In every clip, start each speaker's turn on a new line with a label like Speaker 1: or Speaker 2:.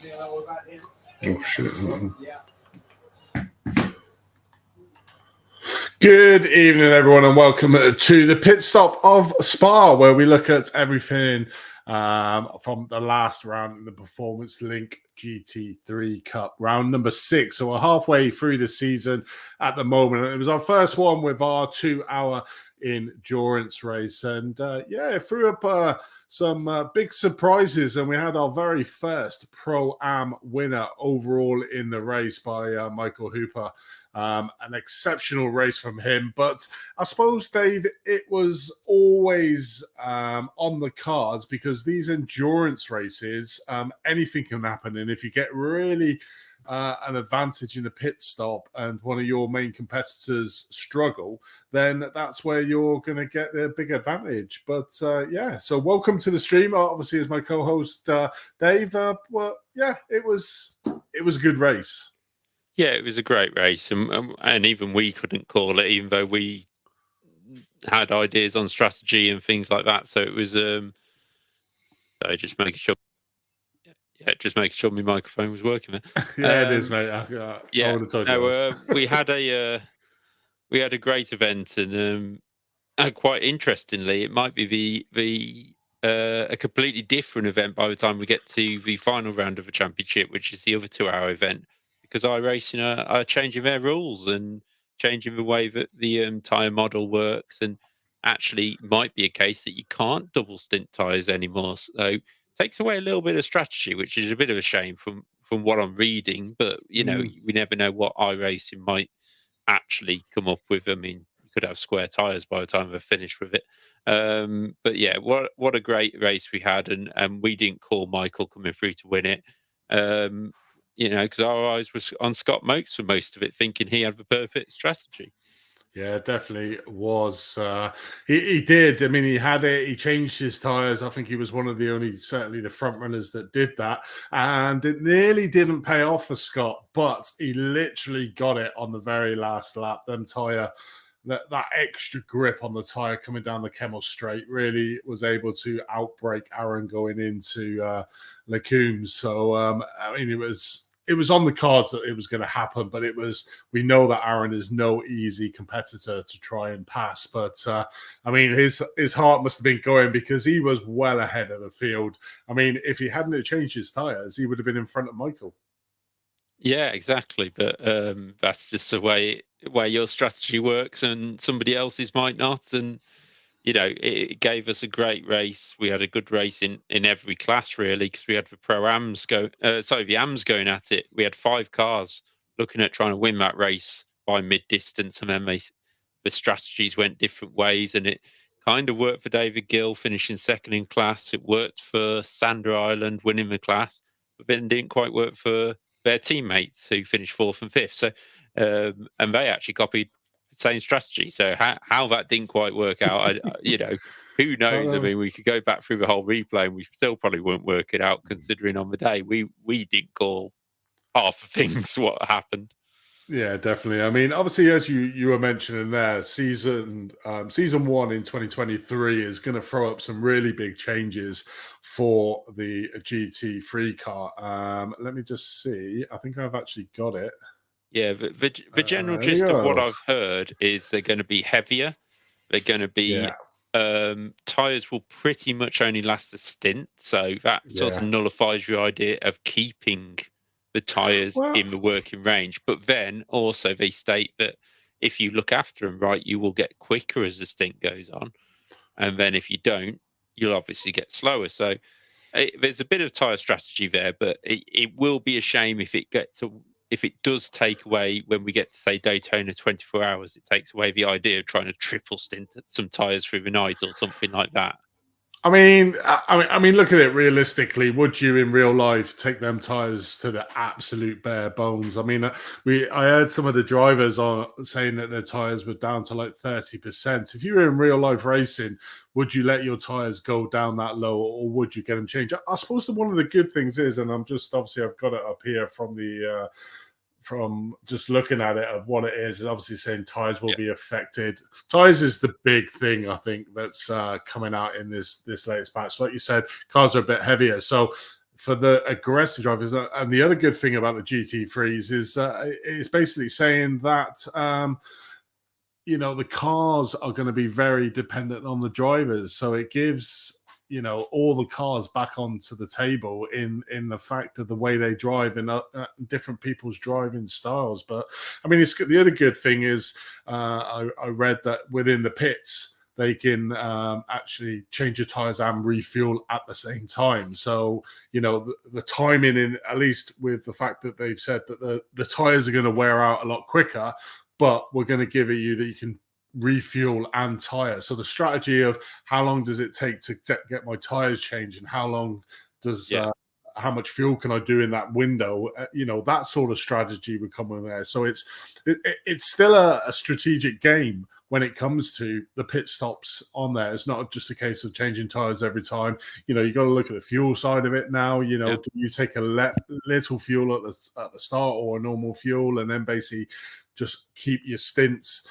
Speaker 1: Oh, shit. Good evening, everyone, and welcome to the pit stop of Spa, where we look at everything from the last round in the Performance Link GT3 Cup, round number 6. So we're halfway through the season at the moment. It was our first one with our 2-hour endurance race, and it threw up some big surprises, and we had our very first Pro-Am winner overall in the race by Michael Hooper. An exceptional race from him, but I suppose, Dave, it was always on the cards because these endurance races, anything can happen, and if you get really an advantage in a pit stop and one of your main competitors struggle, then that's where you're going to get the big advantage. But so welcome to the stream. Obviously, as my co-host Dave. It was a good race.
Speaker 2: Yeah, it was a great race, and even we couldn't call it, even though we had ideas on strategy and things like that. So it was just making sure. Yeah, just making sure my microphone was working there.
Speaker 1: It is, mate. I would have told you.
Speaker 2: We had a great event, and quite interestingly, it might be a completely different event by the time we get to the final round of the championship, which is the other 2-hour event, because iRacing are changing their rules and changing the way that the tyre model works, and actually might be a case that you can't double stint tyres anymore. So takes away a little bit of strategy, which is a bit of a shame from what I'm reading. But we never know what iRacing might actually come up with. I mean, you could have square tyres by the time they're finished with it. But yeah, what a great race we had, and we didn't call Michael coming through to win it. Because our eyes was on Scott Mokes for most of it, thinking he had the perfect strategy.
Speaker 1: Yeah, it definitely was. He did. I mean, he had it. He changed his tyres. I think he was one of the only, certainly the front runners that did that. And it nearly didn't pay off for Scott, but he literally got it on the very last lap. Them tyre, that extra grip on the tyre coming down the Kemmel Straight really was able to outbrake Aaron going into Lacombe. So, I mean, it was on the cards that it was going to happen, but we know that Aaron is no easy competitor to try and pass. But I mean, his heart must have been going because he was well ahead of the field. I mean, if he hadn't changed his tyres, he would have been in front of Michael.
Speaker 2: Yeah, exactly. But that's just the way your strategy works, and somebody else's might not. And it gave us a great race. We had a good race in every class, really, because we had the the AMs going at it. We had 5 cars looking at trying to win that race by mid-distance, and then the strategies went different ways, and it kind of worked for David Gill finishing second in class. It worked for Sander Island winning the class, but then didn't quite work for their teammates who finished 4th and 5th. So, and they actually copied same strategy. So how that didn't quite work out, who knows? I mean, we could go back through the whole replay and we still probably won't work it out, considering on the day we didn't call half the things what happened.
Speaker 1: Yeah, definitely. I mean, obviously, as you were mentioning there, season 1 in 2023 is going to throw up some really big changes for the GT3 car. Let me just see. I think I've actually got it.
Speaker 2: Yeah, the general gist of what I've heard is they're going to be heavier. They're going to be tyres will pretty much only last a stint, so that sort of nullifies your idea of keeping the tyres in the working range. But then also they state that if you look after them right, you will get quicker as the stint goes on, and then if you don't, you'll obviously get slower. So there's a bit of tyre strategy there, but it will be a shame if it does take away, when we get to, say, Daytona 24 hours, it takes away the idea of trying to triple stint some tyres through the night or something like that.
Speaker 1: I mean, look at it realistically. Would you, in real life, take them tyres to the absolute bare bones? I mean, I heard some of the drivers saying that their tyres were down to like 30%. If you were in real life racing, would you let your tyres go down that low, or would you get them changed? I suppose that one of the good things is, and I've got it up here from just looking at it of what it is obviously saying tyres will be affected. Tyres is the big thing, I think, that's coming out in this latest patch. Like you said, cars are a bit heavier. So for the aggressive drivers. And the other good thing about the GT3s is it's basically saying that the cars are going to be very dependent on the drivers, so it gives all the cars back onto the table in the fact of the way they drive and different people's driving styles. But I mean, the other good thing is I read that within the pits they can actually change your tires and refuel at the same time. So the timing, in at least with the fact that they've said that the tires are going to wear out a lot quicker, but we're going to give it you that you can refuel and tire. So the strategy of how long does it take to get my tires changed, and how long does how much fuel can I do in that window? That sort of strategy would come in there. So it's still a strategic game when it comes to the pit stops on there. It's not just a case of changing tires every time. You got to look at the fuel side of it now. Do you take a little fuel at the start, or a normal fuel, and then basically just keep your stints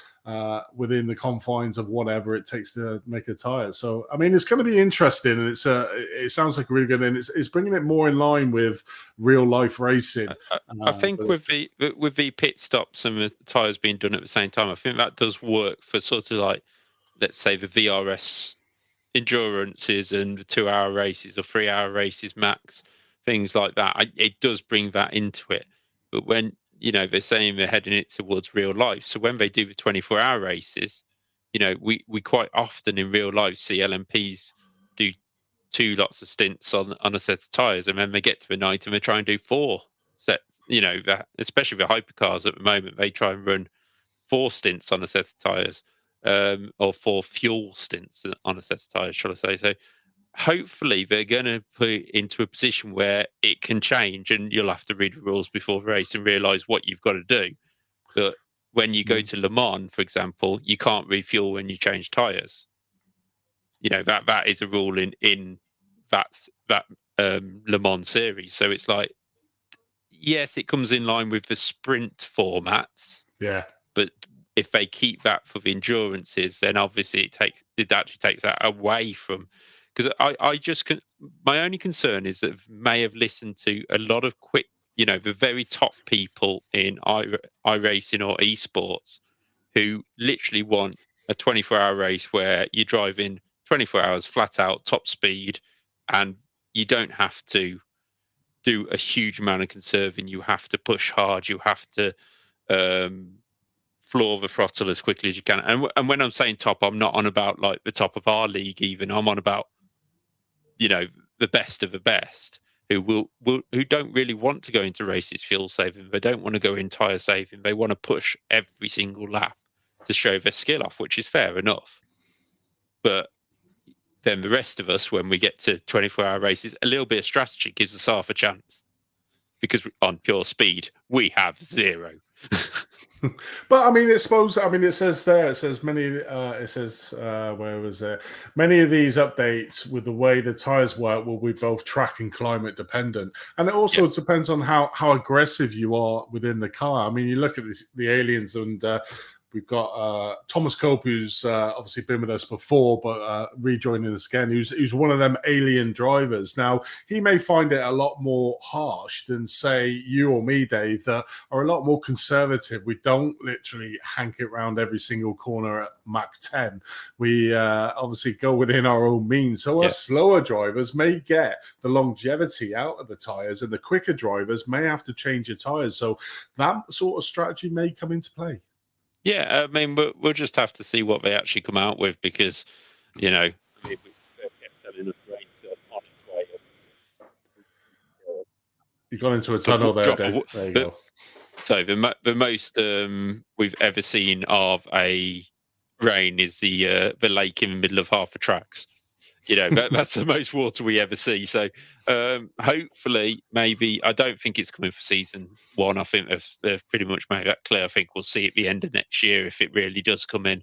Speaker 1: within the confines of whatever it takes to make a tire. So, I mean, it's going to be interesting, and it sounds like a really good, and it's bringing it more in line with real life racing.
Speaker 2: I think with the pit stops and the tires being done at the same time, I think that does work for sort of like, let's say, the VRS endurances and the 2-hour races or 3-hour races max, things like that. It does bring that into it. But when they're saying they're heading it towards real life, so when they do the 24-hour races, we quite often in real life see LMPs do 2 lots of stints on a set of tires, and then they get to the night and they try and do 4 sets. Especially the hypercars at the moment, they try and run 4 stints on a set of tires, or 4 fuel stints on a set of tires, shall I say. So hopefully they're going to put it into a position where it can change, and you'll have to read the rules before the race and realize what you've got to do. But when you go to Le Mans, for example, you can't refuel when you change tires. That is a rule in that Le Mans series. So it's like, yes, it comes in line with the sprint formats.
Speaker 1: Yeah.
Speaker 2: But if they keep that for the endurances, then obviously it actually takes that away from. Because my only concern is that may have listened to a lot of quick, the very top people in iRacing or esports who literally want a 24-hour race where you're driving 24 hours flat out top speed, and you don't have to do a huge amount of conserving. You have to push hard. You have to floor the throttle as quickly as you can. And when I'm saying top, I'm not on about like the top of our league even. I'm on about the best of the best who don't really want to go into races fuel saving. They don't want to go in tire saving. They want to push every single lap to show their skill off, which is fair enough. But then the rest of us, when we get to 24-hour races, a little bit of strategy gives us half a chance, because on pure speed we have 0.
Speaker 1: But I mean, it says there. It says many. Where was it? Many of these updates, with the way the tires work, will be both track and climate dependent, and it also depends on how aggressive you are within the car. I mean, you look at the aliens, and we've got Thomas Cope, who's obviously been with us before, but rejoining us again, who's one of them alien drivers. Now, he may find it a lot more harsh than, say, you or me, Dave, that are a lot more conservative. We don't literally hank it around every single corner at Mach 10. We obviously go within our own means. So us slower drivers may get the longevity out of the tyres, and the quicker drivers may have to change your tyres. So that sort of strategy may come into play.
Speaker 2: Yeah, I mean, we'll just have to see what they actually come out with, because, they've kept telling us rates on its way up.
Speaker 1: You got into a tunnel there, Dave. There you go.
Speaker 2: So the most we've ever seen of a rain is the lake in the middle of half the tracks. That's the most water we ever see. So hopefully, maybe, I don't think it's coming for season 1. I think they've pretty much made that clear. I think we'll see at the end of next year if it really does come in.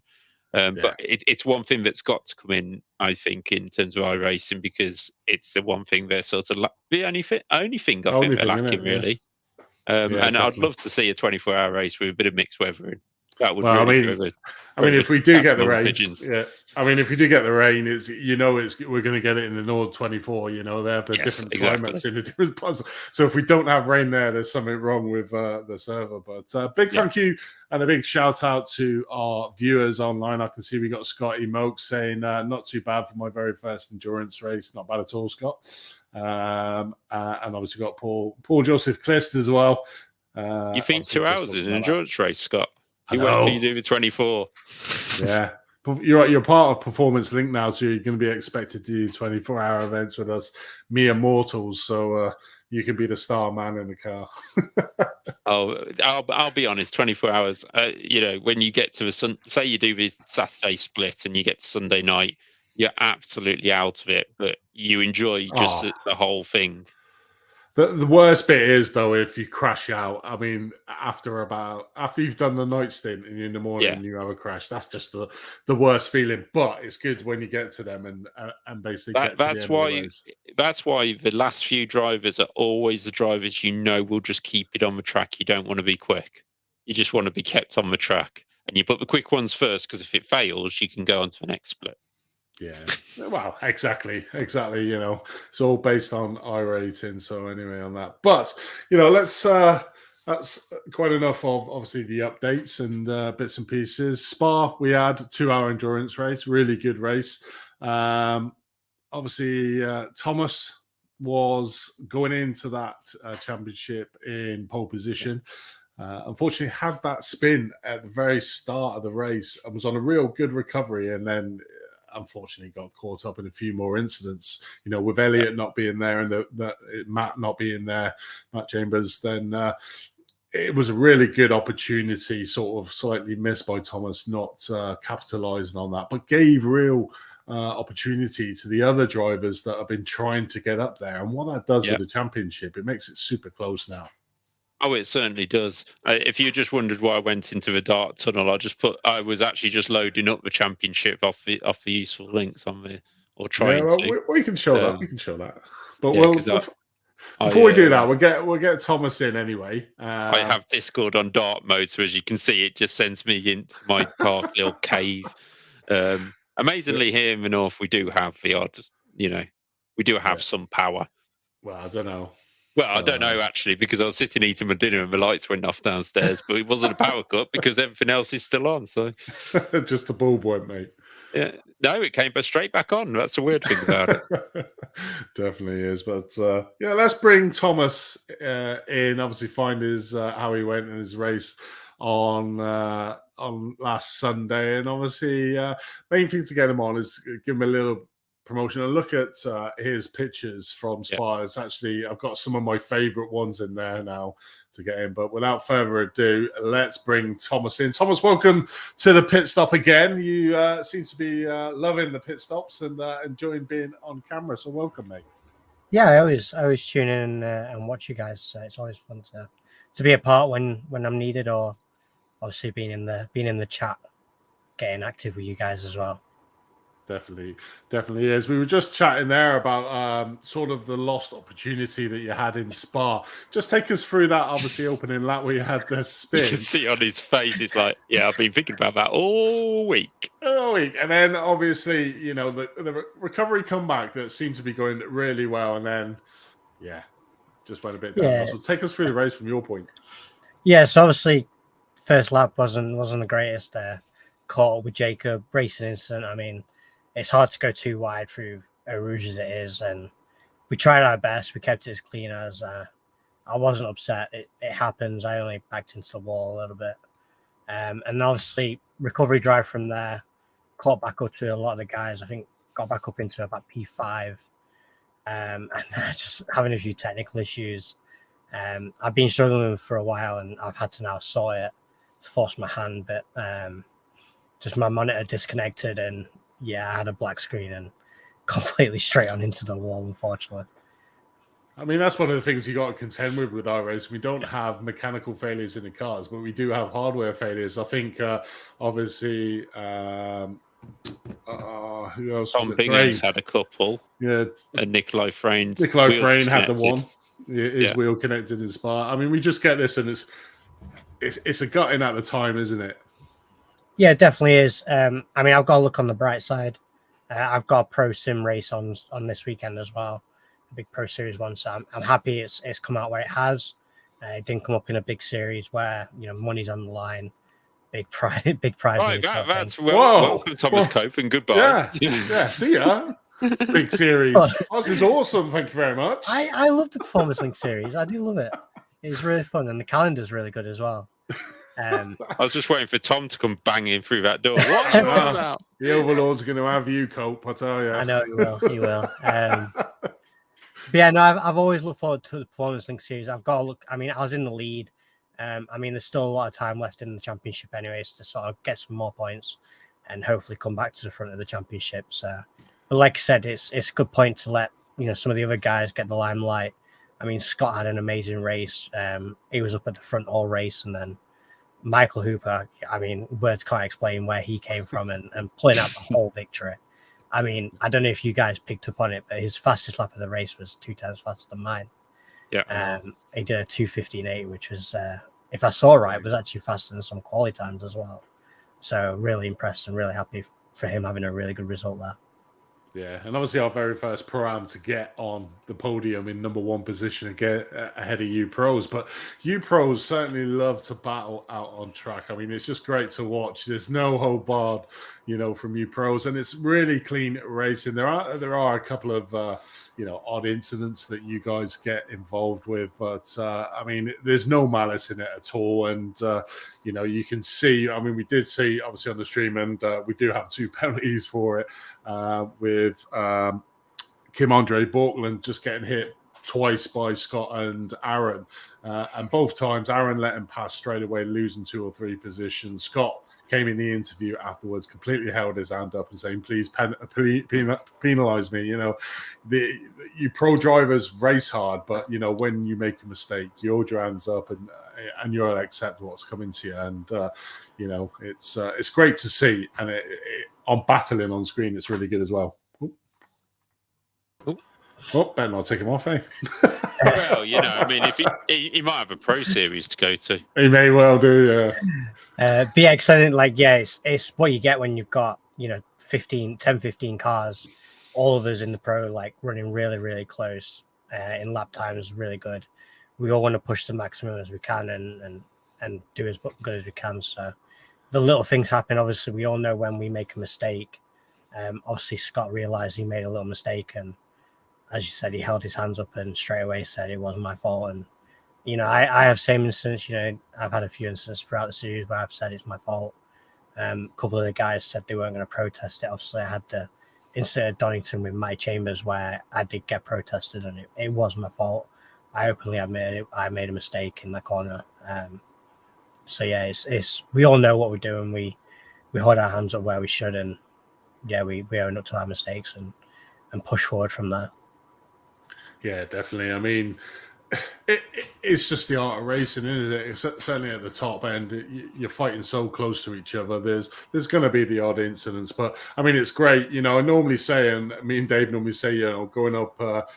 Speaker 2: But it's one thing that's got to come in, I think, in terms of iRacing, because it's the one thing they're sort of the only thing I think they're lacking, really. And definitely. I'd love to see a 24-hour race with a bit of mixed weather in. That would
Speaker 1: Well,
Speaker 2: really
Speaker 1: I mean, if we do get the rain,
Speaker 2: pigeons.
Speaker 1: yeah. I mean, if we do get the rain, we're going to get it in the North 24. They have the different climates in the different parts. So if we don't have rain there's something wrong with the server. But big thank you and a big shout out to our viewers online. I can see we got Scotty Moke saying not too bad for my very first endurance race. Not bad at all, Scott. And obviously got Paul Joseph Clist as well.
Speaker 2: You think 2 hours is an endurance race, Scott? You wait till you do the 24.
Speaker 1: Yeah. You're part of Performance Link now, so you're going to be expected to do 24-hour events with us, mere mortals. So you can be the star man in the car.
Speaker 2: I'll be honest. 24 hours. When you get to say you do this Saturday split and you get to Sunday night, you're absolutely out of it, but you enjoy just the whole thing.
Speaker 1: The worst bit is though if you crash out. I mean, after you've done the night stint and in the morning and you have a crash, that's just the worst feeling. But it's good when you get to them and basically get to the end of the race.
Speaker 2: That's why the last few drivers are always the drivers will just keep it on the track. You don't want to be quick. You just want to be kept on the track, and you put the quick ones first because if it fails, you can go on to the next split.
Speaker 1: Yeah, well, exactly. It's all based on iRating. So anyway, on that, but that's quite enough of obviously the updates and bits and pieces. Spa, we had 2-hour endurance race, really good race. Obviously, Thomas was going into that championship in pole position. Unfortunately, had that spin at the very start of the race and was on a real good recovery, and then unfortunately got caught up in a few more incidents, with Elliot not being there and Matt not being there, Matt Chambers, then it was a really good opportunity, sort of slightly missed by Thomas, not capitalizing on that, but gave real opportunity to the other drivers that have been trying to get up there. And what that does with the championship, it makes it super close now.
Speaker 2: Oh, it certainly does. If you just wondered why I went into the dark tunnel, I was actually just loading up the championship off the useful links on the, or trying to.
Speaker 1: We can show that. We can show that. But before we do that, we'll get Thomas in anyway.
Speaker 2: I have Discord on dark mode, so as you can see, it just sends me into my dark little cave. Amazingly, here in the north, we do have the odd. We do have some power.
Speaker 1: Well, I don't know.
Speaker 2: Well, I don't know, actually, because I was sitting eating my dinner and the lights went off downstairs, but it wasn't a power cut because everything else is still on. So
Speaker 1: just the bulb went, mate.
Speaker 2: Yeah, no, it came straight back on. That's the weird thing about it.
Speaker 1: Definitely is. But let's bring Thomas in. Obviously, find how he went in his race on last Sunday, and obviously, main thing to get him on is give him a little promotion and look at his pictures from Spa. It's actually, I've got some of my favorite ones in there now to get in, but without further ado, let's bring Thomas in. Thomas, welcome to the pit stop again. You seem to be loving the pit stops and enjoying being on camera, so welcome, mate.
Speaker 3: Yeah, I always tune in and watch you guys. It's always fun to be a part when I'm needed, or obviously being in the chat, getting active with you guys as well.
Speaker 1: Definitely is. We were just chatting there about sort of the lost opportunity that you had in Spa. Just take us through that, obviously, opening lap where you had the spin.
Speaker 2: You can see on his face, it's like, I've been thinking about that all week.
Speaker 1: And then, obviously, the recovery comeback that seemed to be going really well, and then, just went a bit down. Yeah. So take us through the race from your point.
Speaker 3: Yeah, so obviously, first lap wasn't the greatest. Caught up with Jacob, racing incident. I mean, it's hard to go too wide through Eau Rouge as it is, and we tried our best. We kept it as clean as. I wasn't upset. It happens. I only backed into the wall a little bit, and obviously recovery drive from there. Caught back up to a lot of the guys. I think got back up into about P5, and just having a few technical issues. I've been struggling with for a while, and I've had to now sort it. It's forced my hand, but just my monitor disconnected and. Yeah, I had a black screen and completely straight on into the wall, unfortunately.
Speaker 1: I mean, that's one of the things you got to contend with our race. We don't have mechanical failures in the cars, but we do have hardware failures. I think, obviously, who else?
Speaker 2: Tom Bingham's had a couple.
Speaker 1: Yeah.
Speaker 2: And Nikolai Frayne
Speaker 1: had the one. His wheel connected in Spa. I mean, we just get this, and it's a gutting at the time, isn't it?
Speaker 3: Yeah, it definitely is. I mean, I've got to look on the bright side. I've got a pro sim race on this weekend as well, a big pro series one. So I'm happy it's come out where it has. It didn't come up in a big series where money's on the line, big prize, big prize
Speaker 2: All
Speaker 3: money.
Speaker 2: right, that's
Speaker 1: Whoa.
Speaker 2: welcome, Thomas Cope, and goodbye.
Speaker 1: Yeah. See ya. Big series. This is awesome. Thank you very much.
Speaker 3: I love the Performance Link series. I do love it. It's really fun, and the calendar's really good as well.
Speaker 2: I was just waiting for Tom to come banging through that door. What are you on about?
Speaker 1: The Overlord's going to have you, Cope, I tell you.
Speaker 3: I know he will. He will. But yeah, no, I've always looked forward to the Performance Link series. I've got to look. I mean, I was in the lead. I mean, there's still a lot of time left in the championship, anyways, to sort of get some more points and hopefully come back to the front of the championship. So, but like I said, it's a good point to let some of the other guys get the limelight. I mean, Scott had an amazing race. He was up at the front all race, and then Michael Hooper. I mean, words can't explain where he came from and pulling out the whole victory. I mean, I don't know if you guys picked up on it, but his fastest lap of the race was 2 times faster than mine.
Speaker 2: Yeah.
Speaker 3: He did a 2:15.8, which was, if I saw right, was actually faster than some quali times as well. So really impressed and really happy for him having a really good result there.
Speaker 1: Yeah, and obviously our very first pro-am to get on the podium in number 1 position and get ahead of you pros. But you pros certainly love to battle out on track. I mean, it's just great to watch. There's no hold barred, from you pros, and it's really clean racing. There are a couple of odd incidents that you guys get involved with, but I mean, there's no malice in it at all. And you can see. I mean, we did see obviously on the stream, and we do have 2 penalties for it with Kim Andre Borkland just getting hit twice by Scott and Aaron, and both times Aaron let him pass straight away, losing 2 or 3 positions. Scott came in the interview afterwards, completely held his hand up and saying, "Please penalize me." You pro drivers race hard, but when you make a mistake, you hold your hands up and you'll accept what's coming to you. And it's great to see, and on battling on screen, it's really good as well. Better not take him off, eh?
Speaker 2: Well, I mean, if he might have a pro series to go to.
Speaker 1: He may well do, yeah.
Speaker 3: Be exciting, it's what you get when you've got 10, 15 cars, all of us in the pro, running really, really close in lap times, really good. We all want to push the maximum as we can and do as good as we can. So the little things happen. Obviously, we all know when we make a mistake. Obviously, Scott realized he made a little mistake, and as you said, he held his hands up and straight away said it wasn't my fault. And I have same incidents. I've had a few incidents throughout the series where I've said it's my fault. A couple of the guys said they weren't going to protest it. Obviously, I had the incident at Donington with Mike Chambers where I did get protested, and it was my fault. I openly admit it. I made a mistake in the corner. So yeah, it's we all know what we're doing. We hold our hands up where we should, and yeah, we own up to our mistakes and push forward from there.
Speaker 1: Yeah, definitely. I mean, it's just the art of racing, isn't it? It's certainly at the top end, you're fighting so close to each other. There's going to be the odd incidents, but I mean, it's great. I normally say, and me and Dave normally say, going up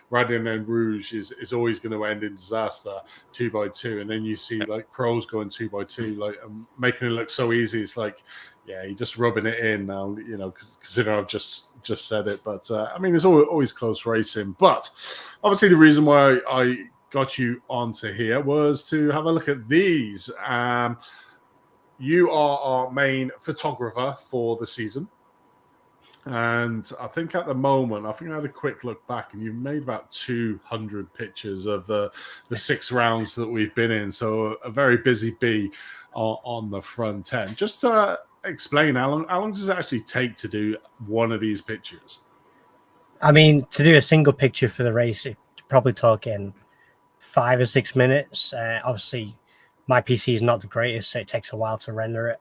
Speaker 1: Radin and Rouge is always going to end in disaster, 2x2, and then you see pros going 2x2, making it look so easy. It's yeah, you're just rubbing it in now, considering I've just said it. But I mean, it's always close racing. But obviously, the reason why I got you onto here was to have a look at these. You are our main photographer for the season. And I think at the moment, I had a quick look back, and you've made about 200 pictures of the 6 rounds that we've been in. So a very busy bee on the front end. Just explain how long does it actually take to do one of these pictures?
Speaker 3: I mean, to do a single picture for the race, you're probably talking 5 or 6 minutes. Obviously, my PC is not the greatest, so it takes a while to render it.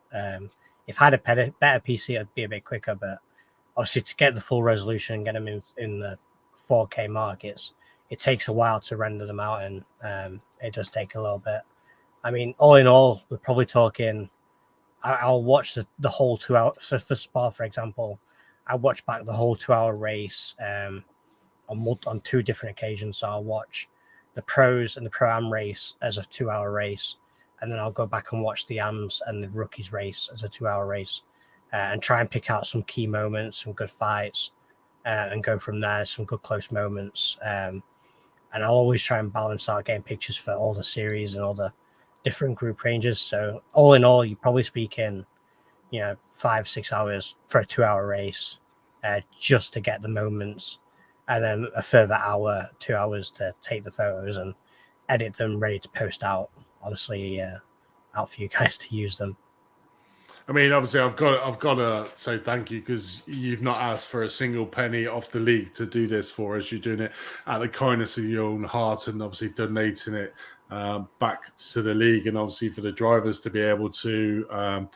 Speaker 3: If I had a better PC, it'd be a bit quicker, but obviously to get the full resolution and get them in the 4K mark, it takes a while to render them out, and it does take a little bit. I mean, all in all, we're probably talking, I'll watch the whole 2 hours. So for Spa, for example, I watched back the whole 2-hour race on 2 different occasions. So I'll watch the pros and the pro-am race as a 2-hour race, and then I'll go back and watch the AMs and the rookies race as a 2-hour race, and try and pick out some key moments, some good fights, and go from there. Some good close moments, and I'll always try and balance out getting pictures for all the series and all the different group ranges. So all in all, you're probably speaking, 5-6 hours for a 2-hour race, just to get the moments, and then a further hour, 2 hours to take the photos and edit them, ready to post out. Obviously, out for you guys to use them.
Speaker 1: I mean, obviously, I've got to say thank you, because you've not asked for a single penny off the league to do this for us. You're doing it out of the kindness of your own heart, and obviously donating it back to the league, and obviously for the drivers to be able to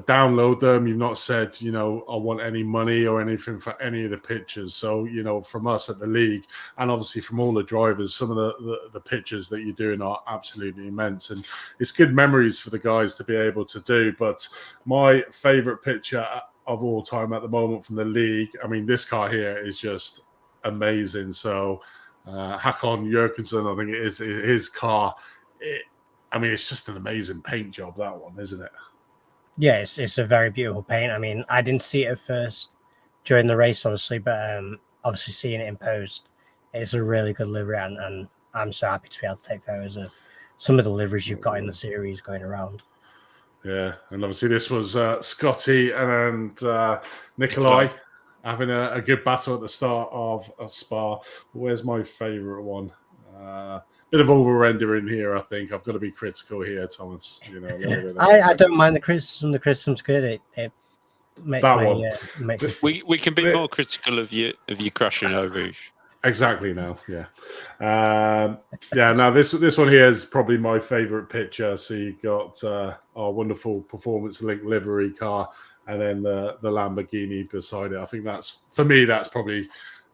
Speaker 1: download them. You've not said, I want any money or anything for any of the pictures. So, from us at the league, and obviously from all the drivers, some of the pictures that you're doing are absolutely immense. And it's good memories for the guys to be able to do. But my favorite picture of all time at the moment from the league, I mean, this car here is just amazing. So Hakon Jurgensen, I think it is his car. It's just an amazing paint job, that one, isn't it?
Speaker 3: Yeah, it's a very beautiful paint. I mean, I didn't see it at first during the race, obviously, but obviously seeing it in post, it's a really good livery, and I'm so happy to be able to take photos of some of the liveries you've got in the series going around.
Speaker 1: Yeah, and obviously this was Scotty and Nikolai having a good battle at the start of Spa. But where's my favourite one? Bit of over-render in here, I think. I've got to be critical here, Thomas.
Speaker 3: I don't mind the criticism. The criticism's good. It makes
Speaker 1: that
Speaker 3: my,
Speaker 1: one.
Speaker 2: We can be more critical of you crashing Eau Rouge.
Speaker 1: Exactly. Now, yeah. Now this one here is probably my favourite picture. So you got our wonderful Performance Link livery car, and then the Lamborghini beside it. I think that's probably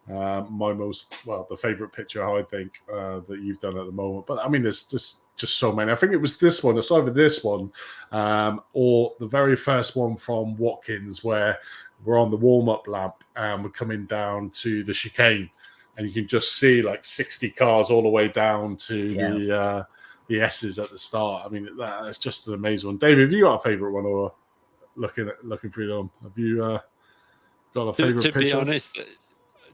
Speaker 1: my the favorite picture, I think, that you've done at the moment. But I mean, there's just so many. I think it was this one. It's either this one or the very first one from Watkins, where we're on the warm-up lap and we're coming down to the chicane, and you can just see like 60 cars all the way down to the S's at the start. I mean, that's just an amazing one. David, have you got a favorite one, or looking through them, have you got a favorite picture?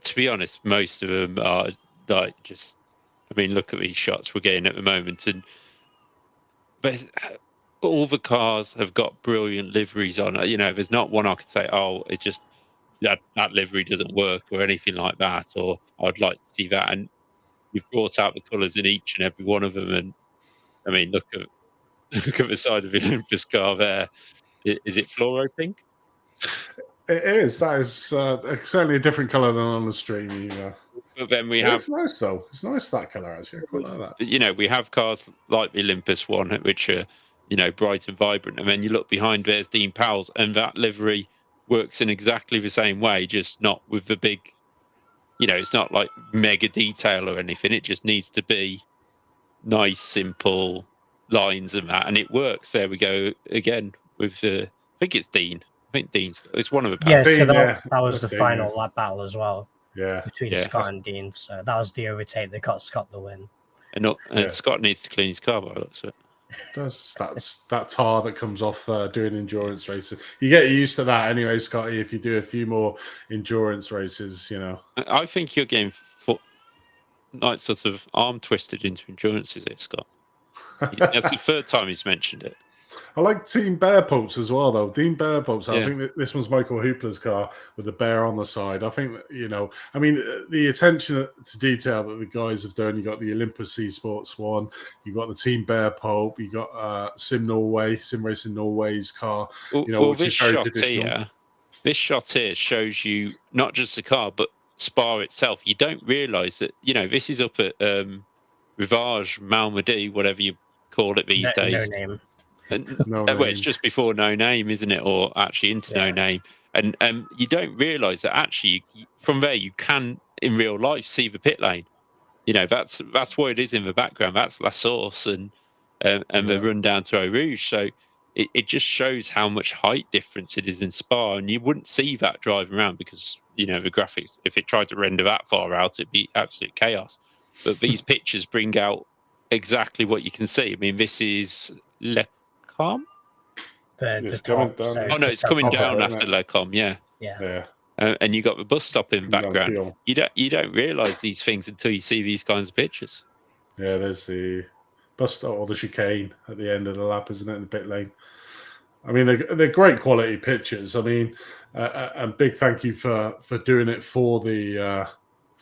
Speaker 2: To be honest, most of them are like just. I mean, look at these shots we're getting at the moment, but all the cars have got brilliant liveries on. There's not one I could say, oh, it just that livery doesn't work or anything like that, or I'd like to see that. And you've brought out the colours in each and every one of them. And I mean, look at the side of the Olympus car there. Is it fluoro pink?
Speaker 1: It is. That is certainly a different colour than on the stream.
Speaker 2: But then we have.
Speaker 1: It's nice though. It's nice, that colour, actually. I quite like
Speaker 2: that. We have cars like the Olympus one, which are bright and vibrant, and then you look behind. There's Dean Powell's, and that livery works in exactly the same way, just not with the big. It's not like mega detail or anything. It just needs to be nice, simple lines and that, and it works. There we go again with I think it's Dean. I think Dean's. It's one of the.
Speaker 3: Yeah, so that was the final lap battle as well.
Speaker 1: Yeah,
Speaker 3: between Scott and Dean. So that was the overtake that got Scott the win.
Speaker 2: And Scott needs to clean his car by the looks of it.
Speaker 1: That's that tar that comes off doing endurance races. You get used to that anyway, Scotty. If you do a few more endurance races,
Speaker 2: I think you're getting sort of arm twisted into endurance, is it, Scott? That's the third time he's mentioned it.
Speaker 1: I like Team Bear Pulps as well, though. Team Bear Pulps. I think that this one's Michael Hoopler's car with the bear on the side. I think that, I mean, the attention to detail that the guys have done. You got the Olympus Esports one. You got the Team Bear Pulp. You got Sim Racing Norway's car.
Speaker 2: Which is very traditional. This shot here shows you not just the car, but Spa itself. You don't realise that this is up at Rivage Malmedy, whatever you call it these days.
Speaker 3: No name.
Speaker 2: It's just before No Name, isn't it? Or actually into No Name. And you don't realise that actually from there you can in real life see the pit lane. That's what it is in the background. That's La Source and the run down to Eau Rouge. So it just shows how much height difference it is in Spa, and you wouldn't see that driving around because the graphics. If it tried to render that far out, it'd be absolute chaos. But these pictures bring out exactly what you can see. I mean, this is Lecom.
Speaker 3: The top.
Speaker 1: down.
Speaker 3: So
Speaker 2: Oh no,
Speaker 3: just
Speaker 2: it's coming
Speaker 3: outside
Speaker 2: down
Speaker 3: of-
Speaker 2: after Lecom. Yeah.
Speaker 3: Yeah.
Speaker 2: And you got the bus stop in background.
Speaker 1: Peel.
Speaker 2: You don't realise these things until you see these kinds of pictures.
Speaker 1: Yeah, there's the bus stop or the chicane at the end of the lap, isn't it, in the pit lane? I mean, they're great quality pictures. I mean, and big thank you for doing it for the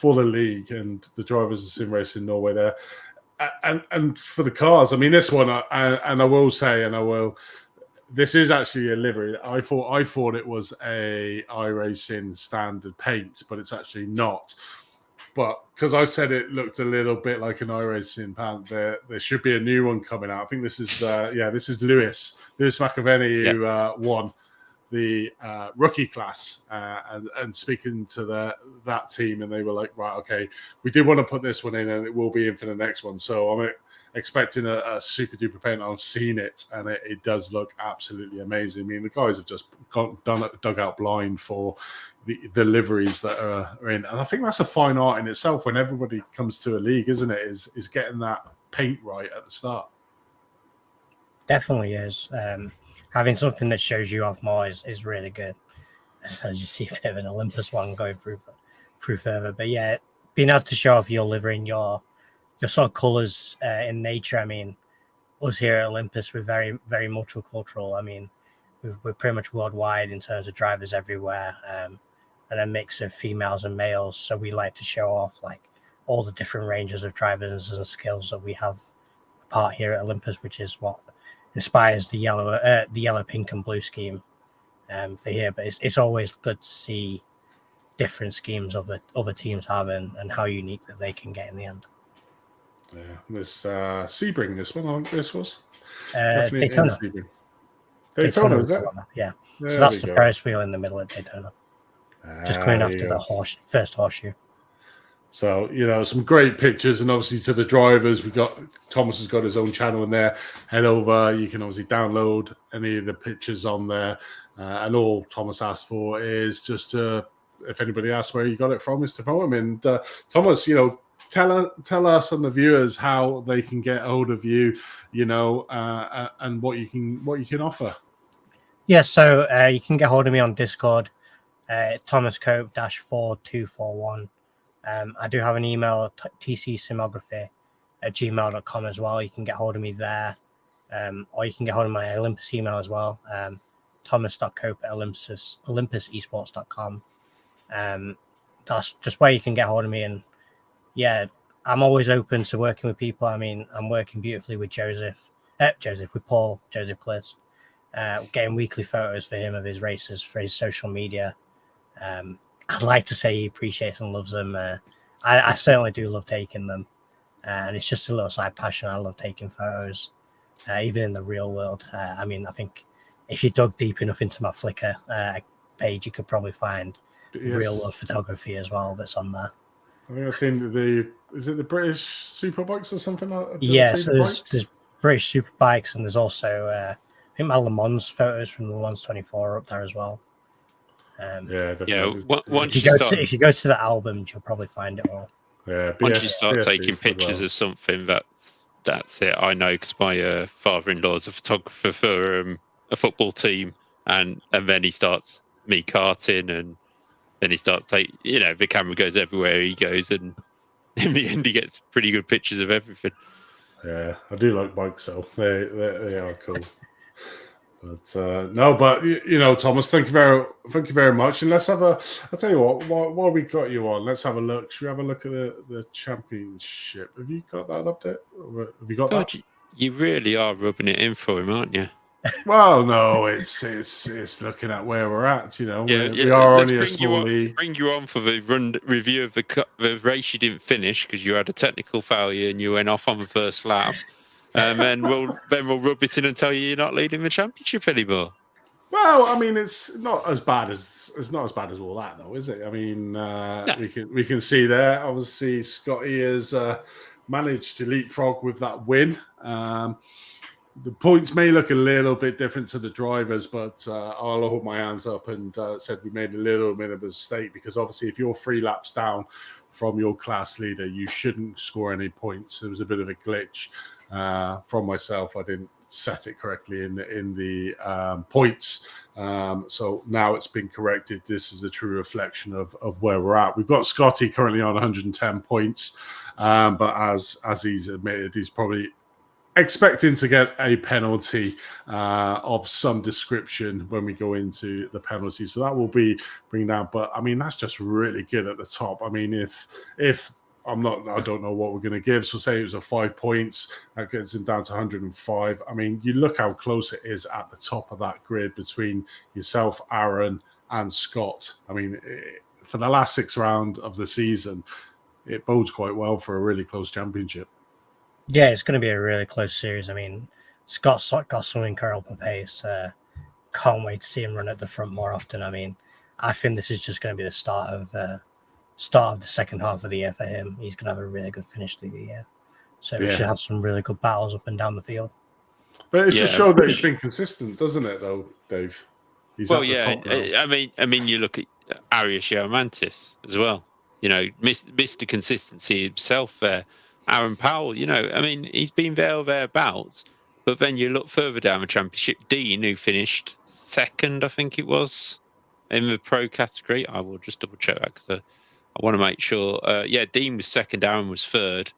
Speaker 1: league and the drivers of Sim Racing Norway there, and for the cars. I mean, this one, and I will say, this is actually a livery. I thought it was a iRacing standard paint, but it's actually not. But because I said it looked a little bit like an iRacing pant, there should be a new one coming out. I think this is this is Lewis McAvenny who won the rookie class and speaking to that team, and they were like, right, okay, we did want to put this one in, and it will be in for the next one. So I'm expecting a super duper paint. I've seen it, and it does look absolutely amazing. I mean, the guys have just dug out blind for the liveries that are in, and I think that's a fine art in itself. When everybody comes to a league, isn't it? Is getting that paint right at the start.
Speaker 3: Definitely is. Having something that shows you off more is really good. As you see a bit of an Olympus one going through further, but yeah, being able to show off your livery and your sort of colours in nature. I mean, us here at Olympus, we're very, very multicultural. I mean, we're pretty much worldwide in terms of drivers everywhere, and a mix of females and males. So we like to show off like all the different ranges of drivers and skills that we have apart here at Olympus, which is what inspires the yellow, pink, and blue scheme for here. But it's always good to see different schemes of the other teams have and how unique that they can get in the end.
Speaker 1: Yeah, this Sebring, this one, I think this was
Speaker 3: Daytona.
Speaker 1: Daytona, is it?
Speaker 3: Yeah. So that's the Ferris wheel in the middle of Daytona. Just coming after the first horseshoe.
Speaker 1: So, some great pictures, and obviously to the drivers, Thomas has got his own channel in there. Head over, you can obviously download any of the pictures on there. And all Thomas asked for is just if anybody asks where you got it from, is to promote him. And Thomas, tell us and the viewers how they can get hold of you, and what you can offer.
Speaker 3: Yeah, so you can get hold of me on Discord, Thomas Cope -4241. I do have an email, tcsimography@gmail.com as well. You can get hold of me there, or you can get hold of my Olympus email as well, thomas.cope@olympusesports.com. That's just where you can get hold of me. And yeah, I'm always open to working with people. I mean, I'm working beautifully with Paul Clist, getting weekly photos for him of his races for his social media. I'd like to say he appreciates and loves them. I certainly do love taking them. And it's just a little side passion. I love taking photos, even in the real world. I mean, I think if you dug deep enough into my Flickr page, you could probably find real world photography as well that's on there.
Speaker 1: I think I've seen is it the British Superbikes or something like that?
Speaker 3: Yeah, so there's British Superbikes, and there's also, I think my Le Mans photos from the Le Mans 24 are up there as well.
Speaker 2: Once
Speaker 3: if you go to the album, you'll probably find it all.
Speaker 1: Yeah,
Speaker 2: once you start taking pictures of something, that's it. I know, because my father-in-law is a photographer for a football team, and then he starts me karting, and then he starts the camera goes everywhere he goes, and in the end he gets pretty good pictures of everything.
Speaker 1: Yeah, I do like bikes, so they are cool. But Thomas, thank you very much. And let's have I'll tell you what, while we got you on, let's have a look. Should we have a look at the championship? Have you got that update? Have you got that?
Speaker 2: You really are rubbing it in for him, aren't you?
Speaker 1: Well, no, it's looking at where we're at. We are only a small league.
Speaker 2: Bring you on for the review of the race you didn't finish because you had a technical failure and you went off on the first lap. And we'll rub it in and tell you you're not leading the championship anymore.
Speaker 1: Well, I mean, it's not as bad as all that, though, is it? I mean, we can see there. Obviously, Scotty has managed to leapfrog with that win. The points may look a little bit different to the drivers, but I'll hold my hands up and said we made a little bit of a mistake, because obviously if you're 3 laps down from your class leader, you shouldn't score any points. There was a bit of a glitch. from myself. I didn't set it correctly in the points. So now it's been corrected. This is a true reflection of where we're at. We've got Scotty currently on 110 points, but as he's admitted, he's probably expecting to get a penalty of some description when we go into the penalty. So that will be bringing down. But I mean, that's just really good at the top. I mean, if I don't know what we're going to give. So say it was a 5 points, that gets him down to 105. I mean, you look how close it is at the top of that grid between yourself, Aaron, and Scott. I mean, for the last 6 rounds of the season, it bodes quite well for a really close championship.
Speaker 3: Yeah, it's going to be a really close series. I mean, Scott's got some incredible pace. Can't wait to see him run at the front more often. I mean, I think this is just going to be the start of the second half of the year for him. He's going to have a really good finish to the year. So we should have some really good battles up and down the field.
Speaker 1: But it's just showed that he's been consistent, doesn't it, though, Dave? He's
Speaker 2: well, yeah. I mean, you look at Arias Mantis as well. You know, Mr. Consistency himself there. Aaron Powell, you know, I mean, he's been thereabouts. But then you look further down the championship, Dean, who finished second, I think it was, in the pro category. I will just double check that because I want to make sure. Dean was second, Aaron was third.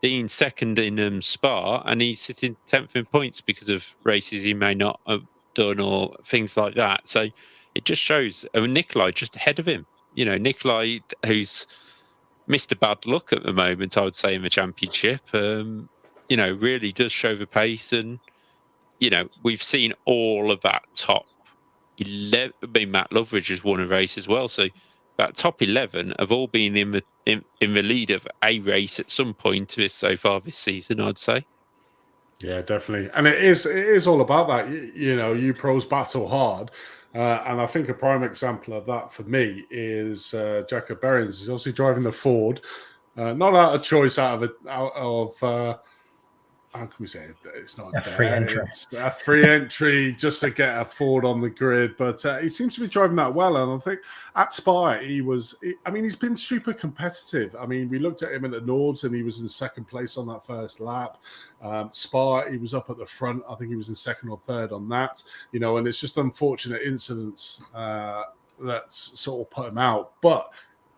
Speaker 2: Dean second in Spa, and he's sitting 10th in points because of races he may not have done or things like that. So it just shows Nikolai just ahead of him. You know, Nikolai, who's Mr. Bad Luck at the moment, I would say, in the championship, you know, really does show the pace. And, you know, we've seen all of that top 11. I mean, Matt Loveridge has won a race as well. So that top 11 have all been in the lead of a race at some point so far this season, I'd say. Yeah,
Speaker 1: definitely. And it is all about that. You know, you pros battle hard. And I think a prime example of that for me is Jacob Berens. He's obviously driving the Ford, not out of choice, out of how can we say it? It's not
Speaker 3: a free entry.
Speaker 1: It's a free entry just to get a Ford on the grid. But he seems to be driving that well. And I think at Spa, he's been super competitive. I mean, we looked at him at the Nords and he was in second place on that first lap. Spa, he was up at the front. I think he was in second or third on that. You know, and it's just unfortunate incidents that's sort of put him out. But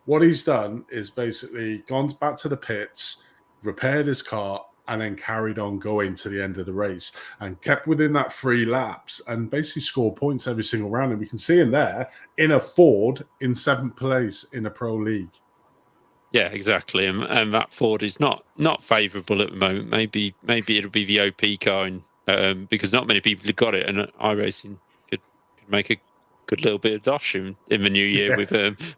Speaker 1: what he's done is basically gone back to the pits, repaired his car, and then carried on going to the end of the race and kept within that 3 laps and basically scored points every single round. And we can see him there in a Ford in 7th place in a pro league.
Speaker 2: Yeah, exactly. And that Ford is not favourable at the moment. Maybe it'll be the OP car, because not many people have got it, and iRacing could make a good little bit of dosh in the new year with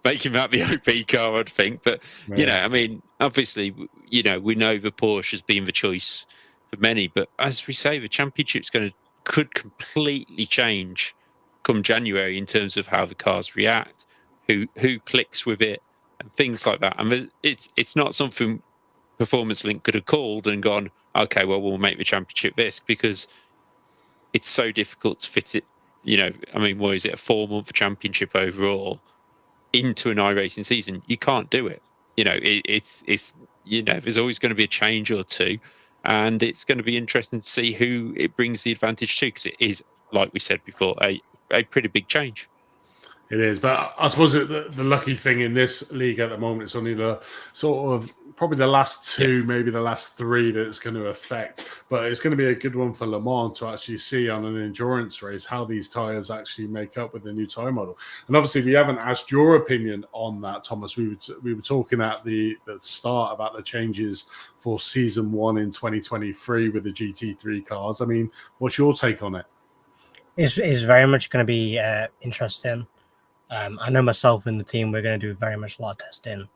Speaker 2: making that the OP car, I'd think. But you know, I mean, obviously, you know, we know the Porsche has been the choice for many, but as we say, the championship's could completely change come January in terms of how the cars react, who clicks with it, and things like that. And it's not something Performance Link could have called and gone, okay, well, we'll make the championship this, because it's so difficult to fit it. You know, I mean, what is it, a 4-month championship overall into an iRacing season? You can't do it. You know, it's you know, there's always going to be a change or two, and it's going to be interesting to see who it brings the advantage to, because it is, like we said before, a pretty big change.
Speaker 1: It is, but I suppose the lucky thing in this league at the moment, it's only the sort of probably the last 2, maybe the last 3 that it's going to affect. But it's going to be a good one for Le Mans to actually see on an endurance race how these tyres actually make up with the new tyre model. And obviously, we haven't asked your opinion on that, Thomas. We were talking at the start about the changes for season 1 in 2023 with the GT3 cars. I mean, what's your take on it?
Speaker 3: It's very much going to be interesting. I know myself and the team, we're going to do very much a lot of testing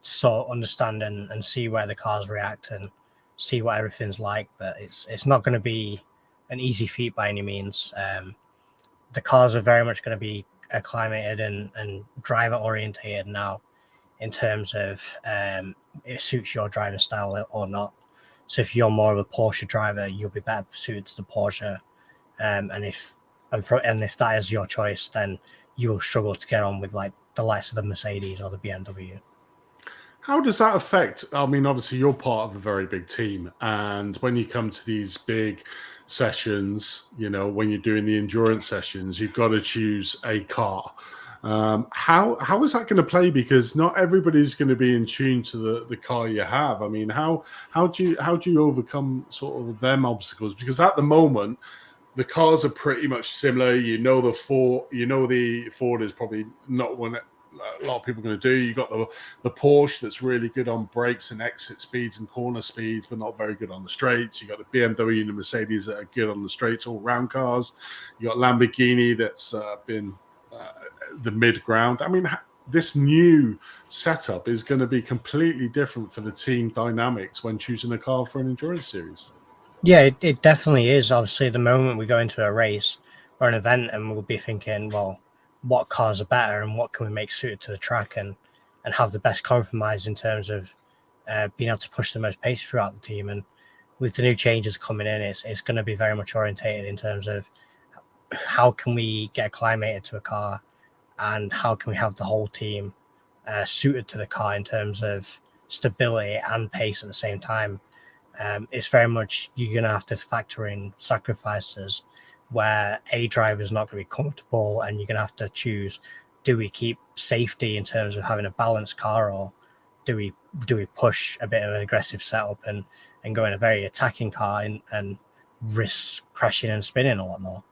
Speaker 3: to sort of understand and see where the cars react and see what everything's like. But it's not going to be an easy feat by any means. The cars are very much going to be acclimated and driver orientated now in terms of it suits your driving style or not. So if you're more of a Porsche driver, you'll be better suited to the Porsche. And if that is your choice, then you'll struggle to get on with like the likes of the Mercedes or the BMW.
Speaker 1: How does that affect? I mean, obviously, you're part of a very big team, and when you come to these big sessions, when you're doing the endurance sessions, you've got to choose a car. How is that going to play? Because not everybody's going to be in tune to the car you have. I mean, how do you overcome sort of them obstacles? Because at the moment, the cars are pretty much similar. The Ford is probably not one that a lot of people are going to do. You got the Porsche that's really good on brakes and exit speeds and corner speeds, but not very good on the straights. You got the BMW and the Mercedes that are good on the straights, all round cars. You got Lamborghini that's been the mid ground. I mean, this new setup is going to be completely different for the team dynamics when choosing a car for an endurance series.
Speaker 3: Yeah, it definitely is. Obviously, the moment we go into a race or an event, and we'll be thinking, well, what cars are better and what can we make suited to the track and have the best compromise in terms of being able to push the most pace throughout the team. And with the new changes coming in, it's going to be very much orientated in terms of how can we get acclimated to a car and how can we have the whole team suited to the car in terms of stability and pace at the same time. It's very much you're going to have to factor in sacrifices where a driver is not going to be comfortable, and you're going to have to choose: do we keep safety in terms of having a balanced car, or do we push a bit of an aggressive setup and go in a very attacking car and risk crashing and spinning a lot more?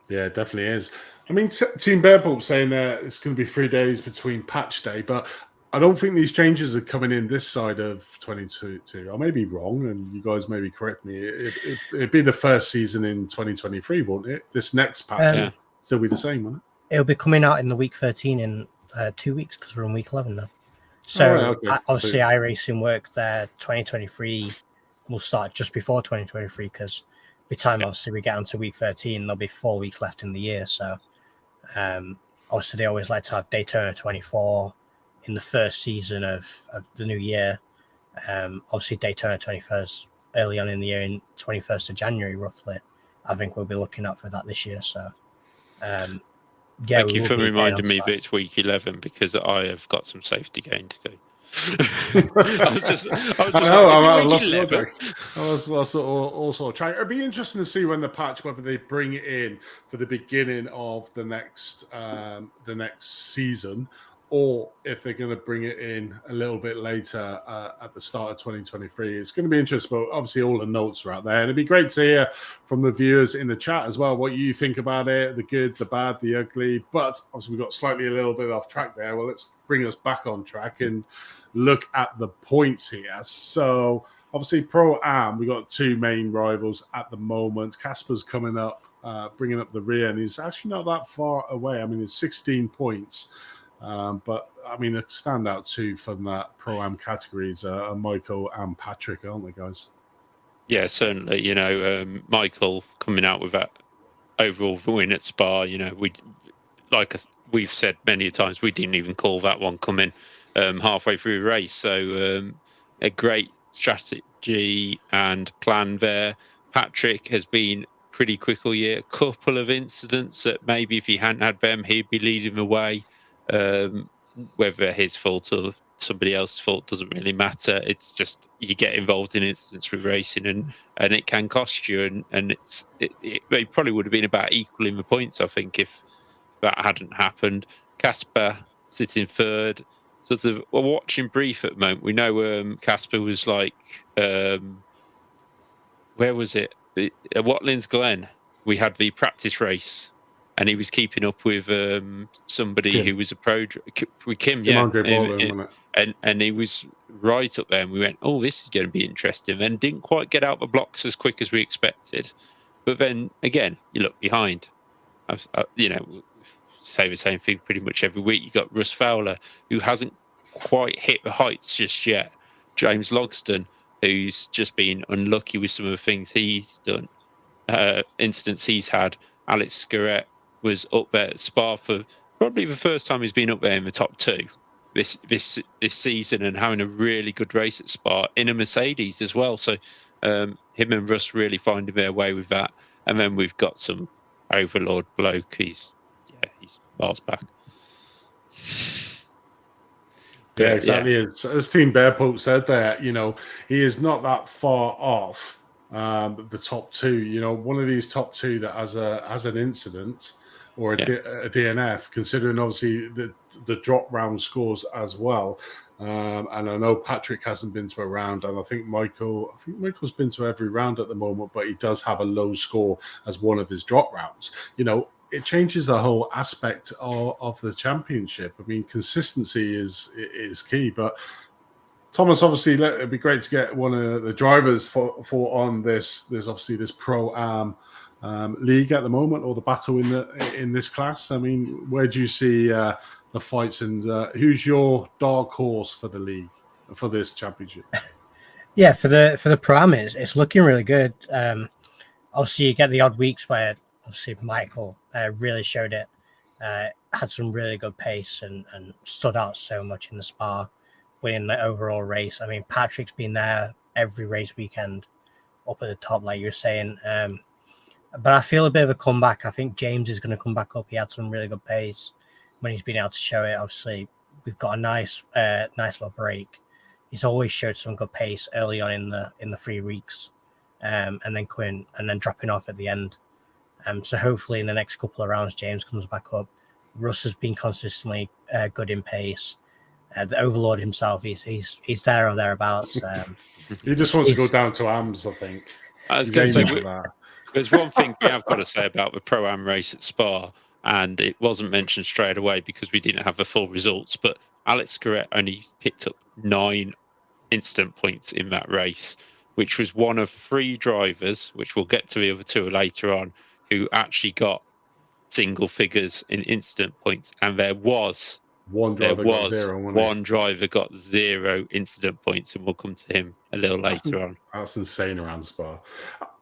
Speaker 1: Yeah, it definitely is. I mean, Team Bearbolt saying that it's going to be 3 days between patch day, but I don't think these changes are coming in this side of 2022. I may be wrong, and you guys maybe correct me. It'd be the first season in 2023, won't it? This next patch will still be the same, won't it?
Speaker 3: It'll be coming out in the week 13 in 2 weeks because we're in week 11 now. So obviously, iRacing work there. 2023 will start just before 2023 because by the time obviously we get onto week 13, there'll be 4 weeks left in the year. So obviously, they always like to have Daytona 24 in the first season of the new year. Obviously, Daytona 21st early on in the year, in 21st of January, roughly. I think we'll be looking out for that this year. So,
Speaker 2: thank you for reminding me that it's week 11 because I have got some safety gain to go.
Speaker 1: I was also trying. It'd be interesting to see when the patch, whether they bring it in for the beginning of the next season, or if they're going to bring it in a little bit later at the start of 2023. It's going to be interesting, but obviously all the notes are out there. And it'd be great to hear from the viewers in the chat as well, what you think about it, the good, the bad, the ugly. But obviously we got slightly a little bit off track there. Well, let's bring us back on track and look at the points here. So obviously Pro-Am, we got two main rivals at the moment. Casper's coming up, bringing up the rear, and he's actually not that far away. I mean, it's 16 points. But I mean, a standout too from that Pro-Am categories are Michael and Patrick, aren't they, guys?
Speaker 2: Yeah, certainly. Michael coming out with that overall win at Spa. We've said many times, we didn't even call that one coming halfway through the race. So a great strategy and plan there. Patrick has been pretty quick all year. A couple of incidents that maybe if he hadn't had them, he'd be leading the way. Whether his fault or somebody else's fault doesn't really matter. It's just you get involved in incidents with racing and it can cost you. And it probably would have been about equaling the points, I think, if that hadn't happened. Casper sitting third. Sort of we're watching brief at the moment. We know Casper was like where was it? At Watlins Glen. We had the practice race. And he was keeping up with somebody who was a pro with Kim, and he was right up there. And we went, "Oh, this is going to be interesting." And didn't quite get out the blocks as quick as we expected. But then again, you look behind. Say the same thing pretty much every week. You got Russ Fowler, who hasn't quite hit the heights just yet. James Logston, who's just been unlucky with some of the things he's done, incidents he's had. Alex Scarrett was up there at Spa for probably the first time he's been up there in the top two this season and having a really good race at Spa in a Mercedes as well. So him and Russ really finding their way with that. And then we've got some overlord bloke. He's miles back.
Speaker 1: Yeah,
Speaker 2: But,
Speaker 1: exactly. As Team Bearpool said there, he is not that far off the top two. One of these top two that has an incident or a DNF, considering obviously the drop round scores as well. And I know Patrick hasn't been to a round, and I think Michael's been to every round at the moment, but he does have a low score as one of his drop rounds. It changes the whole aspect of the championship. I mean, consistency is key. But Thomas, obviously, it'd be great to get one of the drivers for on this. There's obviously this pro-am league at the moment, or the battle in this class. I mean, where do you see the fights, and who's your dark horse for the league for this championship?
Speaker 3: Yeah, for the pro-am, it's looking really good. Obviously, you get the odd weeks where obviously Michael really showed it, had some really good pace and stood out so much in the Spa, winning the overall race. I mean, Patrick's been there every race weekend, up at the top, like you were saying. But I feel a bit of a comeback. I think James is going to come back up. He had some really good pace when he's been able to show it. Obviously, we've got a nice little break. He's always showed some good pace early on in the 3 weeks, and then coming and then dropping off at the end. So hopefully in the next couple of rounds, James comes back up. Russ has been consistently good in pace. The Overlord himself, he's there or thereabouts.
Speaker 1: He just wants to go down to AMS, I think.
Speaker 2: I was going to say, there's one thing we have got to say about the Pro-Am race at Spa, and it wasn't mentioned straight away because we didn't have the full results, but Alex Garrett only picked up 9 incident points in that race, which was one of 3 drivers, which we'll get to the other 2 later on, who actually got single figures in incident points. And there was one driver got 0 incident points, and we'll come to him a little later on.
Speaker 1: That's insane around Spa.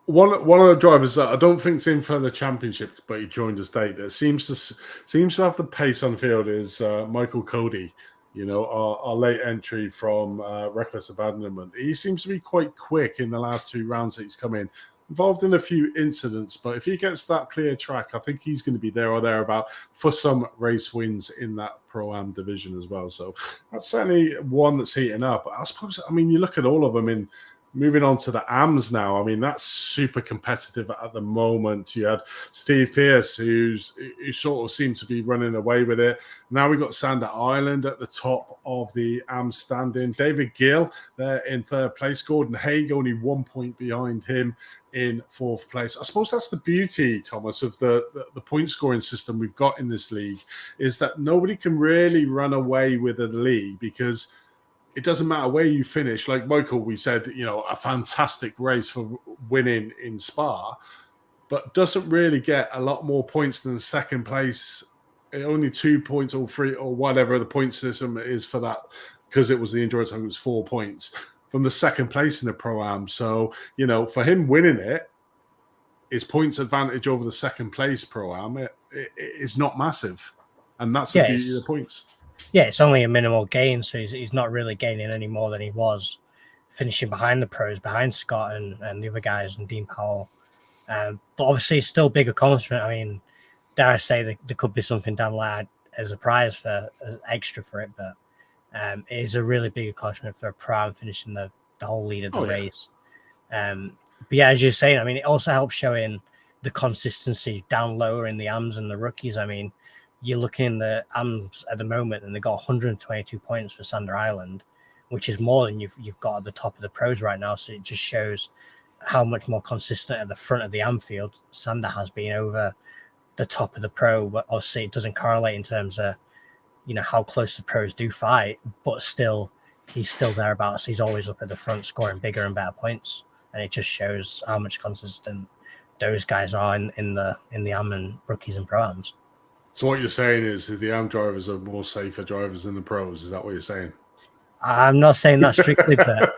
Speaker 1: One of the drivers that I don't think's in for the championship, but he joined us late, that seems to have the pace on field is Michael Cody. Our late entry from Reckless Abandonment. He seems to be quite quick in the last 2 rounds that he's come in. Involved in a few incidents, but if he gets that clear track, I think he's going to be there or thereabout for some race wins in that Pro-Am division as well. So that's certainly one that's heating up. I suppose, you look at all of them moving on to the AMs now. That's super competitive at the moment. You had Steve Pierce, who sort of seemed to be running away with it. Now we've got Sander Island at the top of the AM standing. David Gill there in 3rd place. Gordon Haig only 1 point behind him in 4th place. I suppose that's the beauty, Thomas, of the point scoring system we've got in this league, is that nobody can really run away with the league because it doesn't matter where you finish. Like Michael, we said, a fantastic race for winning in Spa, but doesn't really get a lot more points than 2nd place. Only 2 points or 3 or whatever the point system is for that, because it was the endurance time, it was 4 points from the 2nd place in the Pro-Am. So, for him winning it, his points advantage over the 2nd place Pro-Am, it is not massive. And that's the beauty of the points.
Speaker 3: Yeah, it's only a minimal gain, so he's not really gaining any more than he was finishing behind the pros, behind Scott and the other guys and Dean Powell. But obviously, it's still a big accomplishment. Dare I say there could be something down the line as a prize for extra for it, but it is a really big accomplishment for a pro finishing the whole lead of the race. But yeah, as you're saying, it also helps showing the consistency down lower in the AMs and the rookies. You're looking in the AMs at the moment, and they've got 122 points for Sander Island, which is more than you've got at the top of the pros right now. So it just shows how much more consistent at the front of the AM field Sander has been over the top of the pro. But obviously, it doesn't correlate in terms of how close the pros do fight, but still, he's still thereabouts. He's always up at the front, scoring bigger and better points, and it just shows how much consistent those guys are in the AM and rookies and pro-ams.
Speaker 1: So what you're saying is that the AM drivers are more safer drivers than the pros. Is that what you're saying?
Speaker 3: I'm not saying that strictly, but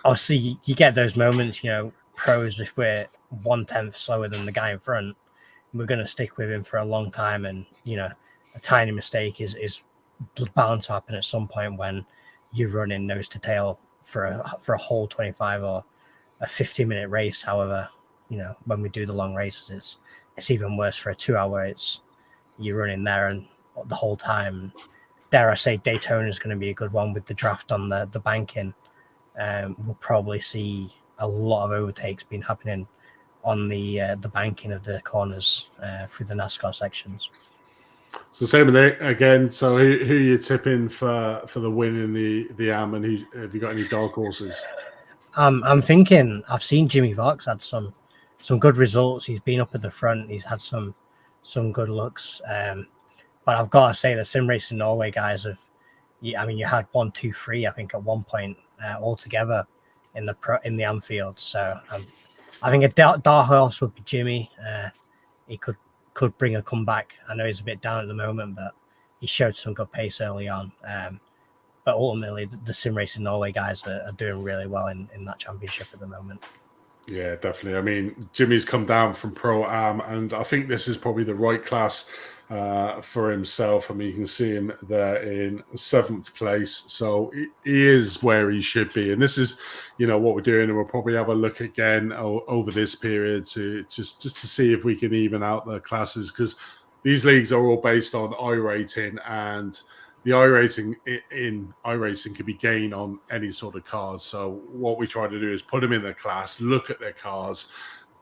Speaker 3: obviously you get those moments, pros, if we're 1/10 slower than the guy in front, we're going to stick with him for a long time. And, a tiny mistake is bound to happen at some point when you're running nose to tail for a whole 25 or a 50-minute race. However, when we do the long races, it's even worse for a 2 hour. You're running there and the whole time dare I say, Daytona is going to be a good one with the draft on the banking. We'll probably see a lot of overtakes being happening on the banking of the corners through the NASCAR sections.
Speaker 1: So same again. So who are you tipping for the win in the AM, and have you got any dark horses?
Speaker 3: I'm thinking I've seen Jimmy Vark's had some good results. He's been up at the front. He's had some good looks. But I've got to say the Sim Racing Norway guys have. I mean, you had 1, 2, 3. I think at one point altogether in the Anfield. So I think a dark horse would be Jimmy. He could bring a comeback. I know he's a bit down at the moment, but he showed some good pace early on. But ultimately, the Sim Racing Norway guys are doing really well in that championship at the moment.
Speaker 1: Yeah, definitely. I mean, Jimmy's come down from Pro-Am, and I think this is probably the right class for himself. I mean, you can see him there in 7th place. So he is where he should be. And this is, what we're doing. And we'll probably have a look again over this period to just to see if we can even out the classes, because these leagues are all based on iRating, and the iRating in iRacing can be gained on any sort of cars. So what we try to do is put them in the class, look at their cars,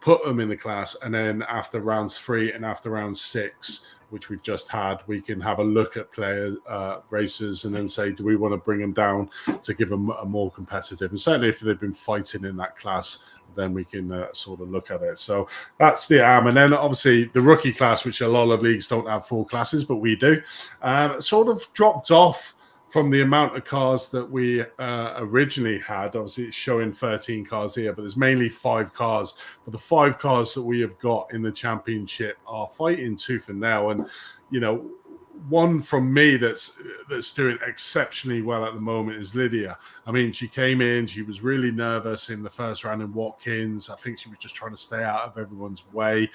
Speaker 1: put them in the class, and then after rounds 3 and after round 6, which we've just had, we can have a look at players, racers, and then say, do we want to bring them down to give them a more competitive? And certainly if they've been fighting in that class, then we can sort of look at it. So that's the AM. And then obviously the rookie class, which a lot of leagues don't have full classes, but we do, sort of dropped off from the amount of cars that we originally had. Obviously, it's showing 13 cars here, but there's mainly 5 cars. But the 5 cars that we have got in the championship are fighting tooth and nail. And, one from me that's doing exceptionally well at the moment is Lydia. I mean, she came in, she was really nervous in the first round in Watkins. I think she was just trying to stay out of everyone's way.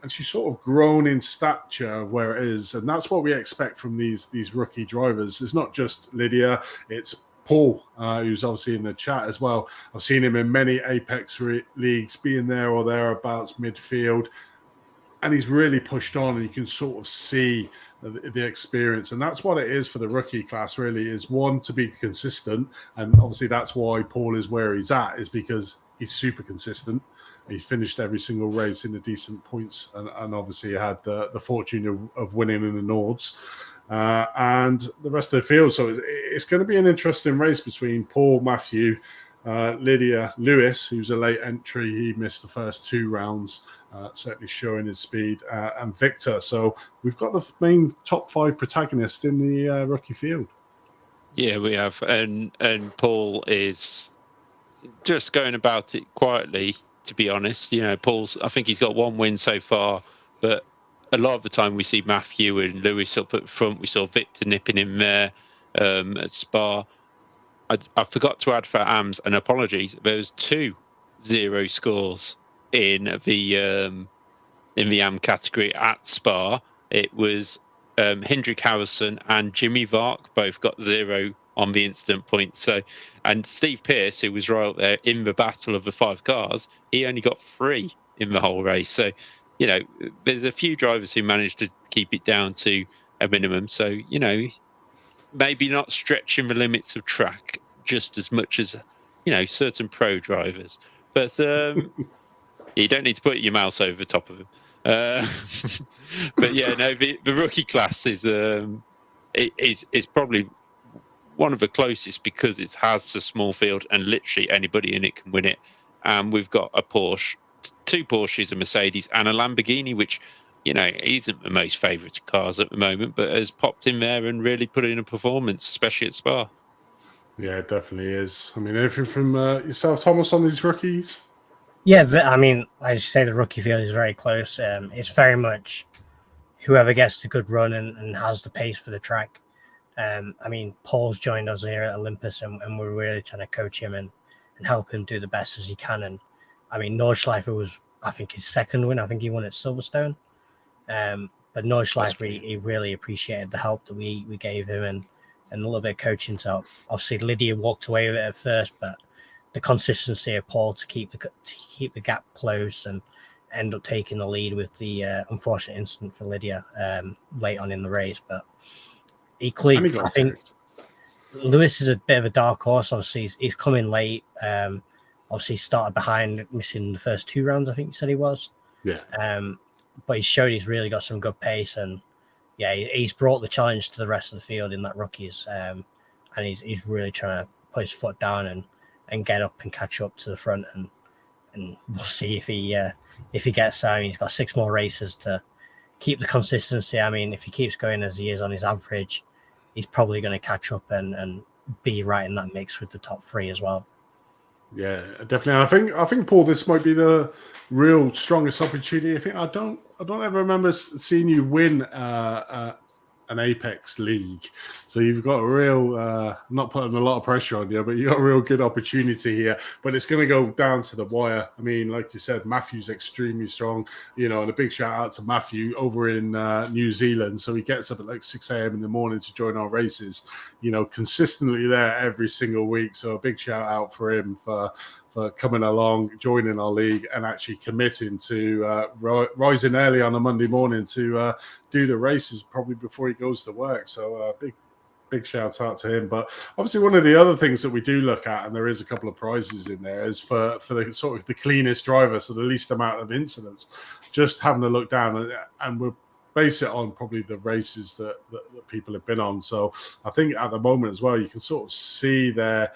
Speaker 1: And she's sort of grown in stature where it is. And that's what we expect from these rookie drivers. It's not just Lydia, it's Paul, who's obviously in the chat as well. I've seen him in many Apex leagues, being there or thereabouts midfield. And he's really pushed on, and you can sort of see the experience. And that's what it is for the rookie class, really, is one, to be consistent. And obviously that's why Paul is where he's at, is because he's super consistent. He's finished every single race in the decent points, and obviously had the fortune of winning in the Nords and the rest of the field. So it's going to be an interesting race between Paul, Matthew, Lydia, Lewis, who's a late entry. He missed the first 2 rounds, certainly showing his speed, and Victor. So we've got the main top 5 protagonists in the rookie field.
Speaker 2: Yeah, we have. And Paul is just going about it quietly, to be honest. Paul's, I think he's got 1 win so far, but a lot of the time we see Matthew and Lewis up at front. We saw Victor nipping in there at Spa. I forgot to add for AMs, and apologies, there was 2 0 scores in the AM category at Spa. It was Hendrik Harrison and Jimmy Vark both got 0 on the incident point. So, and Steve Pearce, who was right up there in the battle of the 5 cars, he only got 3 in the whole race. So, there's a few drivers who managed to keep it down to a minimum. So, maybe not stretching the limits of track just as much as, certain pro drivers. But you don't need to put your mouse over the top of them. But yeah, no, the rookie class is probably one of the closest, because it has a small field and literally anybody in it can win it. And we've got a Porsche, 2 Porsches, a Mercedes, and a Lamborghini, which isn't the most favourite cars at the moment, but has popped in there and really put in a performance, especially at Spa.
Speaker 1: Yeah, it definitely is. I mean, anything from yourself, Thomas, on these rookies?
Speaker 3: Yeah, I mean, as you say, the rookie field is very close. It's very much whoever gets the good run and has the pace for the track. I mean, Paul's joined us here at Olympus, and we're really trying to coach him and help him do the best as he can. And I mean, Nordschleifer was, I think, his 2nd win. I think he won at Silverstone. But Nordschleifer, he really appreciated the help that we gave him and a little bit of coaching. So obviously Lydia walked away with it at first, but the consistency of Paul to keep the gap close and end up taking the lead with the unfortunate incident for Lydia late on in the race. But equally,
Speaker 1: And he got
Speaker 3: I think
Speaker 1: ticked.
Speaker 3: Lewis is a bit of a dark horse. Obviously, he's coming late. Obviously, started behind, missing the first 2 rounds. I think he said he was.
Speaker 1: Yeah.
Speaker 3: But he's showed he's really got some good pace, and yeah, he's brought the challenge to the rest of the field in that rookies. And he's really trying to put his foot down and get up and catch up to the front, and we'll see if he gets there. I mean, he's got 6 more races to keep the consistency. I mean, if he keeps going as he is on his average, he's probably going to catch up and be right in that mix with the top 3 as well.
Speaker 1: Yeah, definitely. I think Paul, this might be the real strongest opportunity. I don't ever remember seeing you win an Apex League. So you've got a real, not putting a lot of pressure on you, but you've got a real good opportunity here. But it's going to go down to the wire. I mean, like you said, Matthew's extremely strong, and a big shout out to Matthew over in New Zealand. So he gets up at like 6 a.m. in the morning to join our races, consistently there every single week. So a big shout out for him for coming along, joining our league, and actually committing to rising early on a Monday morning to do the races probably before he goes to work. So big shout out to him. But obviously one of the other things that we do look at, and there is a couple of prizes in there, is for the sort of the cleanest driver, so the least amount of incidents. Just having a look down, and we'll base it on probably the races that people have been on. So I think at the moment as well, you can sort of see there,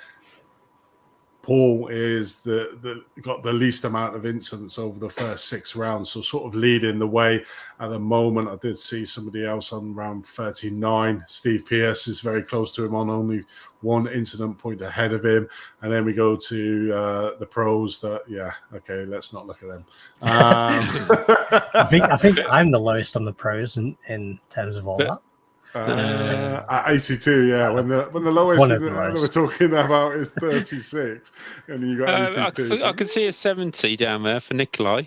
Speaker 1: Paul is got the least amount of incidents over the first 6 rounds, so sort of leading the way at the moment. I did see somebody else on round 39. Steve Pierce is very close to him on only 1 incident point ahead of him. And then we go to the pros. Let's not look at them.
Speaker 3: I think I'm the lowest on the pros in terms of all that.
Speaker 1: At 82, yeah. When the lowest that we're talking about is 36, and you got 82.
Speaker 2: I could see a 70 down there for Nikolai.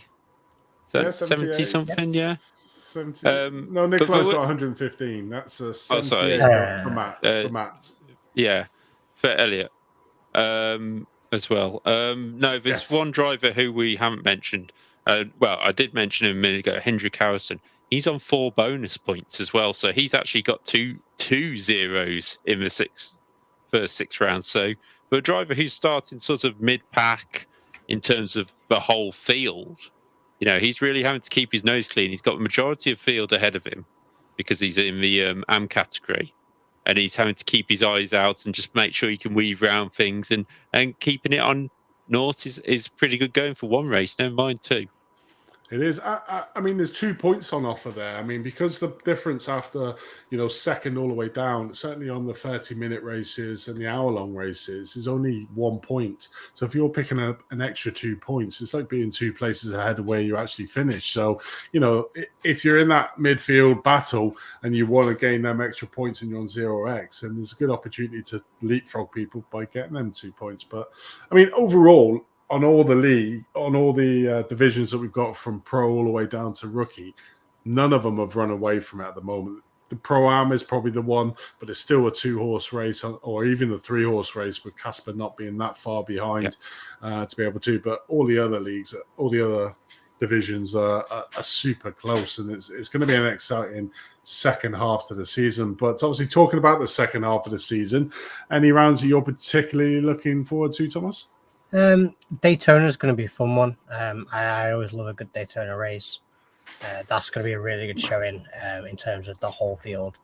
Speaker 2: So
Speaker 1: yeah,
Speaker 2: 70 something, yeah.
Speaker 1: 70. No, Nikolai's got 115. That's a 78 for Matt.
Speaker 2: Yeah, for Elliot as well. No, there's one driver who we haven't mentioned. I did mention him a minute ago, Hendrik Harrison. He's on 4 bonus points as well, so he's actually got two zeros in the first 6 rounds. So for a driver who's starting sort of mid-pack in terms of the whole field, he's really having to keep his nose clean. He's got the majority of field ahead of him because he's in the AM category, and he's having to keep his eyes out and just make sure he can weave around things, and keeping it on naught is pretty good going for 1 race, never mind 2.
Speaker 1: It is. I mean, there's 2 points on offer there. I mean, because the difference after, second all the way down, certainly on the 30-minute races and the hour-long races, is only 1 point. So if you're picking up an extra 2 points, it's like being 2 places ahead of where you actually finish. So, if you're in that midfield battle and you want to gain them extra points and you're on 0x, then there's a good opportunity to leapfrog people by getting them 2 points. But, I mean, overall, on all the divisions that we've got from pro all the way down to rookie, none of them have run away from it at the moment. The Pro-Am is probably the one, but it's still a 2-horse race, or even a 3-horse race, with Casper not being that far behind to be able to. But all the other leagues, all the other divisions are super close, and it's going to be an exciting second half to the season. But obviously, talking about the second half of the season, any rounds that you're particularly looking forward to, Thomas?
Speaker 3: Daytona is going to be a fun one. I always love a good Daytona race. That's going to be a really good showing in terms of the whole field.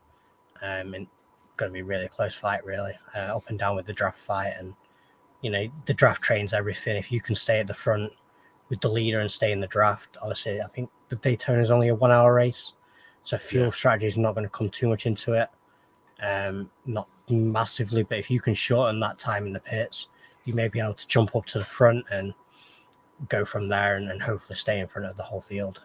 Speaker 3: And going to be a really close fight, really, up and down with the draft fight. And, the draft trains everything. If you can stay at the front with the leader and stay in the draft, obviously, I think the Daytona is only a 1-hour race. So fuel strategy is not going to come too much into it. Not massively, but if you can shorten that time in the pits, you may be able to jump up to the front and go from there and hopefully stay in front of the whole field.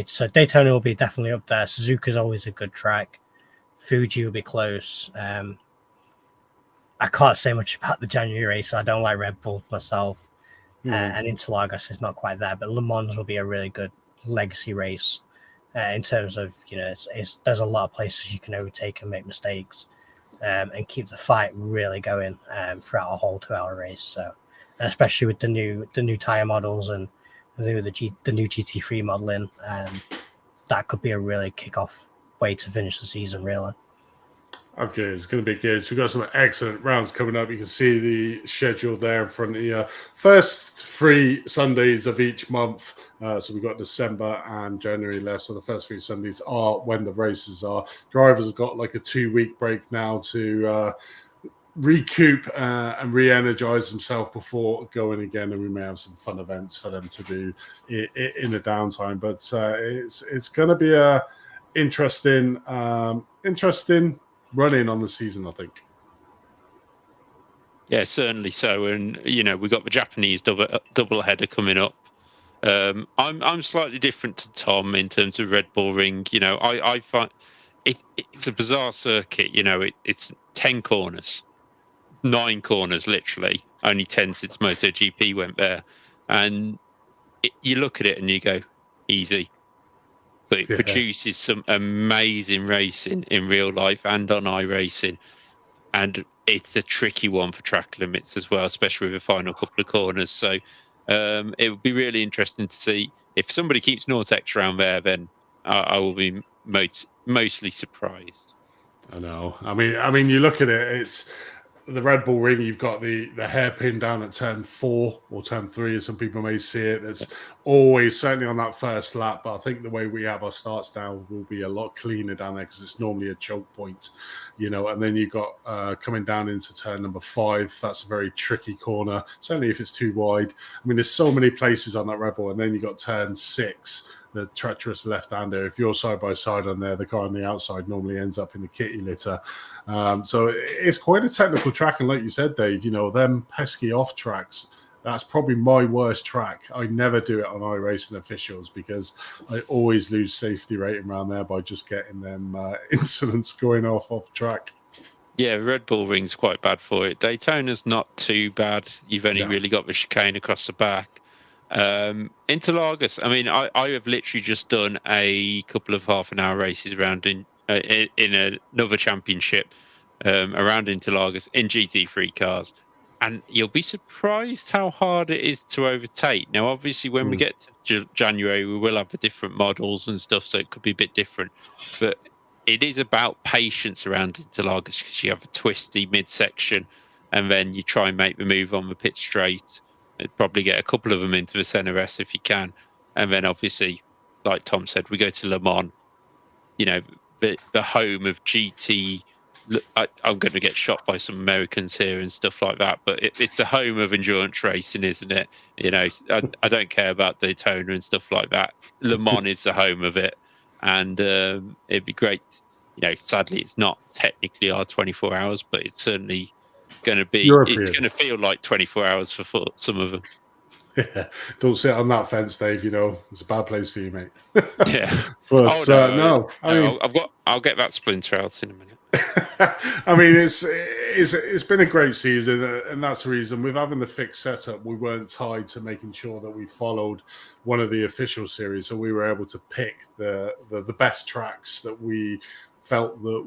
Speaker 3: So Daytona will be definitely up there. Suzuka's always a good track. Fuji will be close. I can't say much about the January race. I don't like Red Bull myself. And Interlagos is not quite there, but Le Mans will be a really good legacy race in terms of, there's a lot of places you can overtake and make mistakes. And keep the fight really going throughout a whole 2-hour race. So, and especially with the new tire models and the new GT3 modeling, that could be a really kick-off way to finish the season, really.
Speaker 1: Okay, it's going to be good. So we've got some excellent rounds coming up. You can see the schedule there in front of you. First 3 Sundays of each month. So we've got December and January left. So the first 3 Sundays are when the races are. Drivers have got like a 2-week break now to recoup and re-energize themselves before going again, and we may have some fun events for them to do in the downtime. But it's going to be a interesting run-in on the season, I think.
Speaker 2: Yeah, certainly so. And we've got the Japanese double header coming up. I'm slightly different to Tom in terms of Red Bull Ring. I find it's a bizarre circuit. It's 10 corners, 9 corners, literally. Only 10 since MotoGP went there. And you look at it and you go, easy. But it produces some amazing racing in real life and on iRacing. And it's a tricky one for track limits as well, especially with the final couple of corners. So it would be really interesting to see if somebody keeps Nortex around there, then I will be mostly surprised.
Speaker 1: I know. I mean, you look at it, it's the Red Bull Ring. You've got the hairpin down at turn 4 or turn 3, as some people may see it. It's always certainly on that first lap. But I think the way we have our starts down will be a lot cleaner down there because it's normally a choke point, And then you've got coming down into turn number 5. That's a very tricky corner, certainly if it's too wide. I mean, there's so many places on that Red Bull, and then you've got turn 6. The treacherous left-hander. If you're side by side on there, the guy on the outside normally ends up in the kitty litter. So it's quite a technical track. And like you said, Dave, them pesky off tracks, that's probably my worst track. I never do it on iRacing officials because I always lose safety rating around there by just getting them incidents going off track.
Speaker 2: Yeah, Red Bull Ring's quite bad for it. Daytona's not too bad. You've only really got the chicane across the back. Interlagos, I mean, I have literally just done a couple of half-an-hour races around in another championship around Interlagos in GT3 cars, and you'll be surprised how hard it is to overtake. Now, obviously, when we get to January, we will have the different models and stuff, so it could be a bit different, but it is about patience around Interlagos because you have a twisty midsection, and then you try and make the move on the pit straight. Probably get a couple of them into the center S if you can, and then obviously, like Tom said, we go to Le Mans. The home of GT. I'm going to get shot by some Americans here and stuff like that, but it's a home of endurance racing, isn't it? I don't care about Daytona and stuff like that. Le Mans is the home of it, and it'd be great. Sadly, it's not technically our 24 hours, but it's certainly going to be. European. It's going to feel like 24 hours for some of them.
Speaker 1: Yeah, don't sit on that fence, Dave. It's a bad place for you, mate.
Speaker 2: Yeah,
Speaker 1: but no.
Speaker 2: I'll get that splinter out in a minute.
Speaker 1: I mean, it's been a great season, and that's the reason with having the fixed setup, we weren't tied to making sure that we followed one of the official series, so we were able to pick the best tracks that we felt that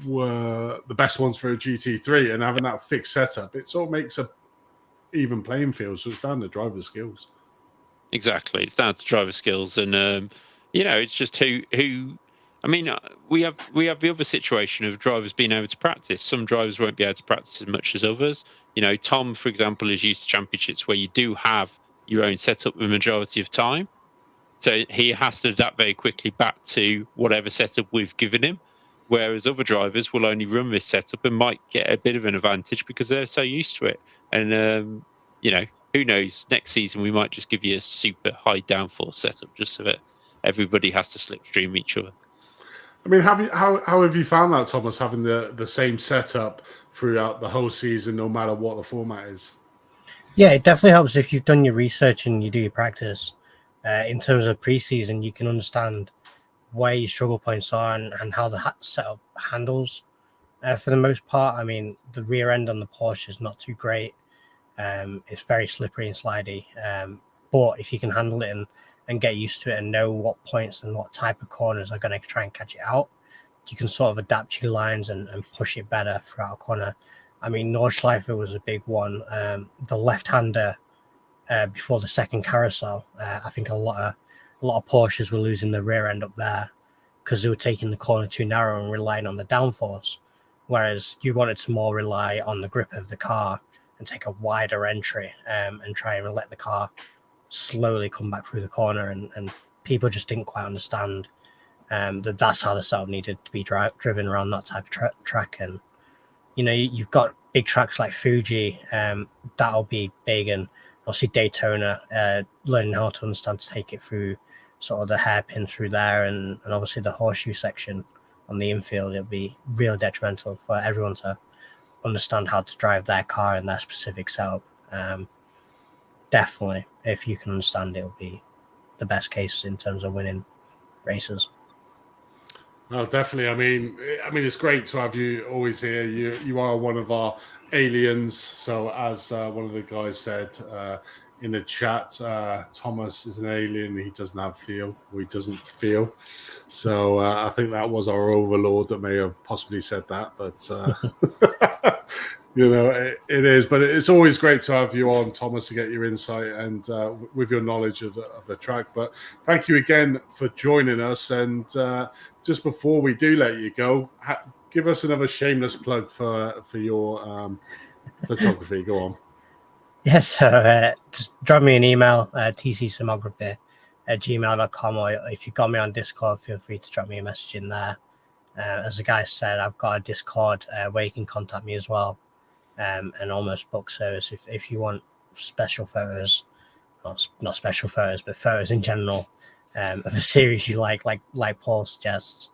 Speaker 1: were the best ones for a GT3, and having that fixed setup, it sort of makes a even playing field, so it's down to driver skills.
Speaker 2: Exactly, it's down to driver skills, and it's just who. I mean, we have the other situation of drivers being able to practice. Some drivers won't be able to practice as much as others. Tom, for example, is used to championships where you do have your own setup the majority of time, so he has to adapt very quickly back to whatever setup we've given him. Whereas other drivers will only run this setup and might get a bit of an advantage because they're so used to it. And, who knows? Next season, we might just give you a super high downforce setup just so that everybody has to slipstream each other.
Speaker 1: I mean, how have you found that, Thomas, having the same setup throughout the whole season, no matter what the format is?
Speaker 3: Yeah, it definitely helps if you've done your research and you do your practice. In terms of preseason, you can understand where your struggle points are and how the setup handles. For the most part, I mean, the rear end on the Porsche is not too great. It's very slippery and slidey. But if you can handle it and get used to it and know what points and what type of corners are going to try and catch it out, you can sort of adapt your lines and push it better throughout a corner. I mean, Nordschleife was a big one. The left-hander before the second carousel, I think a lot of Porsches were losing the rear end up there because they were taking the corner too narrow and relying on the downforce. whereas you wanted to more rely on the grip of the car and take a wider entry and try and let the car slowly come back through the corner. And people just didn't quite understand that's how the setup needed to be driven around that type of track. And you've got big tracks like Fuji, that'll be big, and obviously Daytona, learning how to understand to take it through sort of the hairpin through there, and obviously the horseshoe section on the infield. It'll be real detrimental for everyone to understand how to drive their car in their specific setup. Definitely, if you can understand it, it'll be the best case in terms of winning races.
Speaker 1: No, definitely. I mean, it's great to have you always here. You are one of our aliens. So, as one of the guys said in the chat, Thomas is an alien. He doesn't have feel, or he doesn't feel. So, I think that was our overlord that may have possibly said that. But it is. But it's always great to have you on, Thomas, to get your insight and with your knowledge of the track. But thank you again for joining us. And just before we do let you go, give us another shameless plug for your photography. Go on.
Speaker 3: Yes, so just drop me an email, tcsimography@gmail.com, or if you got me on Discord, feel free to drop me a message in there. As the guy said, I've got a Discord where you can contact me as well, and almost book service if you want special photos, not special photos, but photos in general of a series you like Paul suggests.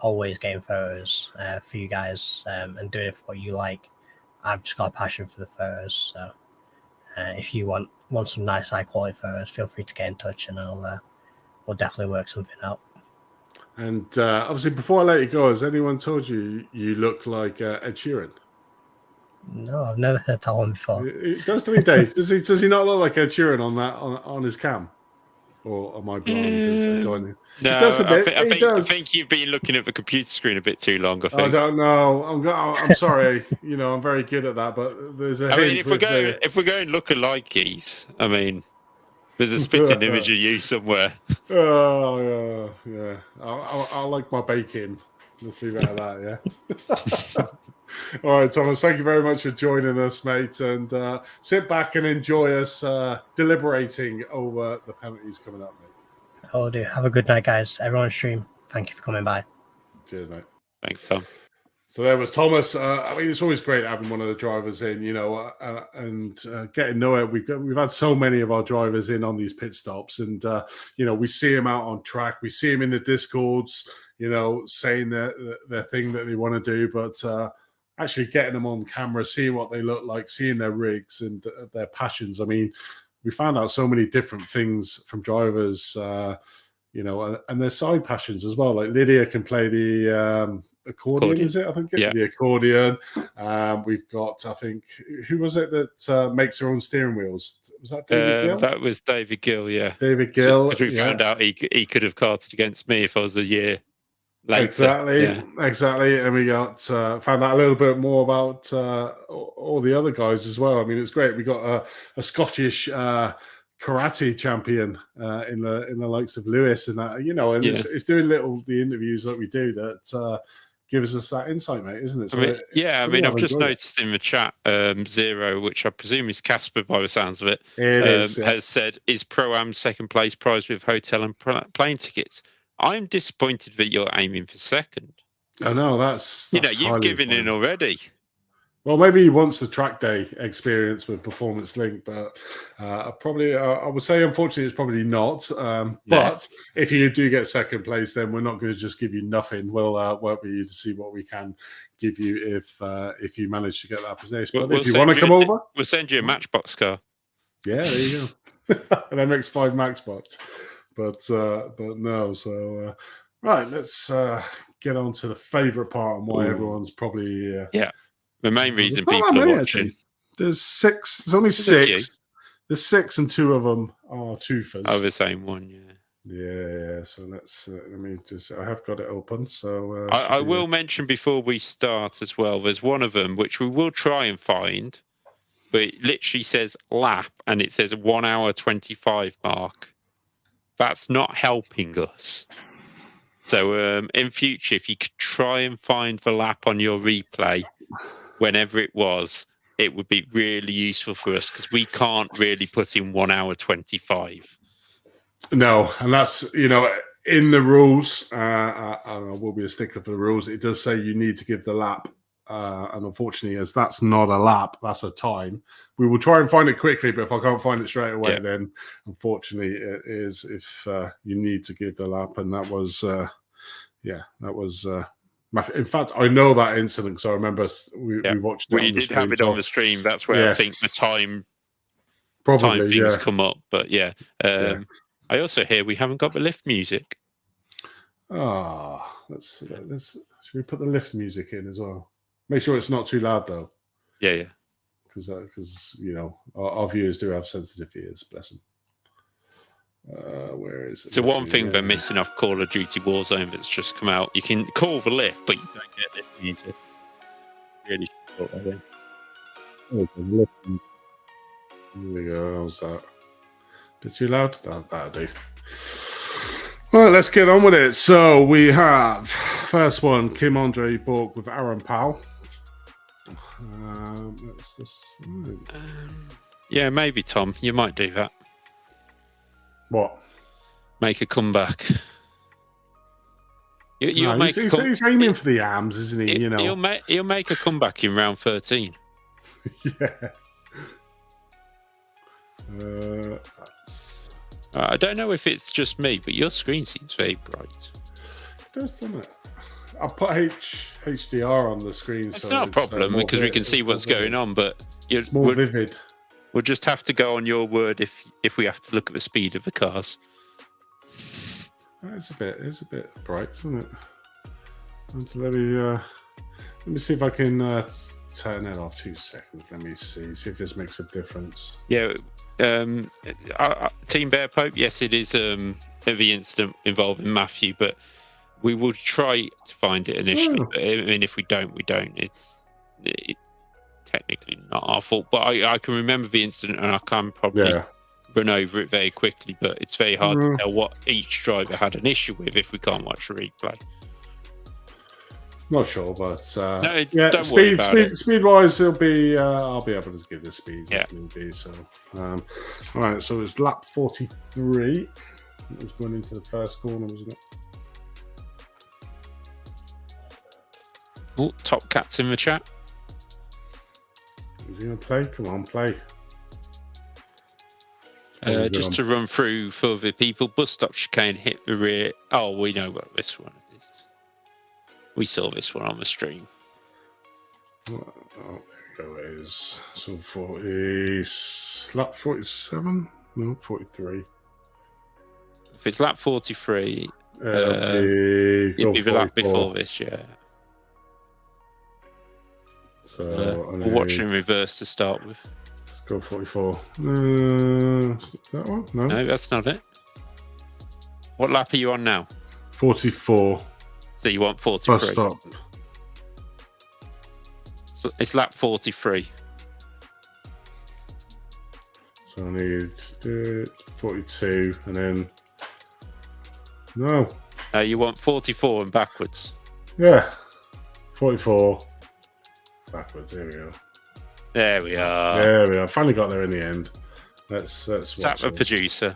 Speaker 3: Always getting photos for you guys and doing it for what you like. I've just got a passion for the photos, so if you want some nice high quality photos, feel free to get in touch, and we'll definitely work something out.
Speaker 1: And obviously, before I let you go, has anyone told you you look like Ed Sheeran?
Speaker 3: No, I've never heard that one before.
Speaker 1: It does to me, Dave. Does he not look like Ed Sheeran on his cam? Or am I blind?
Speaker 2: No, I think you've been looking at the computer screen a bit too long. I
Speaker 1: don't know. I'm sorry. I'm very good at that, but there's a.
Speaker 2: If we're going look-alikes, there's a spitting image of you somewhere.
Speaker 1: Oh yeah. I like my bacon. Let's leave it at that. Yeah. All right, Thomas, thank you very much for joining us, mate. And sit back and enjoy us deliberating over the penalties coming up, mate.
Speaker 3: Oh, do. Have a good night, guys. Everyone stream. Thank you for coming by.
Speaker 1: Cheers, mate.
Speaker 2: Thanks, Tom.
Speaker 1: So there was Thomas. It's always great having one of the drivers in, and getting to know it. We've had so many of our drivers in on these pit stops, and we see them out on track. We see them in the Discords, saying their thing that they want to do, but actually getting them on camera, seeing what they look like, seeing their rigs and their passions. We found out so many different things from drivers, and their side passions as well. Like Lydia can play the accordion, is it? I think the accordion. We've got, I think, who was it that makes their own steering wheels? Was that David Gill?
Speaker 2: That was David Gill, yeah.
Speaker 1: David Gill.
Speaker 2: Because we found out he could have karted against me if I was a year later.
Speaker 1: Exactly. And we got found out a little bit more about all the other guys as well. It's great. We got a Scottish karate champion in the likes of Lewis and that, and it's doing the interviews that we do that gives us that insight, mate, isn't it? So
Speaker 2: I've just noticed in the chat, Zero, which I presume is Casper by the sounds of it, has said, is Pro-Am second place prize with hotel and plane tickets? I'm disappointed that you're aiming for second.
Speaker 1: I know, that's
Speaker 2: you've given in already.
Speaker 1: Well, maybe he wants the track day experience with Performance Link, but probably I would say, unfortunately, it's probably not. But if you do get second place, then we're not going to just give you nothing. We'll work with you to see what we can give you if you manage to get that position. But if you want to come over,
Speaker 2: we'll send you a Matchbox car.
Speaker 1: Yeah, there you go. An MX-5 Matchbox. But no. So right, let's get on to the favourite part and why everyone's probably
Speaker 2: the main reason people are watching.
Speaker 1: There's six. There's only six. There's six, and two of them are twofers.
Speaker 2: Oh, the same one,
Speaker 1: yeah. So let's. Let me just. I have got it open. So
Speaker 2: I will mention before we start as well. There's one of them which we will try and find, but it literally says lap and it says 1 hour 25 mark. That's not helping us. So in future, if you could try and find the lap on your replay, whenever it was, it would be really useful for us because we can't really put in 1 hour 25.
Speaker 1: No, and that's, in the rules, I will be a stickler for the rules. It does say you need to give the lap. And unfortunately, as that's not a lap, that's a time. We will try and find it quickly, but if I can't find it straight away, then unfortunately it is if you need to give the lap. And that was, in fact, I know that incident because I remember we watched it.
Speaker 2: Well, you did have it on the stream. That's where I think the time things come up. But I also hear we haven't got the lift music.
Speaker 1: Let's should we put the lift music in as well? Make sure it's not too loud though.
Speaker 2: Yeah.
Speaker 1: Because our viewers do have sensitive ears. Bless them. Where is it?
Speaker 2: So one thing they're missing off Call of Duty Warzone that's just come out. You can call the lift, but you don't get lift music. Really short, I think.
Speaker 1: Here we go. How's that? Bit too loud? That'll do. Well, let's get on with it. So we have first one, Kim Andre Borg with Aaron Powell.
Speaker 2: Yeah, maybe Tom. You might do that.
Speaker 1: What?
Speaker 2: Make a comeback. He's
Speaker 1: aiming for the AMs, isn't he?
Speaker 2: He'll make a comeback in round 13.
Speaker 1: Yeah.
Speaker 2: I don't know if it's just me, but your screen seems very bright.
Speaker 1: It does, doesn't it? I'll put HDR on the screen.
Speaker 2: It's not a problem because we can see what's going on, but
Speaker 1: it's more vivid.
Speaker 2: We'll just have to go on your word if we have to look at the speed of the cars.
Speaker 1: It's a bit bright, isn't it? Let me see if I can turn it off. 2 seconds. Let me see if this makes a difference.
Speaker 2: Yeah. Team Bear Pope, yes, it is the incident involving Matthew, but we will try to find it initially. But I mean, if we don't, we don't. It's technically not our fault. But I can remember the incident, and I can probably run over it very quickly. But it's very hard to tell what each driver had an issue with if we can't watch the replay.
Speaker 1: Not sure, but
Speaker 2: don't worry about it.
Speaker 1: Speed-wise, I'll be able to give the speeds if need be. So, all right. So it's lap 43. It was going into the first corner, wasn't it?
Speaker 2: Oh, Top Cat's in the chat.
Speaker 1: Is he going to play? Come on, play.
Speaker 2: Just to run through for the people, bus stop chicane hit the rear. Oh, we know what this one is. We saw this one on the stream.
Speaker 1: Oh, there you go. It is. So lap 47? No, 43.
Speaker 2: If it's lap 43,
Speaker 1: it'd
Speaker 2: be the lap before this, yeah.
Speaker 1: So
Speaker 2: we'll watch in reverse to start with.
Speaker 1: Let's go 44. That one?
Speaker 2: No, that's not it. What lap are you on now?
Speaker 1: 44.
Speaker 2: So you want 43?
Speaker 1: Bus stop.
Speaker 2: So it's lap 43.
Speaker 1: So I need to do it 42 and then... No.
Speaker 2: You want 44 and backwards?
Speaker 1: Yeah. 44. Backwards. There we go.
Speaker 2: There we are.
Speaker 1: There we are. Finally got there in the end. Let's
Speaker 2: Tap the producer.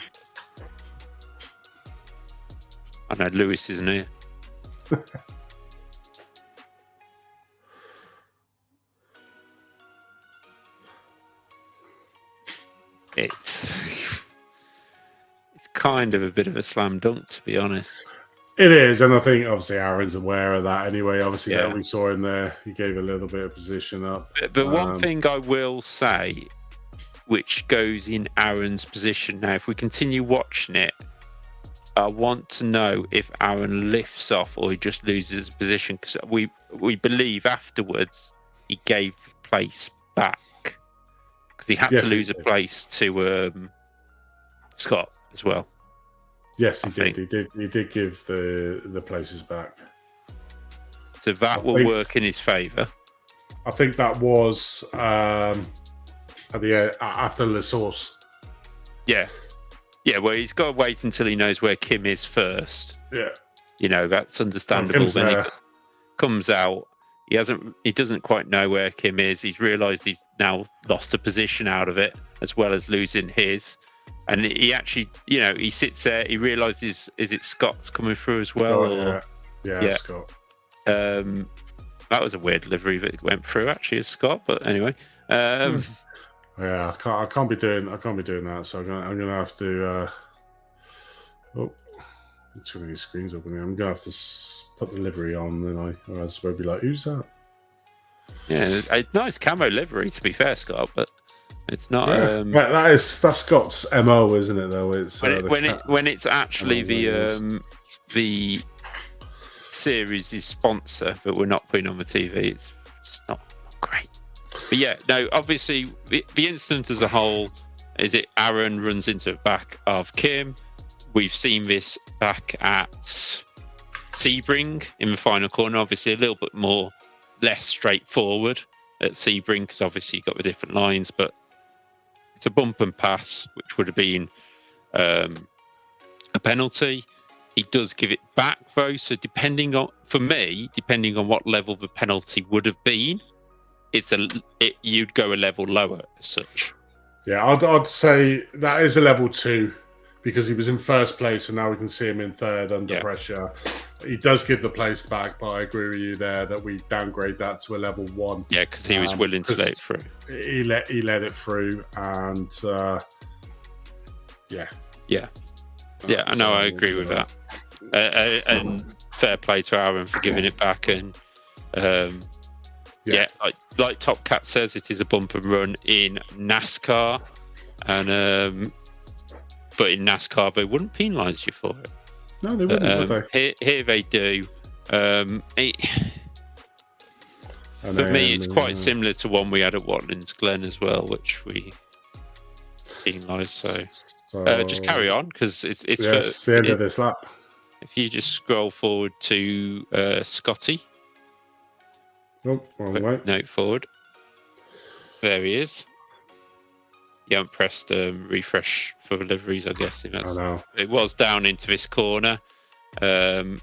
Speaker 2: I know Lewis isn't here. It's kind of a bit of a slam dunk, to be honest.
Speaker 1: It is, and I think obviously Aaron's aware of that anyway. Obviously, that we saw him there. He gave a little bit of position up.
Speaker 2: But one thing I will say, which goes in Aaron's position now, if we continue watching it, I want to know if Aaron lifts off or he just loses his position, because we believe afterwards he gave the place back because he had to lose a place to Scott as well.
Speaker 1: Yes, he did. He did give the places back.
Speaker 2: So that will work in his favour.
Speaker 1: I think that was at the after the source.
Speaker 2: Yeah. Yeah, well, he's got to wait until he knows where Kim is first.
Speaker 1: Yeah.
Speaker 2: That's understandable.
Speaker 1: Kim's
Speaker 2: Then
Speaker 1: there.
Speaker 2: he comes out. He doesn't quite know where Kim is. He's realised he's now lost a position out of it, as well as losing his. And he actually, he sits there. He realises, is it Scott's coming through as well?
Speaker 1: Oh, yeah, Scott.
Speaker 2: That was a weird delivery that went through actually as Scott. But anyway,
Speaker 1: yeah, I can't be doing that. So I'm gonna have to. Too many screens open here. I'm gonna have to put the livery on, then or else we'll be like, who's that?
Speaker 2: Yeah, a nice camo livery to be fair, Scott, but it's not.
Speaker 1: Yeah. That's Scott's MO, isn't it? Though it's
Speaker 2: when it's actually the series' sponsor, but we're not putting on the TV. It's just not great. But yeah, no. Obviously, the incident as a whole is it. Aaron runs into the back of Kim. We've seen this back at Sebring in the final corner. Obviously, a little bit less straightforward at Sebring because obviously you've got the different lines, but it's a bump and pass, which would have been a penalty. He does give it back though, so depending on what level the penalty would have been, you'd go a level lower as such.
Speaker 1: Yeah, I'd say that is a level 2. Because he was in first place and now we can see him in third under pressure. He does give the place back, but I agree with you there that we downgrade that to a level 1.
Speaker 2: Yeah, because he was willing to let it through.
Speaker 1: He let it through, and
Speaker 2: I know, I agree with that. And fair play to Aaron for giving it back. And like Top Cat says, it is a bump and run in NASCAR, and but in NASCAR, they wouldn't penalise you for it.
Speaker 1: No, they wouldn't, would they?
Speaker 2: Here they do. For me, it's quite similar to one we had at Watkins Glen as well, which we penalised. So just carry on, because it's
Speaker 1: the end of this lap.
Speaker 2: If you just scroll forward to Scotty.
Speaker 1: Oh, wrong way.
Speaker 2: No, forward. There he is. You haven't pressed refresh for liveries, I guess.
Speaker 1: I know.
Speaker 2: It was down into this corner. It's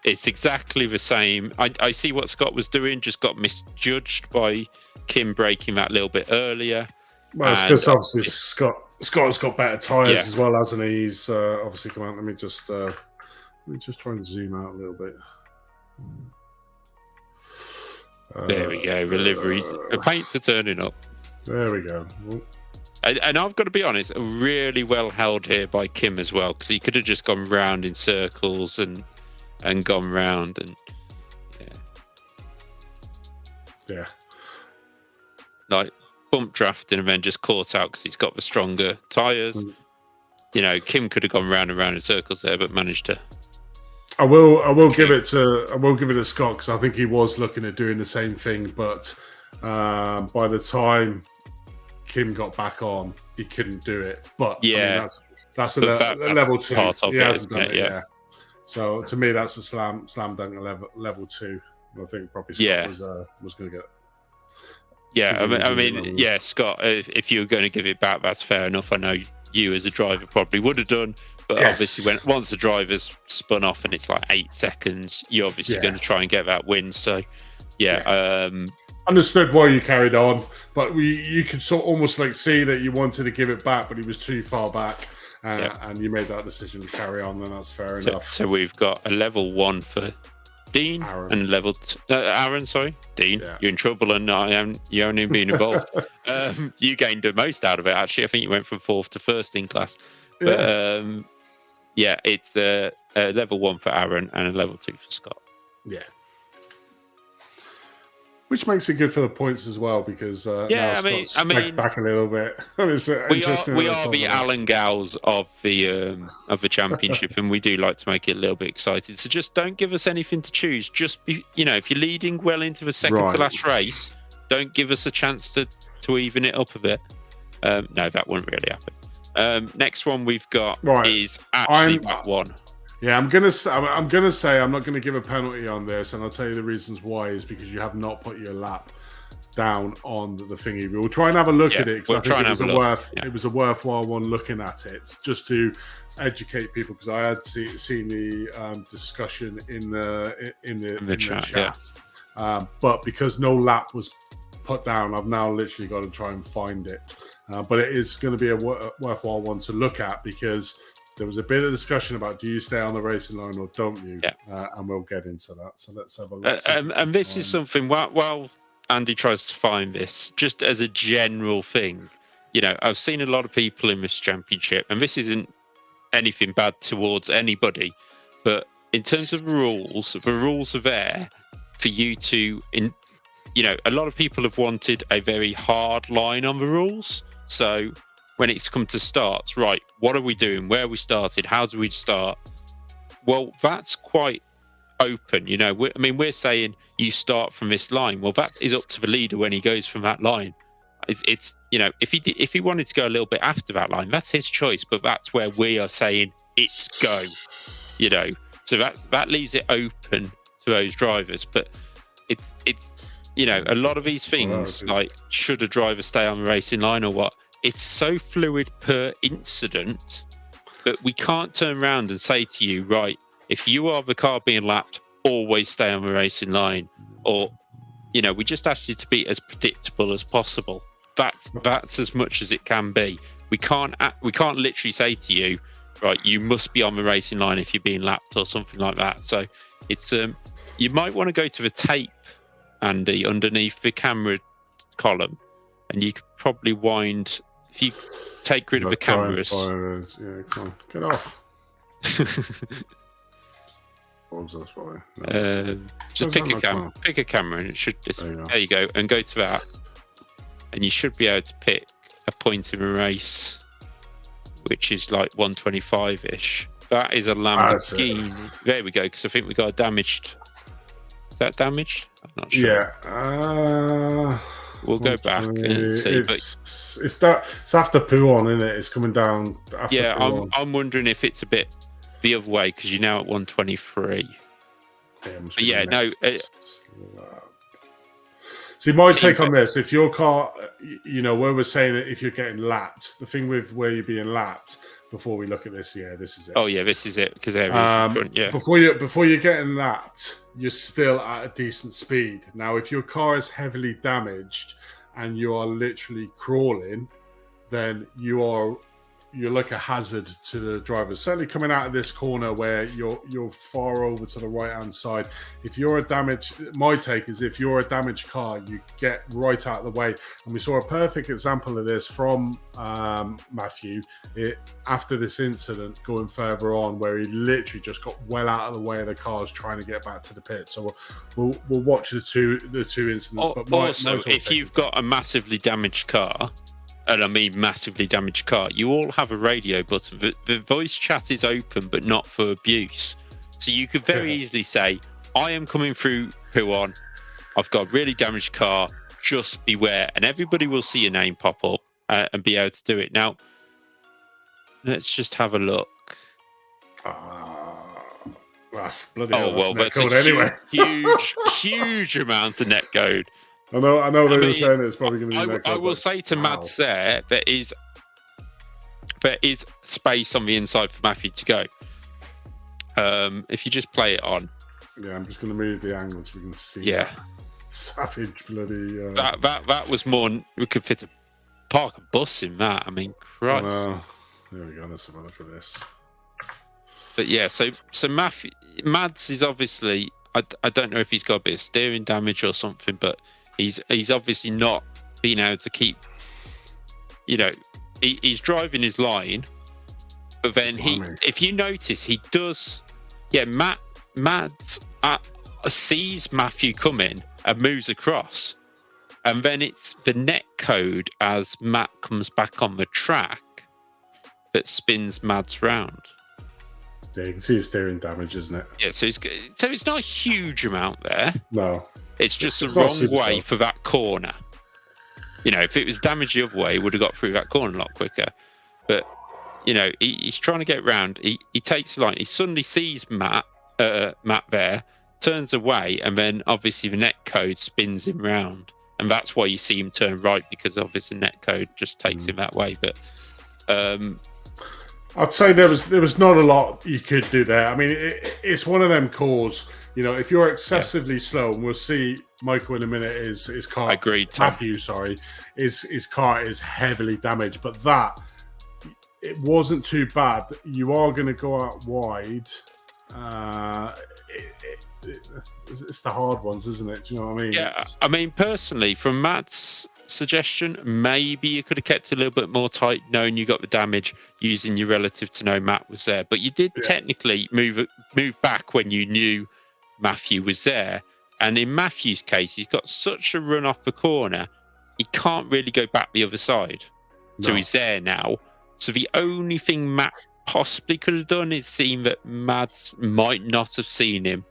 Speaker 2: exactly the same. I see what Scott was doing, just got misjudged by Kim braking that little bit earlier.
Speaker 1: Well, it's because obviously Scott's got better tyres as well, hasn't he? He's obviously come out. Let me just try and zoom out a little bit.
Speaker 2: There we go. The liveries. The paints are turning up.
Speaker 1: There we go.
Speaker 2: And I've got to be honest, really well held here by Kim as well, because he could have just gone round in circles and gone round and like bump drafting and then just caught out because he's got the stronger tyres. Kim could have gone round and round in circles there, but managed to.
Speaker 1: I will give it to Scott, because I think he was looking at doing the same thing, but by the time Kim got back on, he couldn't do it. But that's a level 2. He hasn't done it. Yeah. So to me, that's a slam dunk level 2. I think probably Scott was going to get.
Speaker 2: Yeah, Scott. If you were going to give it back, that's fair enough. I know you as a driver probably would have done. But obviously, once the driver's spun off and it's like 8 seconds, you're obviously going to try and get that win. So,
Speaker 1: understood why you carried on, but you could almost like see that you wanted to give it back, but he was too far back, and you made that decision to carry on. Then that's fair enough. So
Speaker 2: we've got a level 1 for Dean and level Aaron. Sorry, Dean, you're in trouble, and you only been involved. You gained the most out of it. Actually, I think you went from 4th to 1st in class. But it's a level 1 for Aaron and a level 2 for Scott.
Speaker 1: Yeah. Which makes it good for the points as well, because now Scott's back a little bit.
Speaker 2: We are the Alan Gowls of the championship, and we do like to make it a little bit exciting. So just don't give us anything to choose. Just be, if you're leading well into the second to last race, don't give us a chance to even it up a bit. No, that wouldn't really happen. Next one we've got is actually that one.
Speaker 1: Yeah, I'm gonna say I'm not gonna give a penalty on this, and I'll tell you the reasons why is because you have not put your lap. down on the thingy. We'll try and have a look at it because
Speaker 2: we'll
Speaker 1: I think it was a worthwhile one looking at it, just to educate people, because I had seen the discussion in the chat. But because no lap was put down, I've now literally got to try and find it. But it is going to be a worthwhile one to look at, because there was a bit of discussion about, do you stay on the racing line or don't you? And we'll get into that. So let's have a look.
Speaker 2: And this is something, while Andy tries to find this, just as a general thing, I've seen a lot of people in this championship, and this isn't anything bad towards anybody, but in terms of rules, the rules are there for you to, a lot of people have wanted a very hard line on the rules. So when it's come to starts, right, what are we doing? Where are we started? How do we start? Well, that's quite open. We're saying you start from this line. Well, that is up to the leader when he goes from that line. It's if he wanted to go a little bit after that line, that's his choice. But that's where we are saying it's go. So that leaves it open to those drivers. But it's a lot of these things, like, should a driver stay on the racing line or what? It's so fluid per incident that we can't turn around and say to you, right, if you are the car being lapped, always stay on the racing line. Or, we just ask you to be as predictable as possible. That's as much as it can be. We can't literally say to you, right, you must be on the racing line if you're being lapped or something like that. So it's you might want to go to the tape, Andy, underneath the camera column, and you could probably wind, if you take rid of the cameras.
Speaker 1: Yeah, come on, get off. What was that? No.
Speaker 2: Just pick a camera, and it should just, there you go, and go to that, and you should be able to pick a point in a race which is like 125-ish. That is a Lamborghini. There we go, because I think we got a damaged. Is that damaged? I'm not sure.
Speaker 1: Yeah.
Speaker 2: We'll go back and see.
Speaker 1: It's after Pouon, isn't it? It's coming down after Pouon.
Speaker 2: I'm wondering if it's a bit the other way, because you're now at 123.
Speaker 1: See, my take on this, if your car, where we're saying that if you're getting lapped, the thing with where you're being lapped, before we look at this, this is it.
Speaker 2: Oh, yeah, this is it, because there is in front, yeah.
Speaker 1: Before you're getting lapped, you're still at a decent speed. Now, if your car is heavily damaged and you are literally crawling, then you're like a hazard to the drivers. Certainly coming out of this corner where you're far over to the right-hand side. If you're a damaged, my take is if you're a damaged car, you get right out of the way. And we saw a perfect example of this from Matthew after this incident, going further on, where he literally just got well out of the way of the cars trying to get back to the pit. So we'll watch the two incidents.
Speaker 2: But also, if you've got a massively damaged car, and I mean massively damaged car, you all have a radio button. The voice chat is open, but not for abuse. So you could very easily say, I am coming through Pouon. I've got a really damaged car. Just beware. And everybody will see your name pop up and be able to do it. Now, let's just have a look. That's a huge amount of net code.
Speaker 1: I know they were saying it's probably going to be.
Speaker 2: I will say to Mads there is space on the inside for Matthew to go. If you just play it on.
Speaker 1: Yeah, I'm just going to move the angle so we can see.
Speaker 2: Yeah.
Speaker 1: Savage bloody.
Speaker 2: That was more. We could fit park a bus in that. I mean, Christ.
Speaker 1: There we go. Let's have a look at this.
Speaker 2: But yeah, so Mads is obviously. I don't know if he's got a bit of steering damage or something, but he's obviously not being able to keep. He's driving his line, but then if you notice, he does. Yeah, Mads sees Matthew coming and moves across, and then it's the net code as Matt comes back on the track that spins Mads round.
Speaker 1: Yeah, you can see his steering damage, isn't it?
Speaker 2: Yeah, so it's not a huge amount there.
Speaker 1: No.
Speaker 2: It's just the wrong way for that corner. If it was damaged the other way, he would have got through that corner a lot quicker. But, he's trying to get round. He takes the line. He suddenly sees Matt there, turns away, and then obviously the net code spins him round. and that's why you see him turn right, because obviously netcode just takes him that way. But
Speaker 1: I'd say there was not a lot you could do there. I mean, it's one of them calls. You know, if you're excessively slow, and we'll see Michael in a minute, his car.
Speaker 2: Agreed, Tom.
Speaker 1: Matthew, sorry, his car is heavily damaged, but that it wasn't too bad. You are going to go out wide. It's the hard ones, isn't it? Do you know what I mean?
Speaker 2: Yeah, I mean, personally, from Matt's suggestion, maybe you could have kept it a little bit more tight, knowing you got the damage, using your relative to know Matt was there. But you did technically move back when you knew Matthew was there. And in Matthew's case, he's got such a run off the corner, he can't really go back the other side. No. So he's there now. So the only thing Matt possibly could have done is seen that Mads might not have seen him,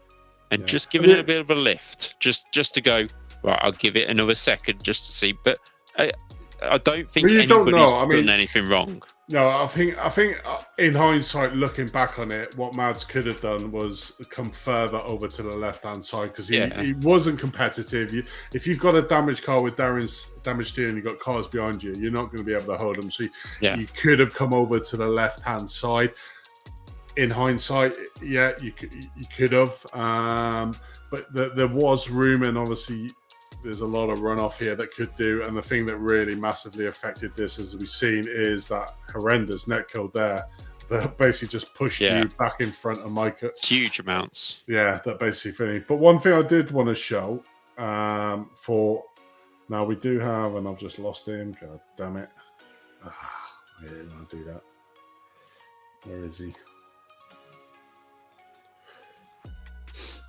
Speaker 2: and just given it a bit of a lift, just to go, right, I'll give it another second just to see. But I don't think anybody's done anything wrong.
Speaker 1: No, I think in hindsight, looking back on it, what Mads could have done was come further over to the left-hand side, because he wasn't competitive. If you've got a damaged car with Darren's damaged steering, you've got cars behind you, you're not going to be able to hold them. So you could have come over to the left-hand side. In hindsight, you could have. But there was room, and obviously there's a lot of runoff here that could do. And the thing that really massively affected this, as we've seen, is that horrendous netcode there that basically just pushed you back in front of Micah.
Speaker 2: Huge amounts.
Speaker 1: Yeah, that basically finished. But one thing I did want to show now we do have, and I've just lost him. God damn it. I didn't want to do that. Where is he?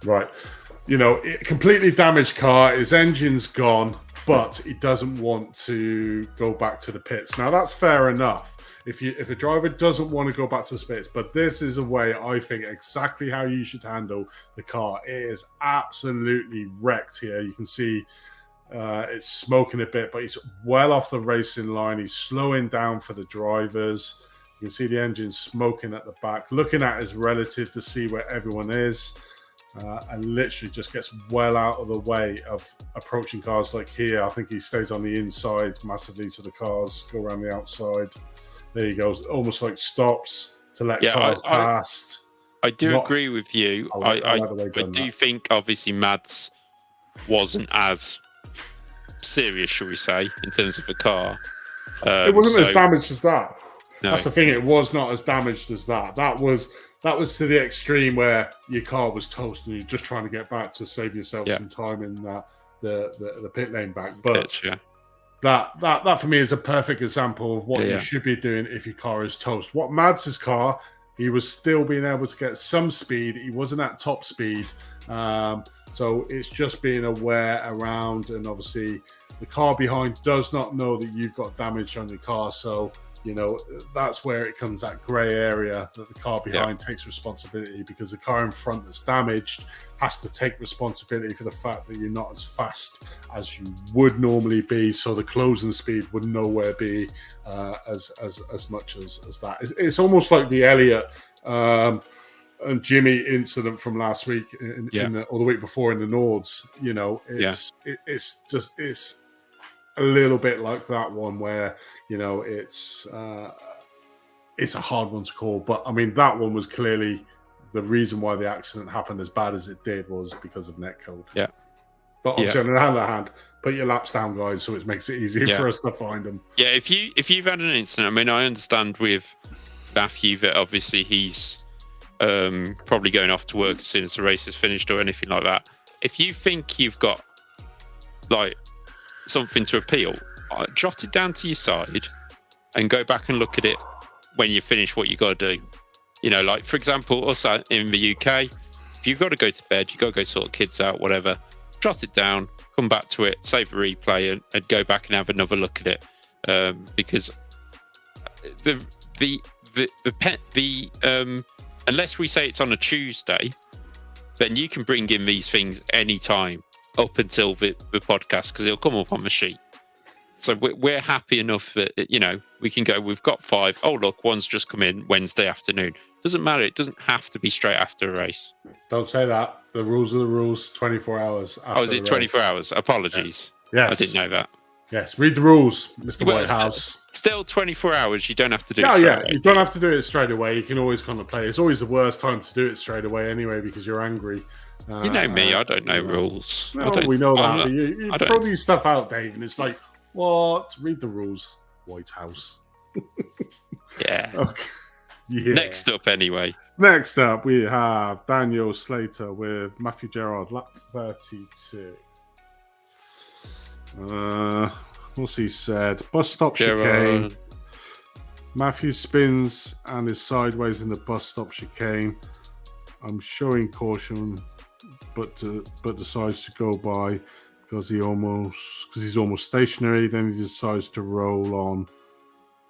Speaker 1: Right. You know, completely damaged car, his engine's gone, but he doesn't want to go back to the pits. Now, that's fair enough if a driver doesn't want to go back to the pits, but this is a way, I think, exactly how you should handle the car. It is absolutely wrecked here. You can see it's smoking a bit, but he's well off the racing line. He's slowing down for the drivers. You can see the engine smoking at the back, looking at his relative to see where everyone is. And literally just gets well out of the way of approaching cars like here. I think he stays on the inside massively to the cars, go around the outside. There he goes, almost like stops to let cars past.
Speaker 2: I do agree with you. I do think, obviously, Mads wasn't as serious, shall we say, in terms of the car.
Speaker 1: It wasn't as damaged as that. No. That's the thing. It was not as damaged as that. That was to the extreme where your car was toast and you're just trying to get back to save yourself some time in the pit lane back. But that for me is a perfect example of what you should be doing if your car is toast. What Mads' car, he was still being able to get some speed. He wasn't at top speed. So it's just being aware around, and obviously the car behind does not know that you've got damage on your car. So, you know, that's where it comes that grey area that the car behind takes responsibility, because the car in front that's damaged has to take responsibility for the fact that you're not as fast as you would normally be. So the closing speed would nowhere be as much as that. It's almost like the Elliott and Jimmy incident from last week or the week before in the Nords. You know, it's a little bit like that one where, you know, it's a hard one to call. But I mean, that one was clearly the reason why the accident happened as bad as it did was because of netcode. Yeah. But obviously, on the other hand, put your laps down, guys, so it makes it easier for us to find them. Yeah,
Speaker 2: if you've had an incident, I mean, I understand with Matthew that obviously he's probably going off to work as soon as the race is finished or anything like that. If you think you've got like something to appeal, jot it down to your side and go back and look at it when you finish what you got to do. You know, like, for example, us in the UK, if you've got to go to bed, you've got to go sort kids out, whatever, jot it down, come back to it, save a replay, and go back and have another look at it. Because unless we say it's on a Tuesday, then you can bring in these things anytime up until the podcast, because it'll come up on the sheet. So we're happy enough that, you know, we can go, we've got 5. Oh, look, one's just come in Wednesday afternoon. Doesn't matter. It doesn't have to be straight after a race.
Speaker 1: Don't say that. The rules are the rules. 24 hours after.
Speaker 2: Oh, is it 24 hours? Apologies.
Speaker 1: Yes.
Speaker 2: I didn't know that.
Speaker 1: Yes, read the rules, Mr.
Speaker 2: Well,
Speaker 1: Whitehouse.
Speaker 2: Still 24 hours. You don't have to do it.
Speaker 1: Yeah,
Speaker 2: straight
Speaker 1: you don't have to do it straight away. You can always kind of play. It's always the worst time to do it straight away anyway because you're angry.
Speaker 2: You know me, I don't know rules.
Speaker 1: No, we know that. But you
Speaker 2: I
Speaker 1: throw these stuff out, Dave, and it's like, what? Read the rules, Whitehouse.
Speaker 2: Yeah.
Speaker 1: Okay. Yeah.
Speaker 2: Next up, anyway.
Speaker 1: Next up, we have Daniel Slater with Matthew Gerard, lap 32. What's he said? Bus stop chicane. Matthew spins and is sideways in the bus stop chicane. I'm showing caution, but decides to go by because he's almost stationary. Then he decides to roll on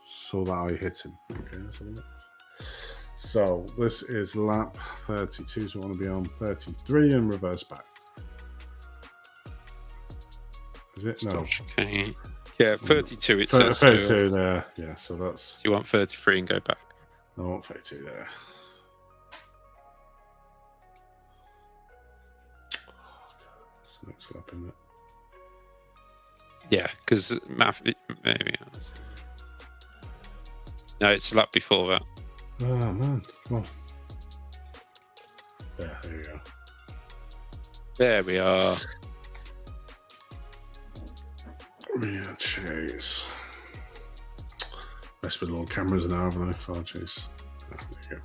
Speaker 1: so that I hit him. Okay, so this is lap 32. So I want to be on 33 and reverse back. Is it? No.
Speaker 2: Okay. Yeah, 32 it says.
Speaker 1: 32 there. Yeah, so that's...
Speaker 2: So you want 33 and go back?
Speaker 1: I want 32 there. It's the next lap, isn't it?
Speaker 2: Yeah, because maybe... No, it's a lap before that.
Speaker 1: Oh, man. Come on. Yeah, there you go.
Speaker 2: There we are.
Speaker 1: Yeah, chase. Mess with little cameras now, haven't I? Far chase. Oh, there you go.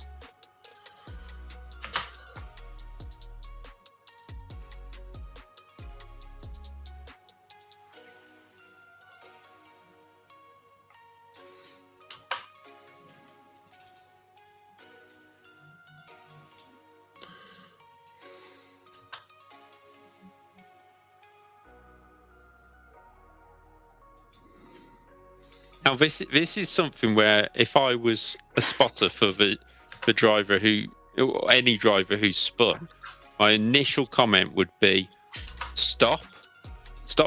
Speaker 2: Now, this is something where if I was a spotter for the driver or any driver who's spun, my initial comment would be stop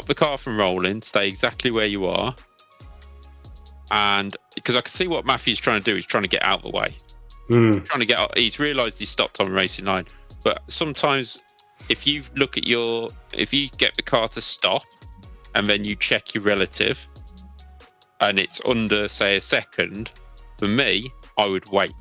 Speaker 2: the car from rolling, stay exactly where you are, and because I can see what Matthew's trying to do, he's trying to get out of the way. Trying to get out. He's realised he stopped on racing line, but sometimes if you get the car to stop and then you check your relative and it's under, say, a second, for me, I would wait.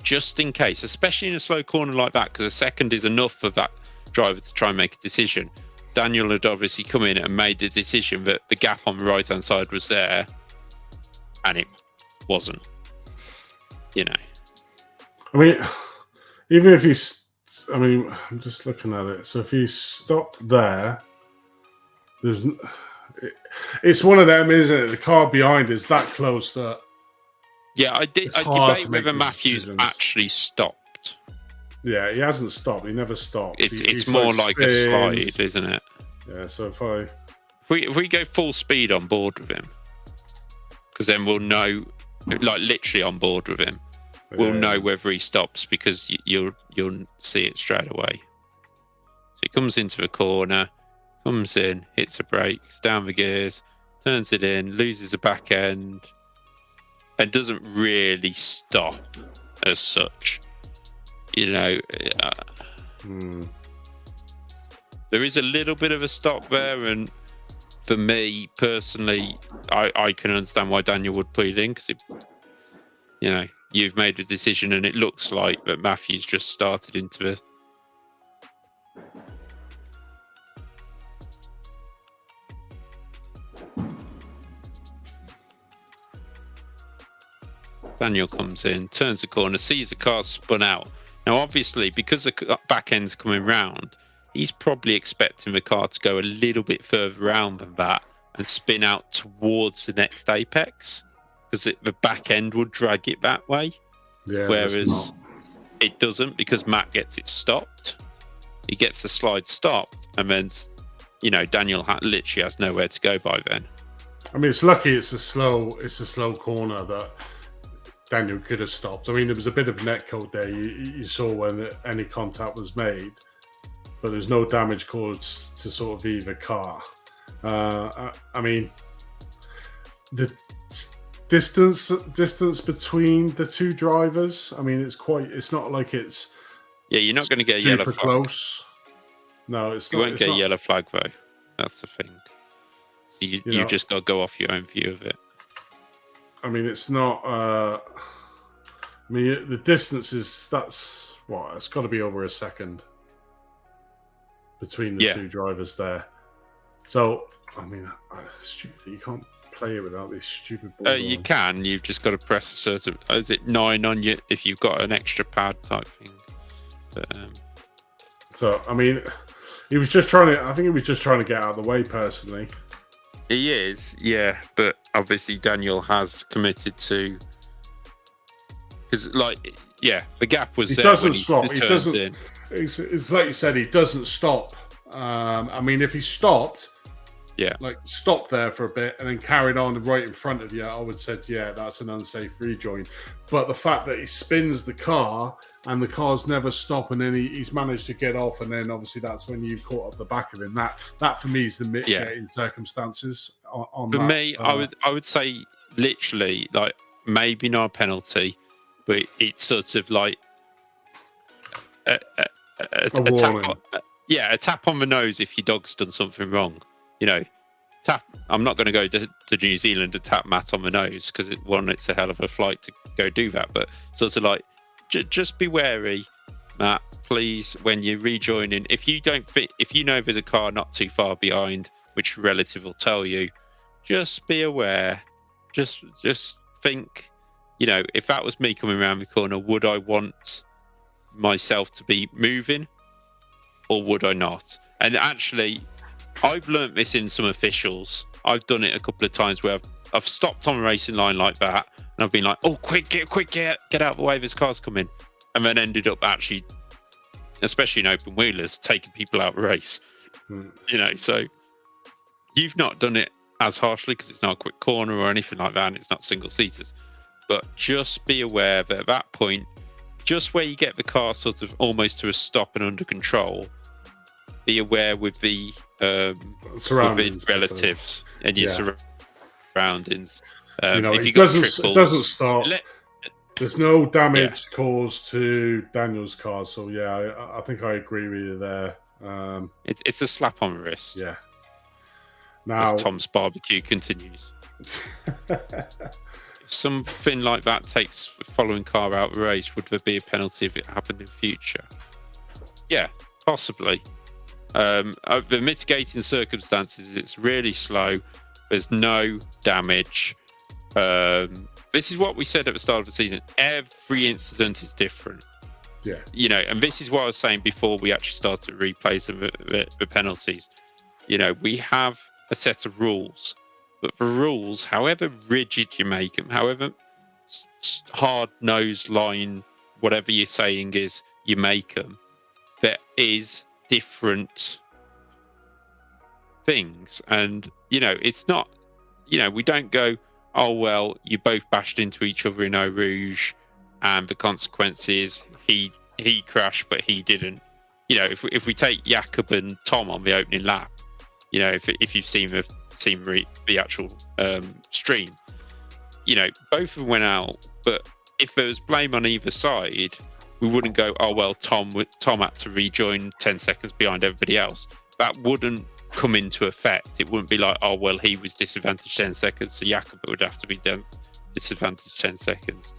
Speaker 2: Just in case, especially in a slow corner like that, because a second is enough for that driver to try and make a decision. Daniel had obviously come in and made the decision that the gap on the right-hand side was there, and it wasn't. You know.
Speaker 1: I mean, even if he's... I mean, I'm just looking at it. So if he stopped there, there's... It's one of them, isn't it? The car behind is that close that...
Speaker 2: Yeah, I debate whether Matthews actually stopped.
Speaker 1: Yeah, he hasn't stopped. He never stopped.
Speaker 2: It's more like a slide, isn't it?
Speaker 1: Yeah, so
Speaker 2: if we go full speed on board with him, because then we'll know, like literally on board with him, we'll know whether he stops because you'll see it straight away. So he comes into the corner, comes in, hits the brakes, down the gears, turns it in, loses the back end, and doesn't really stop as such. You know, there is a little bit of a stop there, and for me personally, I can understand why Daniel would put it in because, you know, you've made a decision, and it looks like that Matthews just started into the. Daniel comes in, turns the corner, sees the car spun out. Now, obviously, because the back end's coming round, he's probably expecting the car to go a little bit further round than that and spin out towards the next apex, because the back end would drag it that way.
Speaker 1: yeah,
Speaker 2: Whereas it doesn't, because Matt gets it stopped. He gets the slide stopped, and then, you know, Daniel literally has nowhere to go by then.
Speaker 1: I mean, it's lucky it's a slow corner that Daniel could have stopped. I mean, there was a bit of net code there. You saw when any contact was made, but there's no damage caused to sort of either car. I mean, the distance between the two drivers, I mean, it's not like it's...
Speaker 2: Yeah, you're not going to get a yellow flag.
Speaker 1: Close. No, it's
Speaker 2: you
Speaker 1: not.
Speaker 2: You won't get a yellow flag, though. That's the thing. So you just got to go off your own view of it.
Speaker 1: I mean, it's not. I mean, the distance is it's got to be over a second between the two drivers there. So, I mean, stupid. You can't play it without this stupid ball.
Speaker 2: You can. You've just got to press a certain. Is it 9 on you if you've got an extra pad type thing? But,
Speaker 1: so, I mean, he was just trying to. I think he was just trying to get out of the way, personally.
Speaker 2: He is, yeah, but obviously Daniel has committed to, because, the gap was
Speaker 1: he
Speaker 2: there.
Speaker 1: Doesn't
Speaker 2: when
Speaker 1: stop.
Speaker 2: He
Speaker 1: doesn't.
Speaker 2: in.
Speaker 1: It's like you said. He doesn't stop. I mean, if he stopped, stopped there for a bit and then carried on right in front of you, I would say, that's an unsafe rejoin. But the fact that he spins the car and the cars never stop, and then he's managed to get off, and then obviously that's when you've caught up the back of him. That for me is the mitigating circumstances. On
Speaker 2: for
Speaker 1: that.
Speaker 2: Me, I would say literally maybe not a penalty, but it's sort of like a tap. A tap on the nose if your dog's done something wrong. Tap. I'm not going to go to New Zealand and tap Matt on the nose because it's a hell of a flight to go do that. But sort of like, just be wary, Matt, please, when you're rejoining. If you know there's a car not too far behind, which your relative will tell you, just be aware. Just think, if that was me coming around the corner, would I want myself to be moving or would I not? And actually, I've learnt this in some officials. I've done it a couple of times where I've stopped on a racing line like that, and I've been like, "Oh, quick, get out of the way! This car's coming," and then ended up actually, especially in open wheelers, taking people out of the race. So you've not done it as harshly because it's not a quick corner or anything like that, and it's not single seaters. But just be aware that at that point, just where you get the car sort of almost to a stop and under control, be aware with the
Speaker 1: surroundings,
Speaker 2: with relatives and your surroundings.
Speaker 1: If it doesn't stop. There's no damage caused to Daniel's car, so I think I agree with you there.
Speaker 2: It's a slap on the wrist.
Speaker 1: Yeah. Now,
Speaker 2: as Tom's barbecue continues. If something like that takes the following car out of the race, would there be a penalty if it happened in future? Yeah, possibly. The mitigating circumstances, it's really slow. There's no damage. This is what we said at the start of the season. Every incident is different.
Speaker 1: Yeah.
Speaker 2: And this is what I was saying before we actually started replays of the penalties. We have a set of rules, but the rules, however rigid you make them, however hard-nosed line, whatever you're saying is, you make them, there is different things. And, it's not, we don't go, oh, well, you both bashed into each other in Eau Rouge, and the consequence is he crashed, but he didn't. If we take Jakob and Tom on the opening lap, if you've seen the actual stream, both of them went out. But if there was blame on either side, we wouldn't go, oh well, Tom had to rejoin 10 seconds behind everybody else. That wouldn't come into effect. It wouldn't be like, oh well, he was disadvantaged 10 seconds, so Jakob would have to be disadvantaged 10 seconds.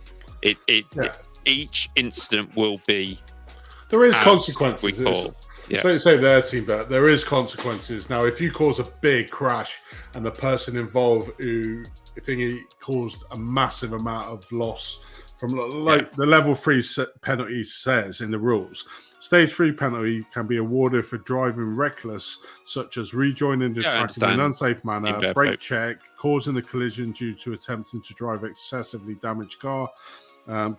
Speaker 2: Each incident will be.
Speaker 1: There is consequences. Say their team, but there is consequences. Now, if you cause a big crash and the person involved who I think he caused a massive amount of loss from the level 3 penalty says in the rules, stage 3 penalty can be awarded for driving reckless, such as rejoining the track in an unsafe manner, brake check, causing a collision due to attempting to drive excessively damaged car,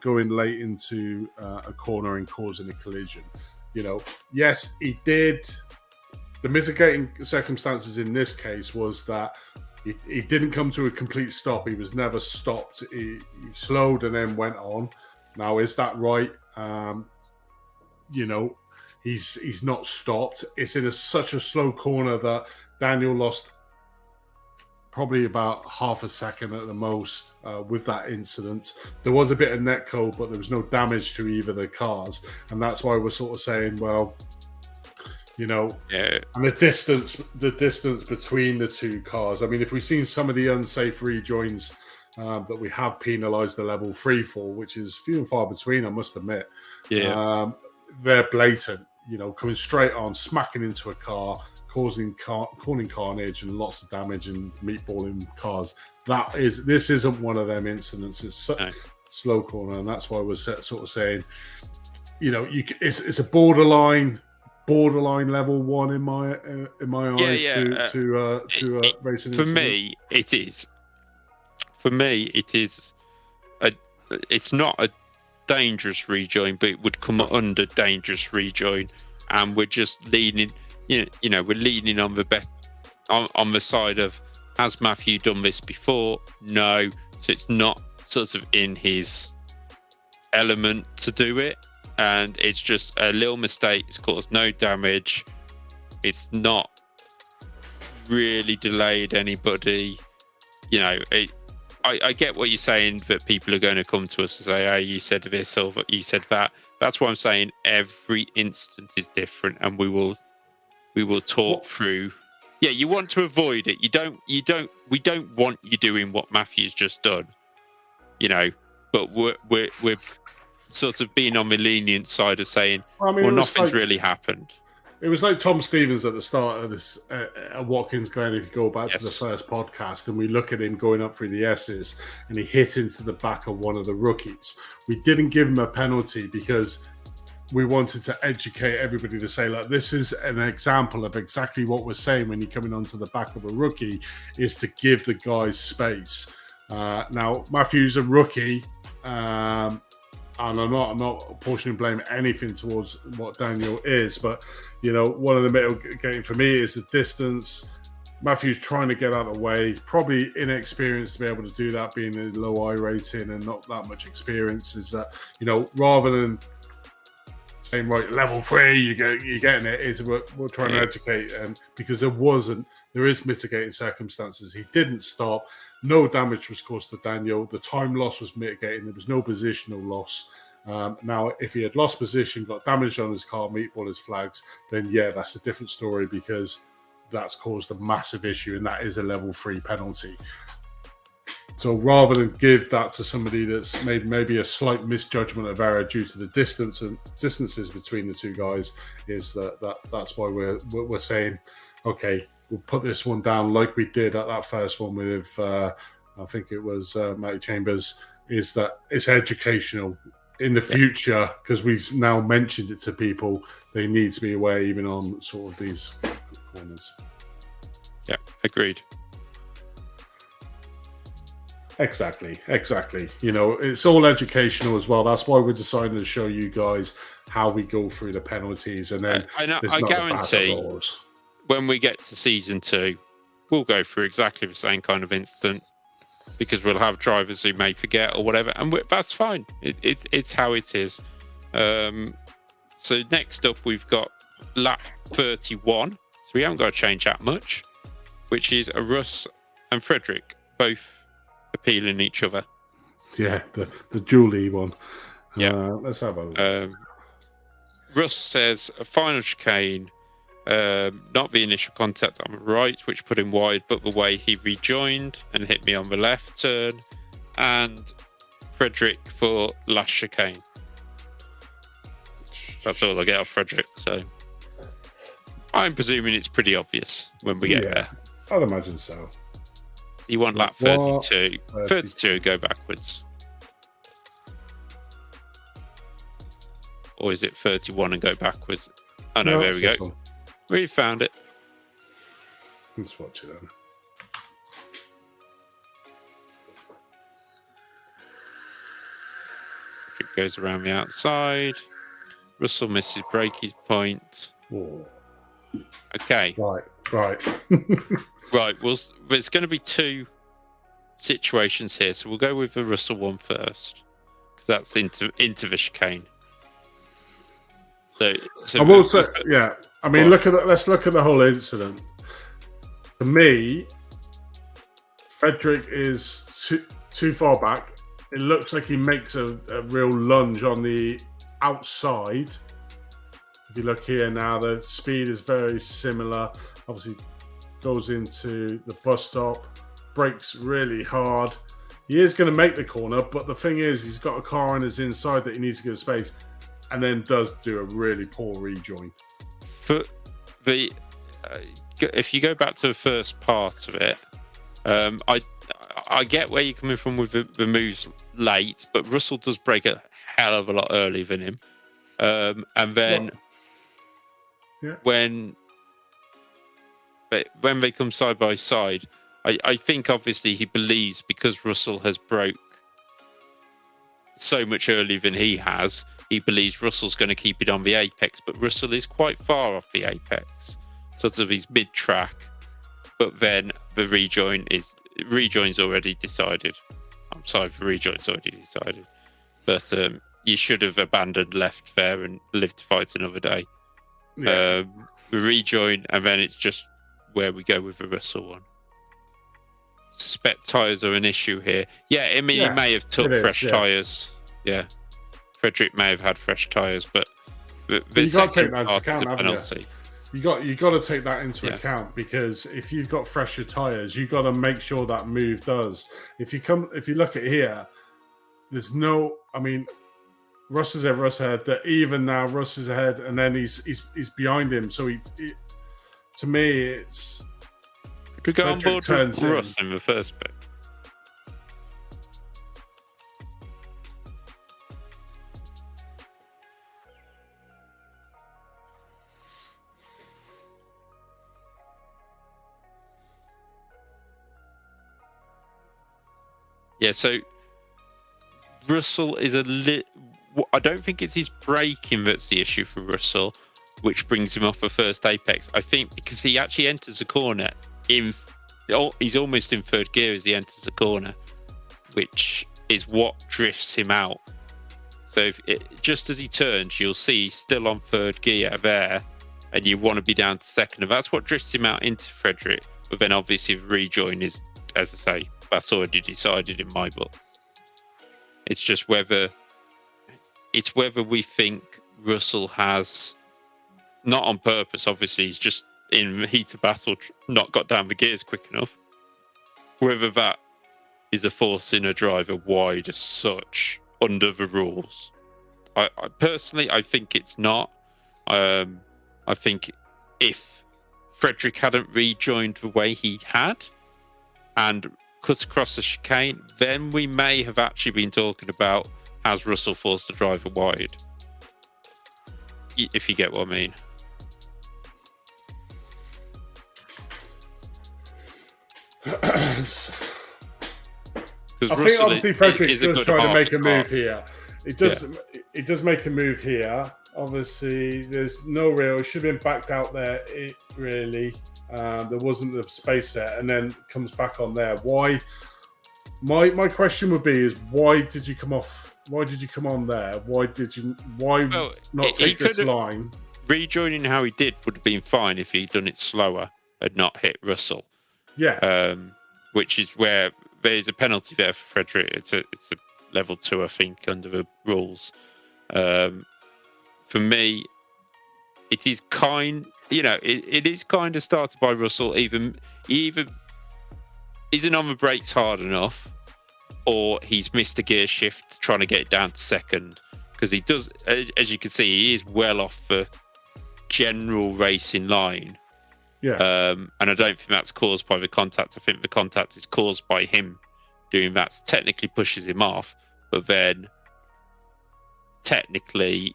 Speaker 1: going late into a corner and causing a collision. Yes, he did. The mitigating circumstances in this case was that he didn't come to a complete stop. He was never stopped. He slowed and then went on. Now, is that right? He's not stopped. It's in such a slow corner that Daniel lost probably about half a second at the most with that incident. There was a bit of netcode, but there was no damage to either of the cars. And that's why we're sort of saying, well,
Speaker 2: Yeah.
Speaker 1: And the distance between the two cars. I mean, if we've seen some of the unsafe rejoins that we have penalised the level 3 for, which is few and far between, I must admit.
Speaker 2: Yeah.
Speaker 1: They're blatant, coming straight on, smacking into a car, causing carnage and lots of damage and meatballing cars. This isn't one of them incidents. It's slow corner, and that's why we're sort of saying, it's a borderline level 1 in my eyes to racing.
Speaker 2: For me, it is. For me, it is. It's not a dangerous rejoin, but it would come under dangerous rejoin, and we're just leaning. We're leaning on on the side of, has Matthew done this before? No, so it's not sort of in his element to do it, and it's just a little mistake. It's caused no damage. It's not really delayed anybody. I get what you're saying, that people are going to come to us and say, "Oh, you said this or you said that." That's why I'm saying every instance is different, and we will talk through. Yeah, you want to avoid it. We don't want you doing what Matthew's just done. But we're sort of being on the lenient side of saying, nothing's really happened.
Speaker 1: It was like Tom Stevens at the start of this Watkins Glen, if you go back to the first podcast, and we look at him going up through the S's, and he hit into the back of one of the rookies. We didn't give him a penalty because we wanted to educate everybody to say, like, this is an example of exactly what we're saying when you're coming onto the back of a rookie, is to give the guys space. Now, Matthew's a rookie, and I'm not portioning blame anything towards what Daniel is, but one of the mitigating for me is the distance. Matthew's trying to get out of the way, probably inexperienced to be able to do that, being a low I rating and not that much experience. Is that rather than saying, right, level 3, you're getting it, is we're trying to educate, and because there is mitigating circumstances. He didn't stop. No damage was caused to Daniel. The time loss was mitigating. There was no positional loss. Now, if he had lost position, got damaged on his car, meatball his flags, then that's a different story, because that's caused a massive issue, and that is a level 3 penalty. So rather than give that to somebody that's made maybe a slight misjudgment of error due to the distances between the two guys, that's why we're saying, okay, we'll put this one down like we did at that first one with I think it was Matty Chambers. Is that it's educational in the future, because we've now mentioned it to people. They need to be aware, even on sort of these corners.
Speaker 2: Yeah, agreed.
Speaker 1: Exactly. It's all educational as well. That's why we're deciding to show you guys how we go through the penalties, and then
Speaker 2: I guarantee when we get to season 2, we'll go through exactly the same kind of incident, because we'll have drivers who may forget or whatever, and that's fine. It's how it is. So next up, we've got lap 31. So we haven't got to change that much, which is a Russ and Frederick, both appealing each other.
Speaker 1: Yeah, the Julie one.
Speaker 2: Yeah.
Speaker 1: Let's have a look.
Speaker 2: Russ says a final chicane, not the initial contact on the right, which put him wide, but the way he rejoined and hit me on the left turn. And Frederick for last chicane. That's all I get off Frederick. So I'm presuming it's pretty obvious when we get there.
Speaker 1: I'd imagine so.
Speaker 2: You want lap 32. 32 go backwards. Or is it 31 and go backwards? Oh no, there we go. One. We found it.
Speaker 1: Let's watch it then.
Speaker 2: It goes around the outside. Russell misses Breaky's point.
Speaker 1: Whoa.
Speaker 2: Okay.
Speaker 1: Right.
Speaker 2: Right. Well, there's going to be 2 situations here, so we'll go with the Russell one first, because that's into the chicane. So
Speaker 1: I will say, I mean, let's look at the whole incident. To me, Frederick is too far back. It looks like he makes a real lunge on the outside. If you look here now, the speed is very similar. Obviously, goes into the bus stop, brakes really hard. He is going to make the corner, but the thing is, he's got a car on his inside that he needs to give space, and then does do a really poor rejoin.
Speaker 2: For the if you go back to the first part of it, I get where you're coming from with the moves late, but Russell does break a hell of a lot earlier than him. And then when they come side by side, I think obviously he believes because Russell has broke so much earlier than he has, he believes Russell's going to keep it on the apex, but Russell is quite far off the apex, sort of his mid-track. But then the rejoin's already decided. I'm sorry, the rejoin's already decided. But you should have abandoned left there and lived to fight another day. The rejoin, and then it's just where we go with the Russell one. Suspect tyres are an issue here. Yeah, I mean, he may have took fresh tyres. Yeah. Frederick may have had fresh tyres, but the second part is a penalty.
Speaker 1: You got to take that into account, because if you've got fresher tyres, you've got to make sure that move does. If you look at here, there's no. I mean, Russ is ahead. That even now, Russ is ahead, and then he's behind him. So he to me, it's.
Speaker 2: Could we go on board with Russ in the first bit? Yeah, so Russell is I don't think it's his braking that's the issue for Russell, which brings him off the first apex. I think because he actually enters a corner he's almost in third gear as he enters a corner, which is what drifts him out. So just as he turns, you'll see he's still on third gear there, and you want to be down to second, and that's what drifts him out into Frederick. But then obviously the rejoin is, as I say, that's already decided in my book. It's just whether we think Russell has, not on purpose, obviously, he's just in the heat of battle not got down the gears quick enough. Whether that is a forcing a driver wide as such under the rules. I personally, I think it's not. I think if Frederick hadn't rejoined the way he had and cut across the chicane, then we may have actually been talking about has Russell forced the driver wide, if you get what I mean.
Speaker 1: I think obviously Frederick does try to make a move here. It does make a move here. Obviously, there's no real. It should have been backed out there. There wasn't the space there, and then comes back on there. Why? My question would be: is why did you come off? Why did you come on there? Why not take this line?
Speaker 2: Rejoining how he did would have been fine if he'd done it slower and not hit Russell.
Speaker 1: Yeah.
Speaker 2: Which is where there's a penalty there for Frederick. It's a level 2, I think, under the rules. For me, it is it is kind of started by Russell. He either isn't on the brakes hard enough, or he's missed a gear shift trying to get it down to second. Because he does, as you can see, he is well off the general racing line.
Speaker 1: Yeah.
Speaker 2: And I don't think that's caused by the contact. I think the contact is caused by him doing that. Technically pushes him off, but then technically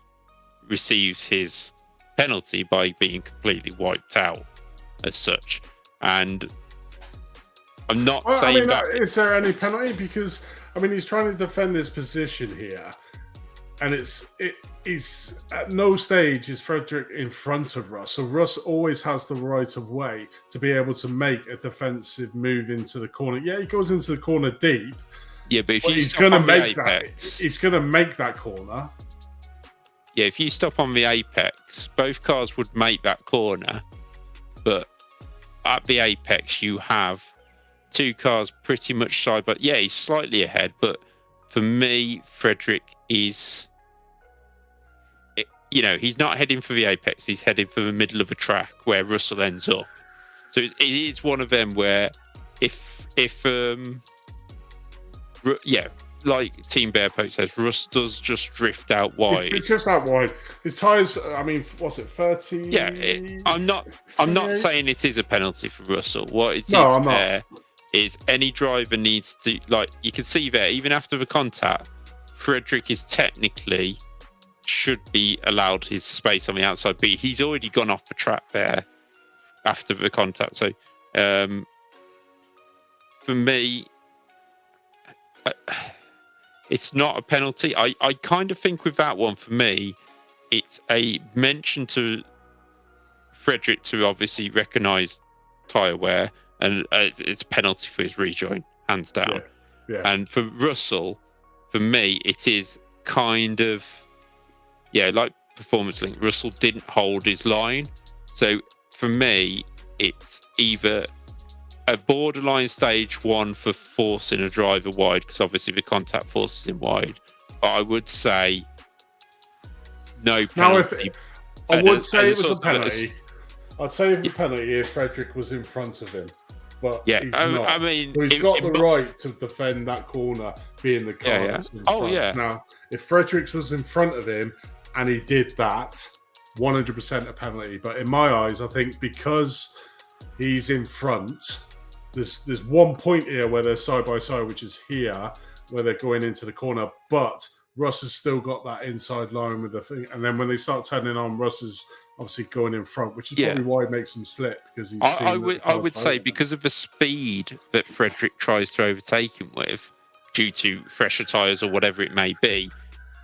Speaker 2: receives his penalty by being completely wiped out as such. And I'm not saying that.
Speaker 1: Is there any penalty? Because he's trying to defend his position here, and it's at no stage is Frederick in front of Russ. So Russ always has the right of way to be able to make a defensive move into the corner. Yeah, he goes into the corner deep.
Speaker 2: Yeah, but if
Speaker 1: he's going to make that, he's going to make that corner.
Speaker 2: Yeah, if you stop on the apex, both cars would make that corner. But at the apex, you have two cars pretty much side by. Yeah, he's slightly ahead, but for me, Frederick is. he's not heading for the apex. He's heading for the middle of a track where Russell ends up. So it is one of them where like Team Bearpoke says, Russ does just drift out wide.
Speaker 1: It's just out wide. His tyres, I mean, what's it, 30?
Speaker 2: Yeah, I'm not saying it is a penalty for Russell. What it is
Speaker 1: I'm
Speaker 2: there is any driver needs to, like, you can see there, even after the contact, Frederick is technically should be allowed his space on the outside, but he's already gone off the track there after the contact. So for me, it's not a penalty. I kind of think with that one, for me, it's a mention to Frederick to obviously recognise tyre wear, and it's a penalty for his rejoin, hands down.
Speaker 1: Yeah.
Speaker 2: And for Russell, for me, it is kind of, like Performance Link, Russell didn't hold his line. So for me, it's either a borderline stage 1 for forcing a driver wide, because obviously the contact forces him wide. But I would say no penalty.
Speaker 1: Now, I would say it was a penalty. I'd say it was a penalty if Frederick was in front of him. But he's not.
Speaker 2: I mean,
Speaker 1: so he's got the right to defend that corner, being the car that's in front. Now, if Fredericks was in front of him and he did that, 100% a penalty. But in my eyes, I think because he's in front, there's one point here where they're side by side, which is here, where they're going into the corner. But Russ has still got that inside line with the thing. And then when they start turning on, Russ is obviously going in front, which is probably why it makes him slip, because he's
Speaker 2: I would say because of the speed that Frederick tries to overtake him with, due to fresher tyres or whatever it may be,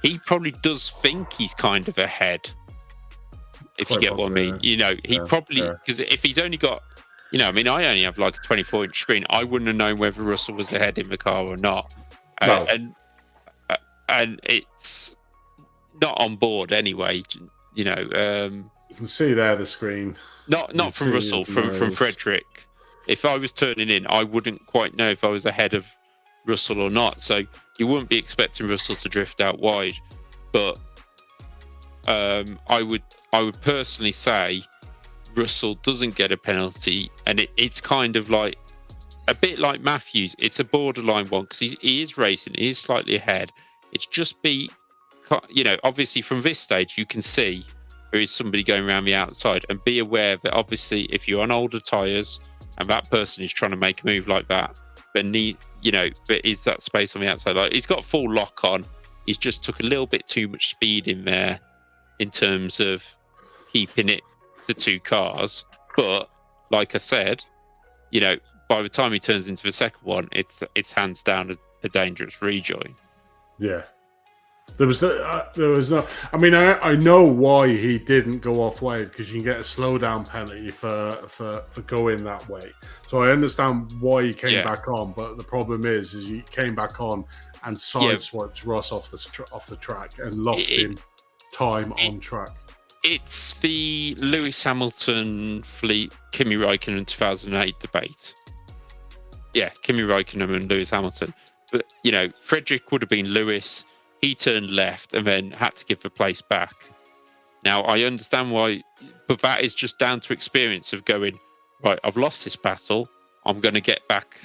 Speaker 2: he probably does think he's kind of ahead. If you get what I mean. He probably, because if he's only got, I only have like a 24-inch screen. I wouldn't have known whether Russell was ahead in the car or not.
Speaker 1: No.
Speaker 2: And it's not on board anyway. You
Speaker 1: can see there the screen.
Speaker 2: Not from Russell, from Frederick. If I was turning in, I wouldn't quite know if I was ahead of Russell or not. So you wouldn't be expecting Russell to drift out wide. But I would personally say Russell doesn't get a penalty, and it's kind of like a bit like Matthews. It's a borderline one because he is racing, he is slightly ahead. It's just obviously from this stage you can see there is somebody going around the outside, and be aware that obviously if you're on older tyres and that person is trying to make a move like that, then there is that space on the outside. Like, he's got full lock on. He's just took a little bit too much speed in there in terms of keeping it to two cars. But like I said, by the time he turns into the second one, it's hands down a dangerous rejoin.
Speaker 1: Yeah. There was no. I mean, I know why he didn't go off wide, because you can get a slowdown penalty for going that way. So I understand why he came back on, but the problem is he came back on and sideswiped Ross off the track and lost him time on track.
Speaker 2: It's the Lewis Hamilton fleet Kimi Räikkönen 2008 debate. Yeah, Kimi Räikkönen and Lewis Hamilton. But Frederick would have been Lewis. He turned left and then had to give the place back. Now, I understand why, but that is just down to experience of going, right, I've lost this battle. I'm going to get back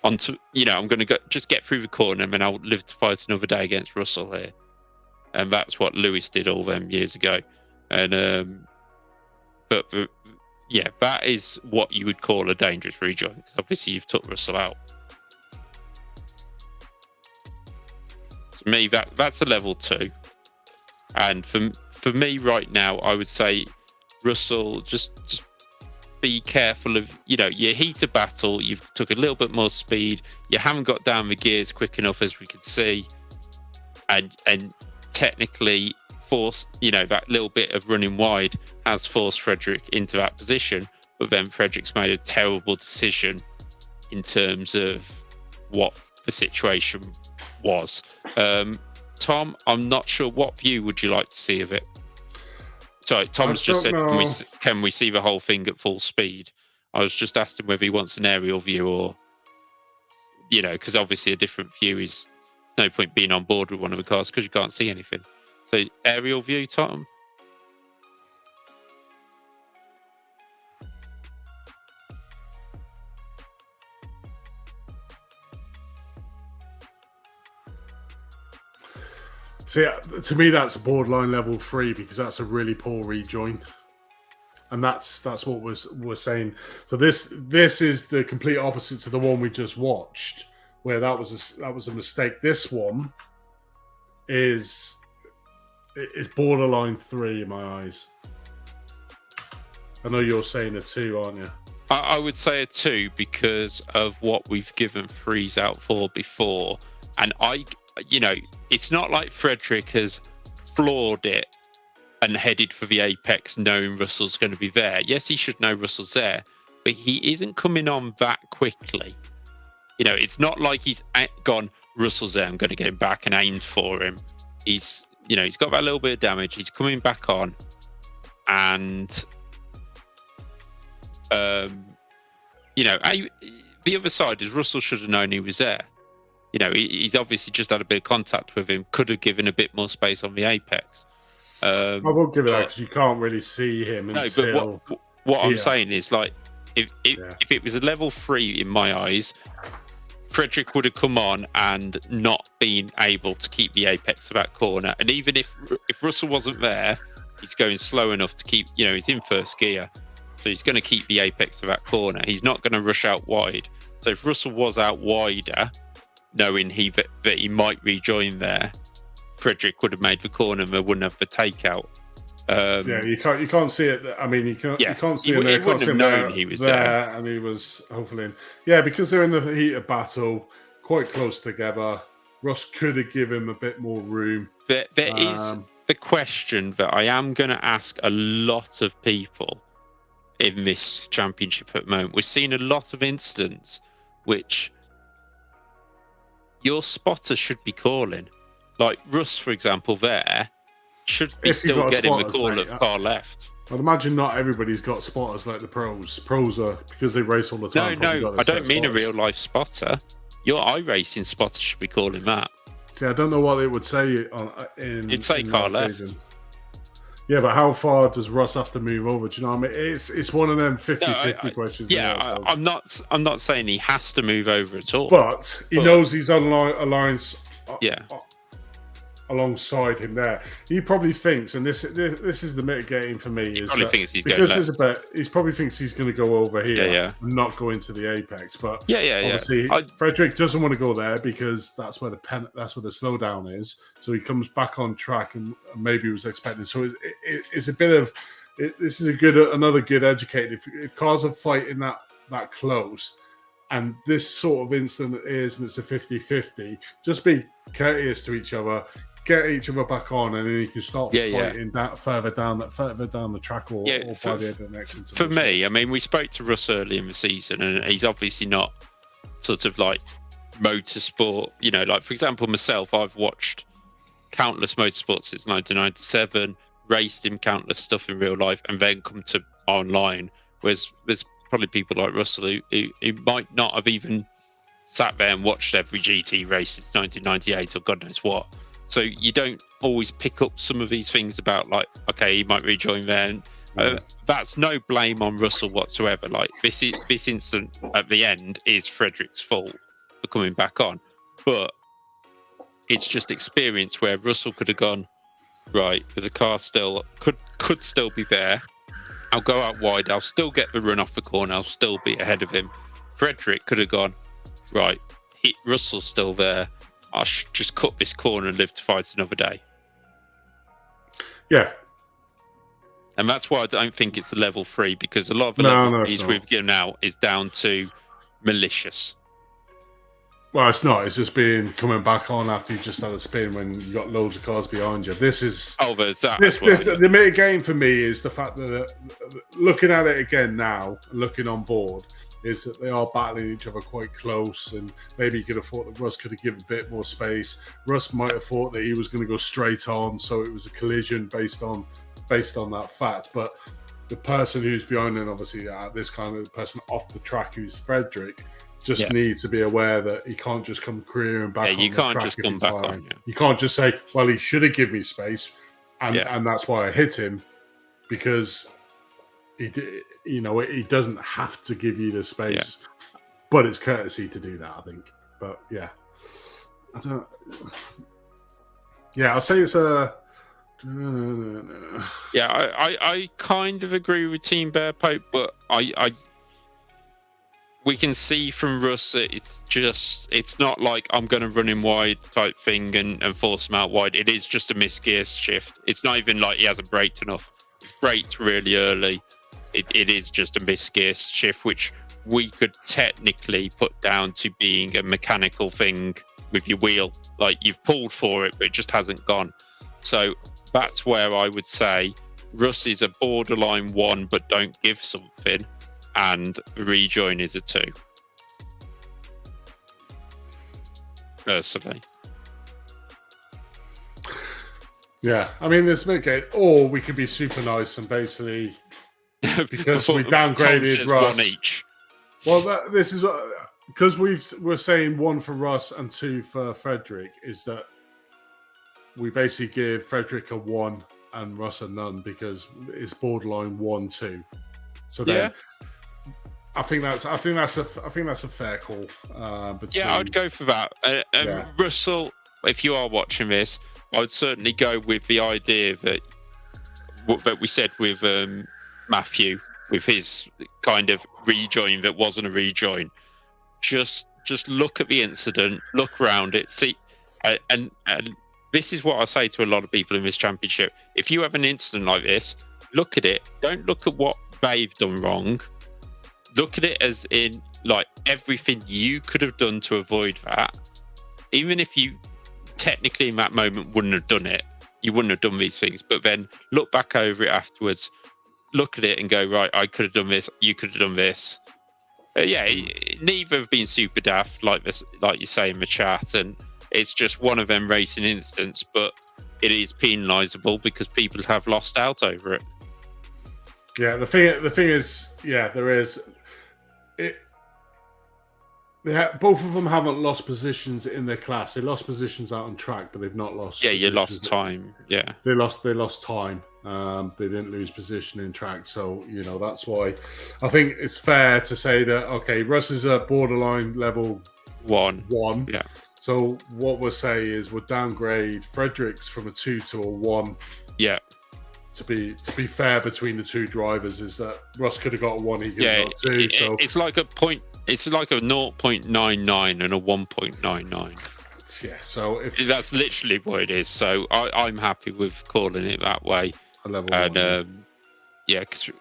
Speaker 2: onto, I'm going to just get through the corner, and then I'll live to fight another day against Russell here. And that's what Lewis did all them years ago. And, but that is what you would call a dangerous rejoin, because obviously you've took Russell out. To me, that's a level 2, and for me right now, I would say Russell, just be careful of your heater battle. You've took a little bit more speed. You haven't got down the gears quick enough, as we could see, and technically forced that little bit of running wide has forced Frederick into that position. But then Frederick's made a terrible decision in terms of what the situation was. Tom, I'm not sure, what view would you like to see of it? Sorry, Tom's just said, can we see the whole thing at full speed? I was just asking whether he wants an aerial view, or because obviously a different view is, there's no point being on board with one of the cars because you can't see anything. So aerial view, Tom.
Speaker 1: See, to me, that's borderline level 3 because that's a really poor rejoin, and that's what we're saying. So this is the complete opposite to the one we just watched, where that was a mistake. This one is borderline 3 in my eyes. I know you're saying a 2, aren't you?
Speaker 2: I would say a 2 because of what we've given Freeze out for before, and it's not like Frederick has floored it and headed for the apex knowing Russell's going to be there. Yes, he should know Russell's there, but he isn't coming on that quickly. It's not like he's gone, Russell's there, I'm going to get him back and aimed for him. He's got that little bit of damage. He's coming back on, and the other side is Russell should have known he was there. He's obviously just had a bit of contact with him. Could have given a bit more space on the apex.
Speaker 1: I will give it that because you can't really see him until.
Speaker 2: But what I'm saying is, like, if it was a level 3 in my eyes, Frederick would have come on and not been able to keep the apex of that corner. And even if Russell wasn't there, he's going slow enough to keep. He's in first gear, so he's going to keep the apex of that corner. He's not going to rush out wide. So if Russell was out wider, knowing that he might rejoin there, Frederick would have made the corner and they wouldn't have the takeout.
Speaker 1: You can't see it. I mean, you can't see him there.
Speaker 2: He wouldn't have known he was there,
Speaker 1: and he was hopefully because they're in the heat of battle, quite close together. Russ could have given him a bit more room.
Speaker 2: There is the question that I am going to ask a lot of people in this championship at the moment. We're seeing a lot of incidents which your spotter should be calling. Like Russ, for example, there should be still getting the call of far left.
Speaker 1: I'd imagine not everybody's got spotters like the pros. Pros are, because they race all the time.
Speaker 2: No, I don't mean a real life spotter. Your iRacing spotter should be calling that.
Speaker 1: See, I don't know what it would say
Speaker 2: It'd say car left.
Speaker 1: Yeah, but how far does Russ have to move over? Do you know what I mean? It's one of them 50-50 questions.
Speaker 2: Yeah, I'm not saying he has to move over at all.
Speaker 1: But he knows he's on alliance.
Speaker 2: Yeah.
Speaker 1: Alongside him there, he probably thinks, and this is the mitigating for me, is that
Speaker 2: thinks he's
Speaker 1: because there's a bet, he probably thinks he's going to go over here,
Speaker 2: and
Speaker 1: not go into the apex. But
Speaker 2: obviously,
Speaker 1: Frederick doesn't want to go there because that's where the slowdown is. So he comes back on track, and maybe was expecting. So it's a bit of this is another good educated. If cars are fighting that close, and this sort of incident is, and it's a 50-50, just be courteous to each other. Get each other back on, and then you can start fighting further down the track or by the end of the next interval.
Speaker 2: For me, I mean, we spoke to Russ early in the season, and he's obviously not sort of like motorsport. Like for example, myself, I've watched countless motorsports since 1997, raced in countless stuff in real life, and then come to online. Whereas there's probably people like Russell who might not have even sat there and watched every GT race since 1998 or God knows what. So you don't always pick up some of these things about, like, okay, he might rejoin there. That's no blame on Russell whatsoever. Like this incident at the end is Frederick's fault for coming back on, but it's just experience where Russell could have gone, right, there's a car still could still be there. I'll go out wide. I'll still get the run off the corner. I'll still be ahead of him. Frederick could have gone, right, Russell's still there. I should just cut this corner and live to fight another day.
Speaker 1: Yeah.
Speaker 2: And that's why I don't think it's the level 3, because a lot of the level 3s we've given out is down to malicious.
Speaker 1: Well, it's not. It's just coming back on after you just had a spin when you got loads of cars behind you. This is...
Speaker 2: Oh, there's that.
Speaker 1: The mitigating for me is the fact that looking at it again now, looking on board, is that they are battling each other quite close, and maybe you could have thought that Russ could have given a bit more space. Russ might have thought that he was going to go straight on, so it was a collision based on that fact. But the person who's behind him, obviously, this kind of person off the track, who's Frederick, just needs to be aware that he can't just come careering back.
Speaker 2: Yeah, you can't just come back on. Yeah.
Speaker 1: You can't just say, "Well, he should have given me space," and that's why I hit him, because he doesn't have to give you the space, but it's courtesy to do that, I think. But yeah, I don't. Yeah, I'll say it's a.
Speaker 2: Yeah, I kind of agree with Team Bear Pope, but we can see from Russ that it's not like I'm going to run him wide type thing and force him out wide. It is just a missed gear shift. It's not even like he hasn't braked enough. It's braked really early. It is just a missed gear shift, which we could technically put down to being a mechanical thing with your wheel. Like, you've pulled for it, but it just hasn't gone. So that's where I would say Russ is a borderline 1, but don't give something. And rejoin is a 2. Personally.
Speaker 1: Yeah, I mean, there's okay, or we could be super nice and basically, because we downgraded Russ.
Speaker 2: 1 each.
Speaker 1: Well, this is because we're saying 1 for Russ and 2 for Frederick, is that we basically give Frederick a 1 and Russ a none because it's borderline 1-2. So then. I think that's a fair call.
Speaker 2: Yeah, I would go for that. Russell, if you are watching this, I would certainly go with the idea that we said with Matthew, with his kind of rejoin that wasn't a rejoin. Just look at the incident, look around it, see, and this is what I say to a lot of people in this championship. If you have an incident like this, look at it. Don't look at what they've done wrong. Look at it as in, like, everything you could have done to avoid that. Even if you technically in that moment wouldn't have done it, you wouldn't have done these things. But then look back over it afterwards, look at it and go, right, I could have done this, you could have done this. Neither have been super daft, like you say in the chat, and it's just one of them racing incidents, but it is penalisable because people have lost out over it.
Speaker 1: Yeah, the thing is, there is. Both of them haven't lost positions in their class. They lost positions out on track, but they've not lost.
Speaker 2: Yeah, you lost time. Yeah,
Speaker 1: they lost time. They didn't lose position in track, so that's why I think it's fair to say that Russ is a borderline level 1.
Speaker 2: Yeah.
Speaker 1: So what we'll say is we'll downgrade Fredericks from a 2 to a 1.
Speaker 2: Yeah.
Speaker 1: To be fair between the two drivers, is that Russ could have got a 1, he could have got 2. So
Speaker 2: it's like a point. It's like a 0.99 and a 1.99.
Speaker 1: Yeah, so
Speaker 2: that's literally what it is. So I'm happy with calling it that way.
Speaker 1: A level
Speaker 2: 1. Because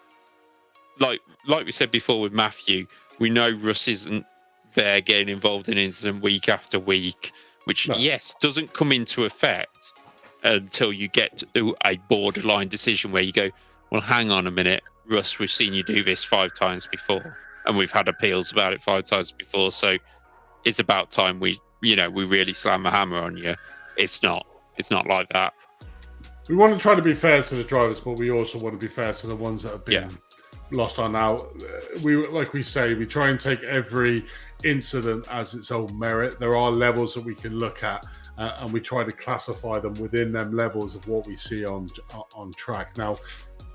Speaker 2: like we said before with Matthew, we know Russ isn't there getting involved in incident week after week, which doesn't come into effect until you get to a borderline decision where you go, well, hang on a minute, Russ, we've seen you do this 5 times before, and we've had appeals about it 5 times before, so it's about time we really slam a hammer on you. It's not like that.
Speaker 1: We want to try to be fair to the drivers, but we also want to be fair to the ones that have been lost on now. We try and take every incident as its own merit. There are levels that we can look at, and we try to classify them within them levels of what we see on track. Now,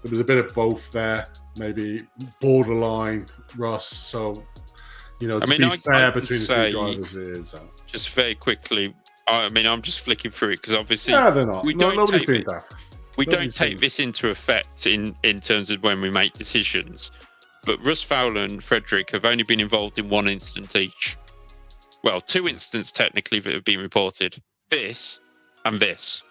Speaker 1: there was a bit of both there, maybe borderline Russ. So, to be fair between the two drivers is.
Speaker 2: Just very quickly, I'm just flicking through it because obviously
Speaker 1: they're not.
Speaker 2: We don't take this into effect in terms of when we make decisions. But Russ Fowler and Frederick have only been involved in 1 incident each. Well, 2 incidents technically that have been reported. This and this,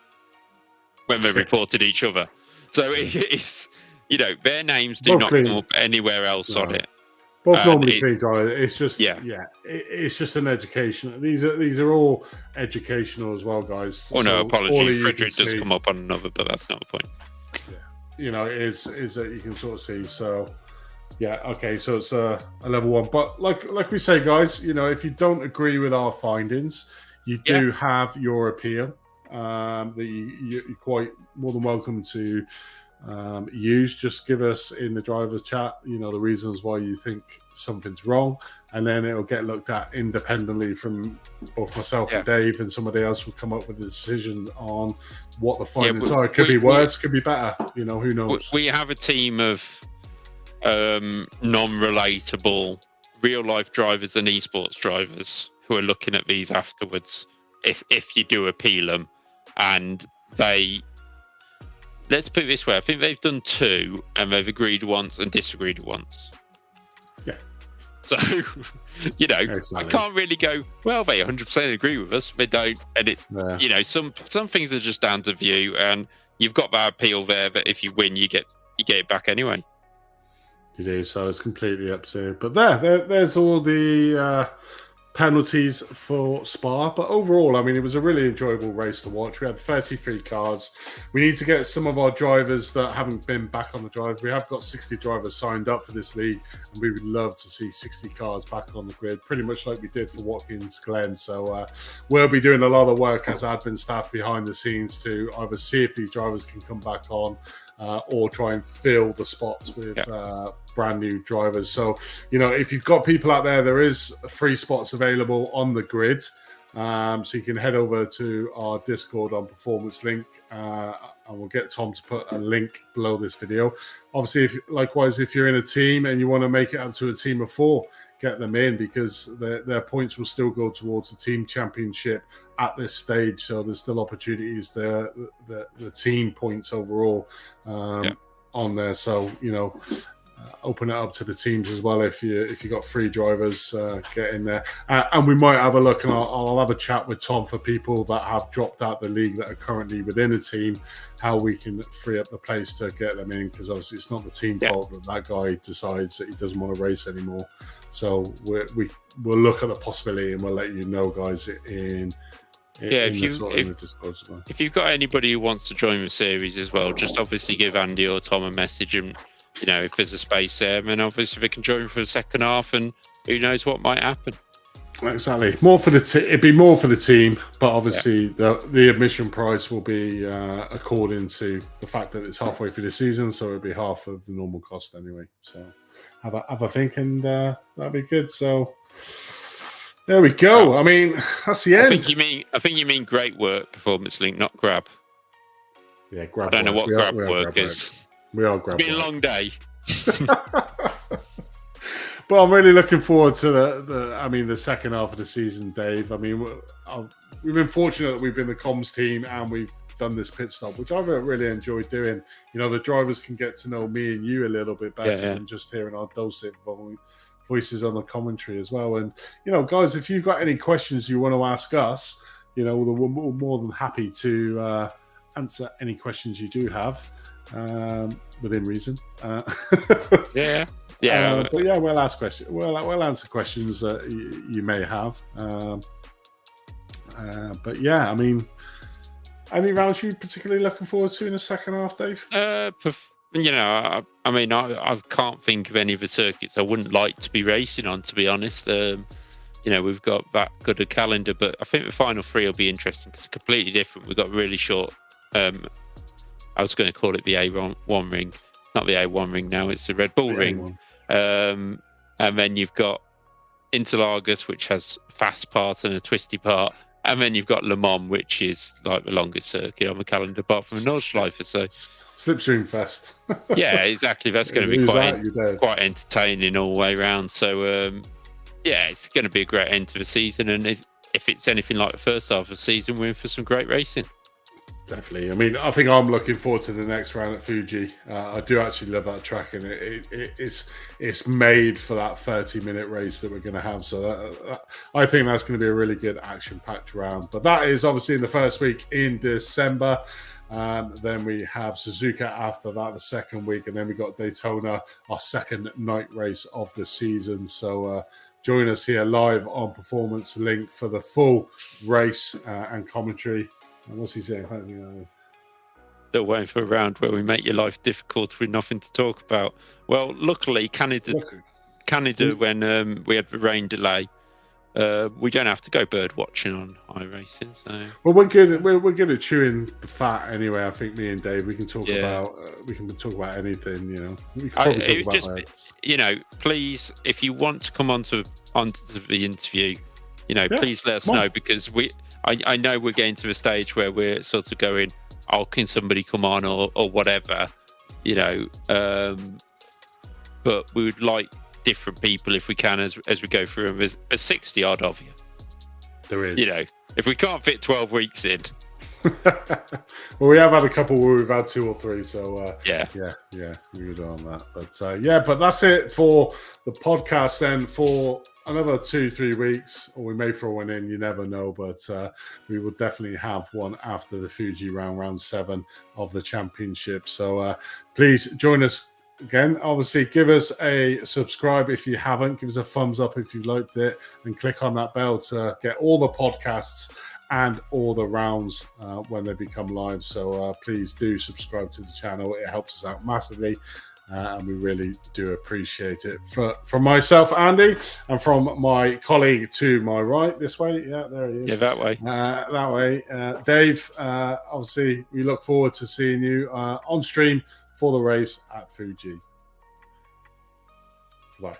Speaker 2: when they reported each other. So it's, their names do not come up anywhere else on it.
Speaker 1: Both normally clean drivers. It's just it's just an education. These are all educational as well, guys.
Speaker 2: Oh no, apologies. Frederick does come up on another, but that's not the point.
Speaker 1: Yeah, is that you can sort of see. So so it's a level 1. But like we say, guys, if you don't agree with our findings, you do have your appeal. That you're quite more than welcome to use, just give us in the driver's chat, the reasons why you think something's wrong, and then it'll get looked at independently from both myself and Dave, and somebody else will come up with a decision on what the findings are. It could be worse, could be better, who knows.
Speaker 2: We have a team of non-relatable real life drivers and esports drivers who are looking at these afterwards, if you do appeal them, and let's put it this way, I think they've done 2 and they've agreed once and disagreed once.
Speaker 1: Yeah.
Speaker 2: So, exactly. I can't really go, well, they 100% agree with us. They don't. And it's, some things are just down to view, and you've got that appeal there that if you win, you get it back anyway.
Speaker 1: You do, so it's completely up to you. But there's all the penalties for Spa, but overall, I mean, it was a really enjoyable race to watch. We had 33 cars. We need to get some of our drivers that haven't been back on the drive. We have got 60 drivers signed up for this league, and we would love to see 60 cars back on the grid, pretty much like we did for Watkins Glen. So we'll be doing a lot of work as admin staff behind the scenes to either see if these drivers can come back on, or try and fill the spots with brand new drivers. So, if you've got people out there is free spots available on the grid. So you can head over to our Discord on Performance Link, and we'll get Tom to put a link below this video. Obviously, if you're in a team and you want to make it up to a team of 4, get them in, because their points will still go towards the team championship at this stage. So there's still opportunities there, the team points overall on there. So, open it up to the teams as well. If you got 3 drivers, get in there, and we might have a look, and I'll have a chat with Tom for people that have dropped out the league that are currently within a team, how we can free up the place to get them in, because obviously it's not the team fault that guy decides that he doesn't want to race anymore. So we'll look at the possibility, and we'll let you know, guys, if
Speaker 2: you've got anybody who wants to join the series as well, just obviously give Andy or Tom a message, and if there's a space there, then obviously they can join for the second half, and who knows what might happen.
Speaker 1: Exactly. More for it'd be more for the team, but obviously the admission price will be according to the fact that it's halfway through the season, so it'll be half of the normal cost anyway. So have a think, and that'd be good. So there we go. I mean, that's the end.
Speaker 2: I think you mean great work, Performance Link, not grab.
Speaker 1: Yeah, grab.
Speaker 2: I don't know what grab work is.
Speaker 1: We are grab.
Speaker 2: It's been a long day.
Speaker 1: But I'm really looking forward to the second half of the season, Dave. I mean, we've been fortunate that we've been the comms team and we've done this pit stop, which I've really enjoyed doing. The drivers can get to know me and you a little bit better than just hearing our dulcet voices on the commentary as well. And, guys, if you've got any questions you want to ask us, we're more than happy to answer any questions you do have, within reason.
Speaker 2: But
Speaker 1: we'll ask questions. We'll answer questions that you may have. But yeah, I mean, any rounds you particularly looking forward to in the second half, Dave?
Speaker 2: I can't think of any of the circuits I wouldn't like to be racing on, to be honest. We've got that good a calendar, but I think the final 3 will be interesting because it's completely different. We've got really short. I was going to call it the A1 ring. It's not the A1 ring now, it's the Red Bull ring. And then you've got Interlagos, which has a fast part and a twisty part. And then you've got Le Mans, which is like the longest circuit on the calendar, apart from the Nordschleife. So
Speaker 1: Slipstream Fest.
Speaker 2: Yeah, exactly. That's going to be quite entertaining all the way around. So, it's going to be a great end to the season. And if it's anything like the first half of the season, we're in for some great racing.
Speaker 1: Definitely. I mean, I think I'm looking forward to the next round at Fuji. I do actually love that track, and it's made for that 30-minute race that we're going to have. So I think that's going to be a really good action-packed round. But that is obviously in the first week in December. Then we have Suzuka after that, the second week, and then we got Daytona, our second night race of the season. So join us here live on Performance Link for the full race and commentary. And what's he saying?
Speaker 2: Still waiting for a round where we make your life difficult with nothing to talk about. Well, luckily, Canada, when we had the rain delay, we don't have to go bird watching on iRacing. So
Speaker 1: Well, we're good. We're good at chewing the fat anyway. I think me and Dave, we can talk
Speaker 2: Yeah.
Speaker 1: about anything. You know, we can
Speaker 2: I-
Speaker 1: probably
Speaker 2: it
Speaker 1: talk
Speaker 2: would
Speaker 1: about
Speaker 2: just
Speaker 1: birds.
Speaker 2: you know, please, if you want to come onto the interview, you know,
Speaker 1: Yeah,
Speaker 2: please let us
Speaker 1: come on.
Speaker 2: know, because I know we're getting to a stage where we're sort of going, oh, can somebody come on or whatever, you know, but we would like different people if we can as we go through them. There's 60 odd of you.
Speaker 1: There is.
Speaker 2: You know, if we can't fit 12 weeks in,
Speaker 1: Well, we have had a couple where we've had 2 or 3, so
Speaker 2: yeah.
Speaker 1: we would on that. But that's it for the podcast then for another 2-3 weeks, or we may throw one in, you never know, but we will definitely have one after the Fuji round 7 of the championship. So please join us again. Obviously, give us a subscribe if you haven't, give us a thumbs up if you liked it, and click on that bell to get all the podcasts and all the rounds when they become live. So please do subscribe to the channel. It helps us out massively, and we really do appreciate it. From myself, Andy, and from my colleague to my right, this way. Yeah, there he is.
Speaker 2: Yeah, that way.
Speaker 1: That way. Dave, obviously, we look forward to seeing you on stream for the race at Fuji. Bye.